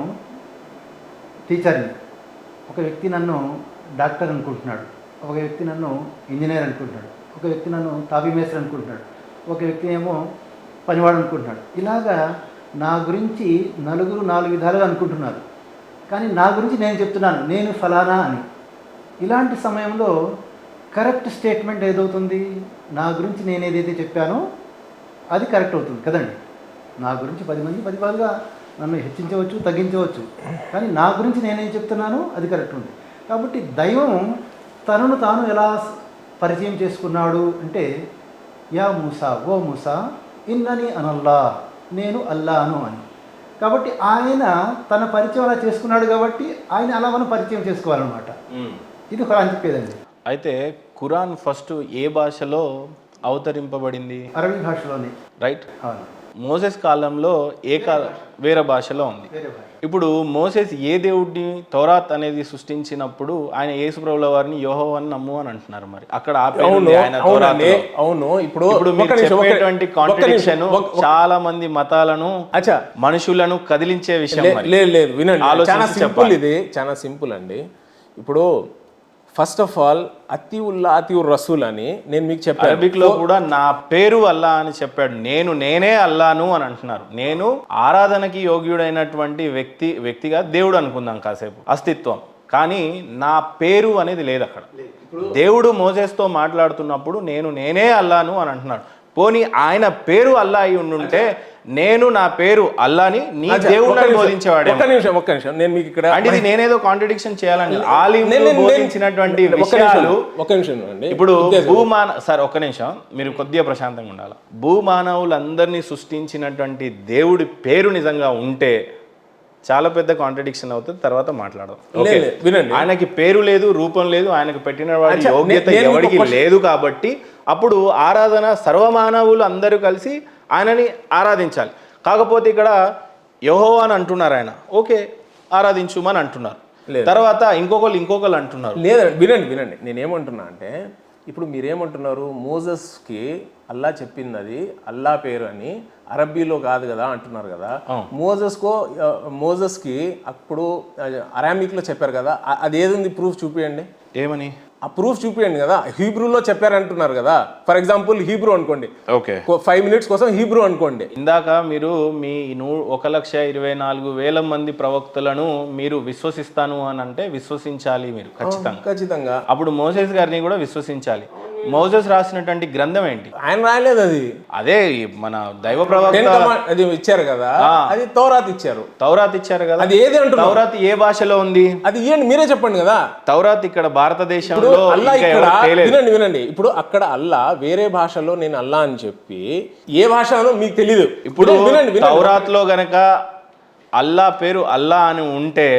టీచర్ని, ఒక వ్యక్తి నన్ను డాక్టర్ అనుకుంటున్నాడు, ఒక వ్యక్తి నన్ను ఇంజనీర్ అనుకుంటున్నాడు, ఒక వ్యక్తి నన్ను తాపీ మేస్త్రి అనుకుంటున్నాడు, ఒక వ్యక్తి ఏమో పనివాడు అనుకుంటున్నాడు. ఇలాగా నా గురించి నలుగురు 4 విధాలుగా అనుకుంటున్నారు. కానీ నా గురించి నేను చెప్తున్నాను నేను ఫలానా అని. ఇలాంటి సమయంలో కరెక్ట్ స్టేట్మెంట్ ఏదవుతుంది? నా గురించి నేను ఏదైతే చెప్పానో అది కరెక్ట్ అవుతుంది కదండి. నా గురించి 10 మంది 10 విధాలుగా నన్ను హెచ్చించవచ్చు, తగ్గించవచ్చు. కానీ నా గురించి నేనేం చెప్తున్నానో అది కరెక్ట్ ఉంది. కాబట్టి దైవం తనను తాను ఎలా పరిచయం చేసుకున్నాడు అంటే, యా మూసా, ఓ మూసా ఇన్నని అనల్లా, నేను అల్లాను అని. కాబట్టి ఆయన తన పరిచయం అలా చేసుకున్నాడు కాబట్టి ఆయన అలా మనం పరిచయం చేసుకోవాలన్నమాట. ఇది ఖురాన్ చెప్పేదండి. అయితే ఖురాన్ ఫస్ట్ ఏ భాషలో అవతరింపబడింది? అరబీ భాషలోనే. రైట్. అవును. మోసెస్ కాలంలో వేరే భాషలో ఉంది. ఇప్పుడు మోసెస్ ఏ దేవుడిని తౌరాత్ అనేది సృష్టించినప్పుడు ఆయన యేసుప్రభుల వారిని యెహోవాని నమ్ము అని అంటున్నారు. మరి అక్కడ అవును. ఇప్పుడు చెప్పేటువంటి కాంట్రడిక్షన్ చాలా మంది మతాలను మనుషులను కదిలించే విషయం. లేదు వినండి, చాలా సింపుల్. ఇది చాలా సింపుల్ అండి. ఇప్పుడు ఫస్ట్ ఆఫ్ ఆల్ అతివుర్ రసూల్ అని నేను మీకు చెప్పాను. అరబిక్లో కూడా నా పేరు అల్లా అని చెప్పాడు. నేనే అల్లాను అని అంటున్నారు. నేను ఆరాధనకి యోగ్యుడైనటువంటి వ్యక్తిగా దేవుడు అనుకుందాం కాసేపు, అస్తిత్వం. కానీ నా పేరు అనేది లేదు అక్కడ. దేవుడు మోసెస్తో మాట్లాడుతున్నప్పుడు నేనే అల్లాను అని అంటున్నాడు. పోనీ ఆయన పేరు అల్లా అయి ఉండుంటే నేను నా పేరు అల్లాని నీ దేవుడిని బోధించేవాడు. ఒక్క నిమిషం నేను మీకు ఇక్కడ అంటే నేనేదో కాంట్రడిక్షన్ చేయాలని ఆలింలు బోధించినటువంటి విషయాలు. ఒక్క నిమిషం అండి. ఇప్పుడు ఒక్క నిమిషం మీరు కొద్దిగా ప్రశాంతంగా ఉండాలి. భూమానవులందరినీ సృష్టించినటువంటి దేవుడి పేరు నిజంగా ఉంటే చాలా పెద్ద కాంట్రడిక్షన్ అవుతుంది, తర్వాత మాట్లాడదాం. వినండి, ఆయనకి పేరు లేదు, రూపం లేదు, ఆయనకు పెట్టిన వాడి యోగ్యత ఎవరికి లేదు. కాబట్టి అప్పుడు ఆరాధన సర్వమానవులు అందరూ కలిసి ఆయనని ఆరాధించాలి. కాకపోతే ఇక్కడ యెహోవా అని అంటున్నారు, ఆయన ఓకే ఆరాధించుమని అంటున్నారు. తర్వాత ఇంకొకళ్ళు అంటున్నారు. లేదండి, వినండి నేనేమంటున్నా అంటే, ఇప్పుడు మీరేమంటున్నారు, మోజెస్కి అల్లా చెప్పింది అది అల్లా పేరు అని అరబ్బీలో కాదు కదా అంటున్నారు కదా. మోజెస్కి అప్పుడు అరామిక్లో చెప్పారు కదా, అది ఏది ప్రూఫ్ చూపియండి. ఏమని? ఆ ప్రూఫ్ చూపియండి కదా. హీబ్రూలో చెప్పారంటున్నారు కదా. ఫర్ ఎగ్జాంపుల్ హీబ్రూ అనుకోండి, ఓకే 5 minutes కోసం హీబ్రూ అనుకోండి. ఇందాక మీరు మీ 1,24,000 మంది ప్రవక్తలను మీరు విశ్వసిస్తాను అని అంటే విశ్వసించాలి మీరు ఖచ్చితంగా. అప్పుడు మోసెస్ గారిని కూడా విశ్వసించాలి. మోసెస్ రాసినటువంటి గ్రంథం ఏంటి? ఆయన రాయలేదు అది. అదే మన దైవ ప్రవక్త అది ఇచ్చారు కదా, అది తౌరాత్ ఇచ్చారు కదా. అది ఏది అంటున్నారు? తౌరాత్ ఏ భాషలో ఉంది? అది ఏంటి మీరే చెప్పండి కదా. తౌరాత్ ఇక్కడ భారతదేశంలో వినండి. ఇప్పుడు అక్కడ అల్లా వేరే భాషలో నేను అల్లా అని చెప్పి ఏ భాషలో మీకు తెలీదు. ఇప్పుడు తౌరాత్ లో గనక అల్లా పేరు అల్లా అని ఉంటే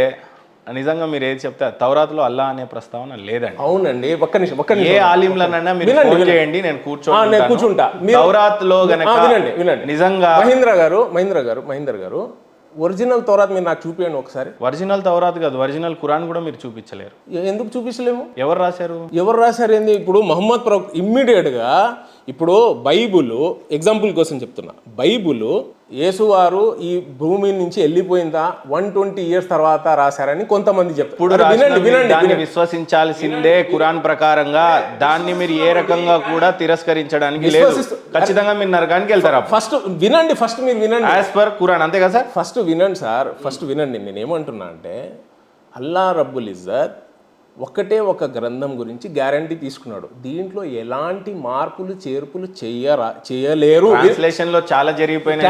నిజంగా మీరు ఏది చెప్తే తౌరాత్లో అల్లా అనే ప్రస్తావన లేదండి. అవునండి, ఒక్క నిమిషం ఏ ఆలింలనన్నా మీరు ఫోన్ చేయండి, నేను కూర్చుంటా. తౌరాత్లో గనక వినండి నిజంగా మహేంద్ర గారు ఒరిజినల్ తౌరాత్ మీరు నాకు చూపించండి ఒకసారి. ఒరిజినల్ తౌరాత్ కాదు, ఒరిజినల్ ఖురాన్ కూడా మీరు చూపించలేరు. ఎందుకు చూపించలేము? ఎవరు రాశారు? ఏంది? ఇప్పుడు మహమ్మద్ ప్రవక్త ఇమ్మీడియట్గా, ఇప్పుడు బైబుల్ ఎగ్జాంపుల్ కోసం చెప్తున్నా, బైబుల్ యేసువారు ఈ భూమి నుంచి వెళ్ళిపోయిందా 120 years తర్వాత రాశారని కొంతమంది చెప్తారు. దాన్ని విశ్వసించాల్సిందే ఖురాన్ ప్రకారంగా. దాన్ని మీరు ఏ రకంగా కూడా తిరస్కరించడానికి లేదు. ఖచ్చితంగా మీరు నరకానికి వెళ్తారా? ఫస్ట్ మీరు వినండి. యాజ్ పర్ ఖురాన్, అంతే కదా సార్? ఫస్ట్ వినండి. నేను ఏమంటున్నా అంటే, అల్లా రబ్బుల్ ఇజ్జత్ ఒక గ్రంథం గురించి గ్యారంటీ తీసుకున్నాడు. దీంట్లో ఎలాంటి మార్పులు చేర్పులు చేయలేరు. ట్రాన్స్లేషన్ లో చాలా జరిగిపోయినాయి.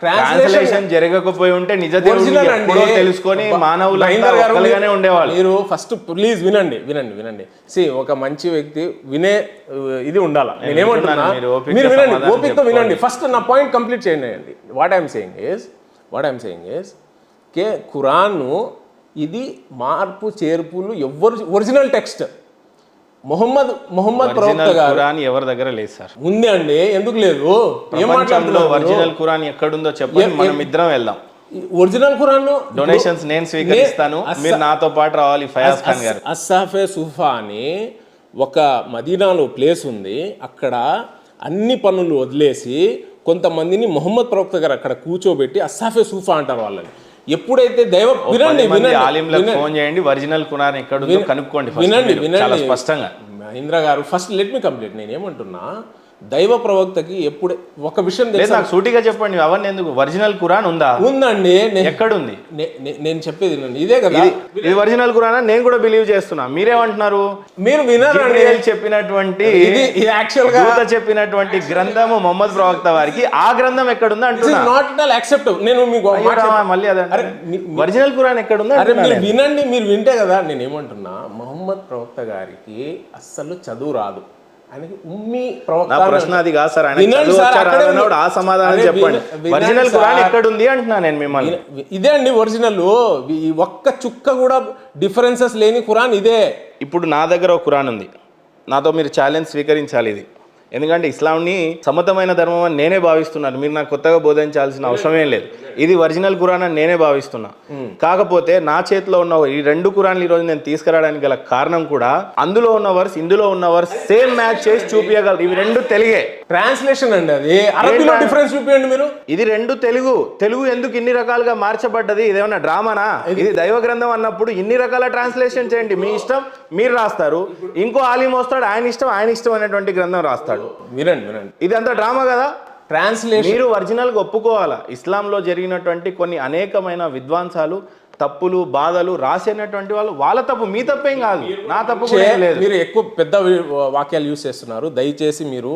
ట్రాన్స్లేషన్ జరగకపోయి ఉంటే నిజ తెలుసుకొని మానవులుగానే ఉండేవాళ్ళు. మీరు ఫస్ట్ ప్లీజ్ వినండి. ఒక మంచి వ్యక్తి వినే ఇది ఉండాలా. నేనేమంటున్నా, మీరు వినండి, ఓపికతో వినండి. ఫస్ట్ నా పాయింట్ కంప్లీట్ చేయండి. వాట్ ఐఎమ్ సేయింగ్ ఇస్ కే ఖురాన్ను ఇది మార్పు చేర్పులు ఒరిజినల్ టెక్స్ట్ మొహమ్మద్ ప్రవక్త గారు ఎవరి దగ్గర లేదు సార్. ఉంది అండి, ఎందుకు లేదు? ఏం మాట్లాడుతున్నారు? ఒరిజినల్ ఖురాన్ ఎక్కడుందో చెప్పండి, మనం ఇద్దరం వెళ్దాం. ఒరిజినల్ ఖురాన్ డొనేషన్స్ నేను స్వీకరిస్తాను, మీరు నాతో పాటు రావాలి. ఫయాజ్ ఖాన్ గారు అస్సాఫే సుఫా అని ఒక మదీనాలో ప్లేస్ ఉంది. అక్కడ అన్ని పనులు వదిలేసి కొంతమందిని మొహమ్మద్ ప్రవక్త గారు అక్కడ కూర్చోబెట్టి అస్సాఫే సుఫా అంటారు వాళ్ళని. ఎప్పుడైతే వినండి ఫోన్ చేయండి, ఒరిజినల్ ఖురాన్ ఎక్కడుందో కనుక్కోండి. చాలా స్పష్టంగా మహేంద్ర గారు, ఫస్ట్ లెట్ మీ కంప్లీట్. నేను ఏమంటున్నా, దైవ ప్రవక్తకి ఎప్పుడు ఒక విషయం నాకు సూటిగా చెప్పండి, అవన్నీ ఎందుకు? ఒరిజినల్ ఖురాన్ ఉందండి. ఎక్కడుంది? నేను చెప్పేది ఇదే కదా, ఇది ఒరిజినల్ ఖురాన్. నేను కూడా బిలీవ్ చేస్తున్నా. మీరేమంటున్నారు? మీరు వినారండి చెప్పినటువంటి యాక్చువల్ గా చెప్పినటువంటి గ్రంథము మొహమ్మద్ ప్రవక్త వారికి, ఆ గ్రంథం ఎక్కడుందా అంటున్నా. Not at all acceptable. నేను మీకు మళ్ళీ ఒరిజినల్ ఖురాన్ ఎక్కడుందా? మీరు వినండి, మీరు వింటే కదా. నేను ఏమంటున్నా, మొహమ్మద్ ప్రవక్త గారికి అస్సలు చదువు రాదు. ప్రశ్న అది కాదు సార్. ఆ సమాధానం చెప్పండి. ఒరిజినల్ ఖురాన్ ఎక్కడ ఉంది అంటున్నా నేను మిమ్మల్ని. ఇదే అండి ఒరిజినల్. ఒక్క చుక్క కూడా డిఫరెన్సెస్ లేని ఖురాన్ ఇదే. ఇప్పుడు నా దగ్గర ఒక ఖురాన్ ఉంది, నాతో మీరు ఛాలెంజ్ స్వీకరించాలి ఇది. ఎందుకంటే ఇస్లాంని సమతమైన ధర్మం అని నేనే భావిస్తున్నాను. మీరు నాకు కొత్తగా బోధించాల్సిన అవసరమేం లేదు. ఇది ఒరిజినల్ ఖురాన్ అని నేనే భావిస్తున్నా. కాకపోతే నా చేతిలో ఉన్న ఈ 2 ఖురాన్లు ఈరోజు నేను తీసుకురావడానికి గల కారణం కూడా, అందులో ఉన్న వర్స్ ఇందులో ఉన్న వర్స్ సేమ్ మ్యాచ్ చేసి చూపించగలరు. ఇవి 2 తెలుగే. ట్రాన్స్లేషన్ అండి, అది అరబీలో డిఫరెన్స్ చూపించండి మీరు. ఇది 2 తెలుగు ఎందుకు ఇన్ని రకాలుగా మార్చబడ్డది? ఇదేమన్నా డ్రామానా? ఇది దైవ గ్రంథం అన్నప్పుడు ఇన్ని రకాల ట్రాన్స్లేషన్ చేయండి. మీ ఇష్టం, మీరు రాస్తారు. ఇంకో ఆలిం వస్తాడు, ఆయన ఇష్టం అనేటువంటి గ్రంథం రాస్తాడు. వినండి, ఇది అంతా డ్రామా కదా. ట్రాన్స్లేషన్ మీరు ఒరిజినల్గా ఒప్పుకోవాలా. ఇస్లాంలో జరిగినటువంటి కొన్ని అనేకమైన విద్వాంసాలు, తప్పులు, బాధలు రాసినటువంటి వాళ్ళ తప్పు, మీ తప్పేం కాదు, నా తప్పు లేదు. మీరు ఎక్కువ పెద్ద వాక్యాలు యూజ్ చేస్తున్నారు. దయచేసి మీరు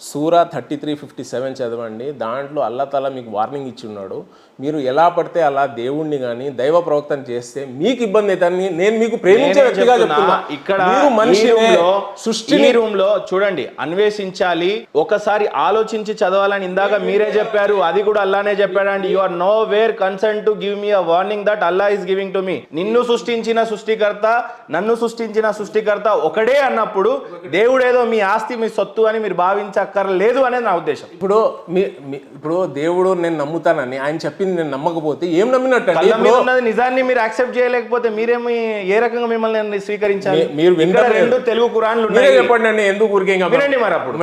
సూరా 33:57 చదవండి. దాంట్లో అల్లా తాలా మీకు వార్నింగ్ ఇచ్చి ఉన్నాడు. మీరు ఎలా పడితే అలా దేవుణ్ణి కానీ దైవ ప్రవక్తను చేస్తే మీకు ఇబ్బంది అవుతుందని నేను మీకు ప్రేమించే వ్యక్తిగా చెప్తున్నా. ఇక్కడ సృష్టి రూమ్ లో చూడండి, అన్వేషించాలి, ఒకసారి ఆలోచించి చదవాలని ఇందాక మీరే చెప్పారు. అది కూడా అల్లానే చెప్పాడండి. You are nowhere concern to give me a warning that అల్లా ఈస్ గివింగ్ టు మీ. నిన్ను సృష్టించిన సృష్టికర్త, నన్ను సృష్టించిన సృష్టికర్త ఒకడే అన్నప్పుడు దేవుడేదో మీ ఆస్తి, మీ సొత్తు అని మీరు భావించక్కర్లేదు అనేది నా ఉద్దేశం. ఇప్పుడు దేవుడు నేను నమ్ముతానని ఆయన చెప్పింది నేను నమ్మకపోతే ఏం నమ్మినట్టు? నిజాన్ని మీరు యాక్సెప్ట్ చేయలేకపోతే మీరేమి, ఏ రకంగా మిమ్మల్ని స్వీకరించాలి? మీరు 2 తెలుగు ఖురాన్లు చెప్పండి అండి, ఎందుకు ఊరికే వినండి. మరి అప్పుడు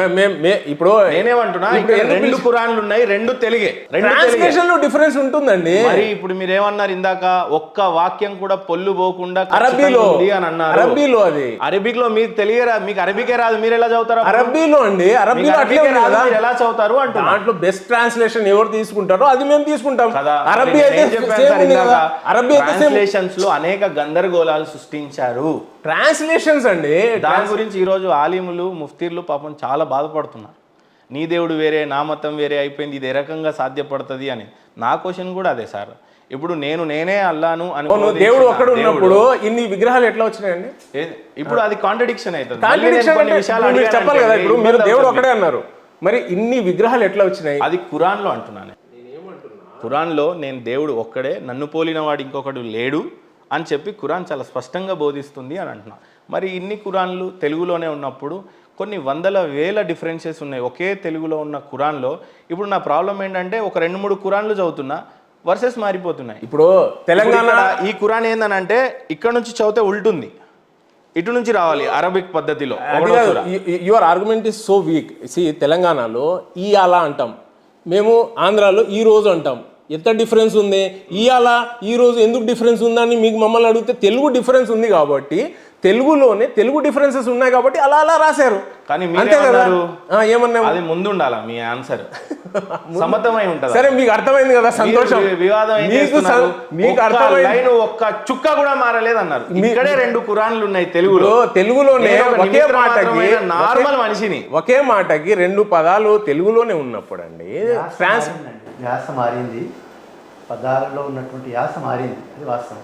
ఇప్పుడు నేనేమంటున్నా, 2 ఖురాన్లు ఉన్నాయి, 2 తెలుగే. ట్రాన్స్లేషన్ లో డిఫరెన్స్ ఉంటుందండి. మరి ఇప్పుడు మీరేమన్నారు ఇందాక, ఒక్క వాక్యం కూడా పొల్లు పోకుండా అరబీలో అని అన్నారు. అరబీలో అది అరబిక్ లో మీకు తెలియరా? మీకు అరబికే రాదు, మీరు ఎలా చదువుతారు? అరబీలో అండి, అరబీలో ఎలా చదువుతారు అంటే దాంట్లో బెస్ట్ ట్రాన్స్లేషన్ ఎవరు తీసుకుంటారో అది మేము తీసుకుంటాం. అరబీ అయితే ట్రాన్స్లేషన్స్ లో అనేక గందరగోళాలు సృష్టించారు. ట్రాన్స్లేషన్స్ అండి, దాని గురించి ఈరోజు ఆలిములు, ముఫ్తీర్లు పాపం చాలా బాధపడుతున్నారు. నీ దేవుడు వేరే, నా మతం వేరే అయిపోయింది, ఇది ఏ రకంగా సాధ్యపడుతుంది అని. నా క్వశ్చన్ కూడా అదే సార్. ఇప్పుడు నేనే అల్లాను అని దేవుడు ఒక్కడు ఉన్నప్పుడు ఇన్ని విగ్రహాలు ఎట్లా వచ్చినాయండి? ఇప్పుడు అది కాంట్రడిక్షన్ అవుతుంది. చెప్పాలి కదా. ఇప్పుడు మీరు దేవుడు ఒక్కడే అన్నారు, మరి ఇన్ని విగ్రహాలు ఎట్లా వచ్చినాయి? అది ఖురాన్ లో అంటున్నాను. ఖురాన్లో నేను దేవుడు ఒక్కడే, నన్ను పోలిన వాడు ఇంకొకడు లేడు అని చెప్పి ఖురాన్ చాలా స్పష్టంగా బోధిస్తుంది అని అంటున్నా. మరి ఇన్ని ఖురాన్లు తెలుగులోనే ఉన్నప్పుడు కొన్ని వందల వేల డిఫరెన్సెస్ ఉన్నాయి ఒకే తెలుగులో ఉన్న ఖురాన్లో. ఇప్పుడు నా ప్రాబ్లం ఏంటంటే ఒక 2-3 ఖురాన్లు చదువుతున్నా, వర్సెస్ మారిపోతున్నాయి. ఇప్పుడు తెలంగాణ ఇక్కడ ఈ ఖురాన్ ఏందనంటే ఇక్కడ నుంచి చదివితే ఉల్టుంది, ఇటు నుంచి రావాలి అరబిక్ పద్ధతిలో. Your argument is so weak. సి తెలంగాణలో ఇయాల అంటాం, మేము ఆంధ్రాలో ఈ రోజు అంటాం. ఎంత డిఫరెన్స్ ఉంది? ఇయాల ఈ రోజు ఎందుకు డిఫరెన్స్ ఉందని మీకు మమ్మల్ని అడిగితే తెలుగు డిఫరెన్స్ ఉంది కాబట్టి, తెలుగులోనే తెలుగు డిఫరెన్సెస్ ఉన్నాయి కాబట్టి అలా అలా రాశారు. కానీ అంతే కదా? ఏమన్నా అది ముందు ఉండాలా మీ ఆన్సర్? సమతమై ఉంటుంది. సరే మీకు అర్థమైంది కదా, సంతోషం. వివాదం మీకు అర్థమైంది. లైన్ ఒక్క చుక్క కూడా మారలేదన్నారు. ఇక్కడే 2 ఖురాన్లు ఉన్నాయి తెలుగులో. తెలుగులోనే ఒకే మాటకి నార్మల్ మనిషిని ఒకే మాటకి 2 పదాలు తెలుగులోనే ఉన్నప్పుడు అండి యాస మారింది, పదాలలో ఉన్నటువంటి యాస మారింది, అది వాస్తవం.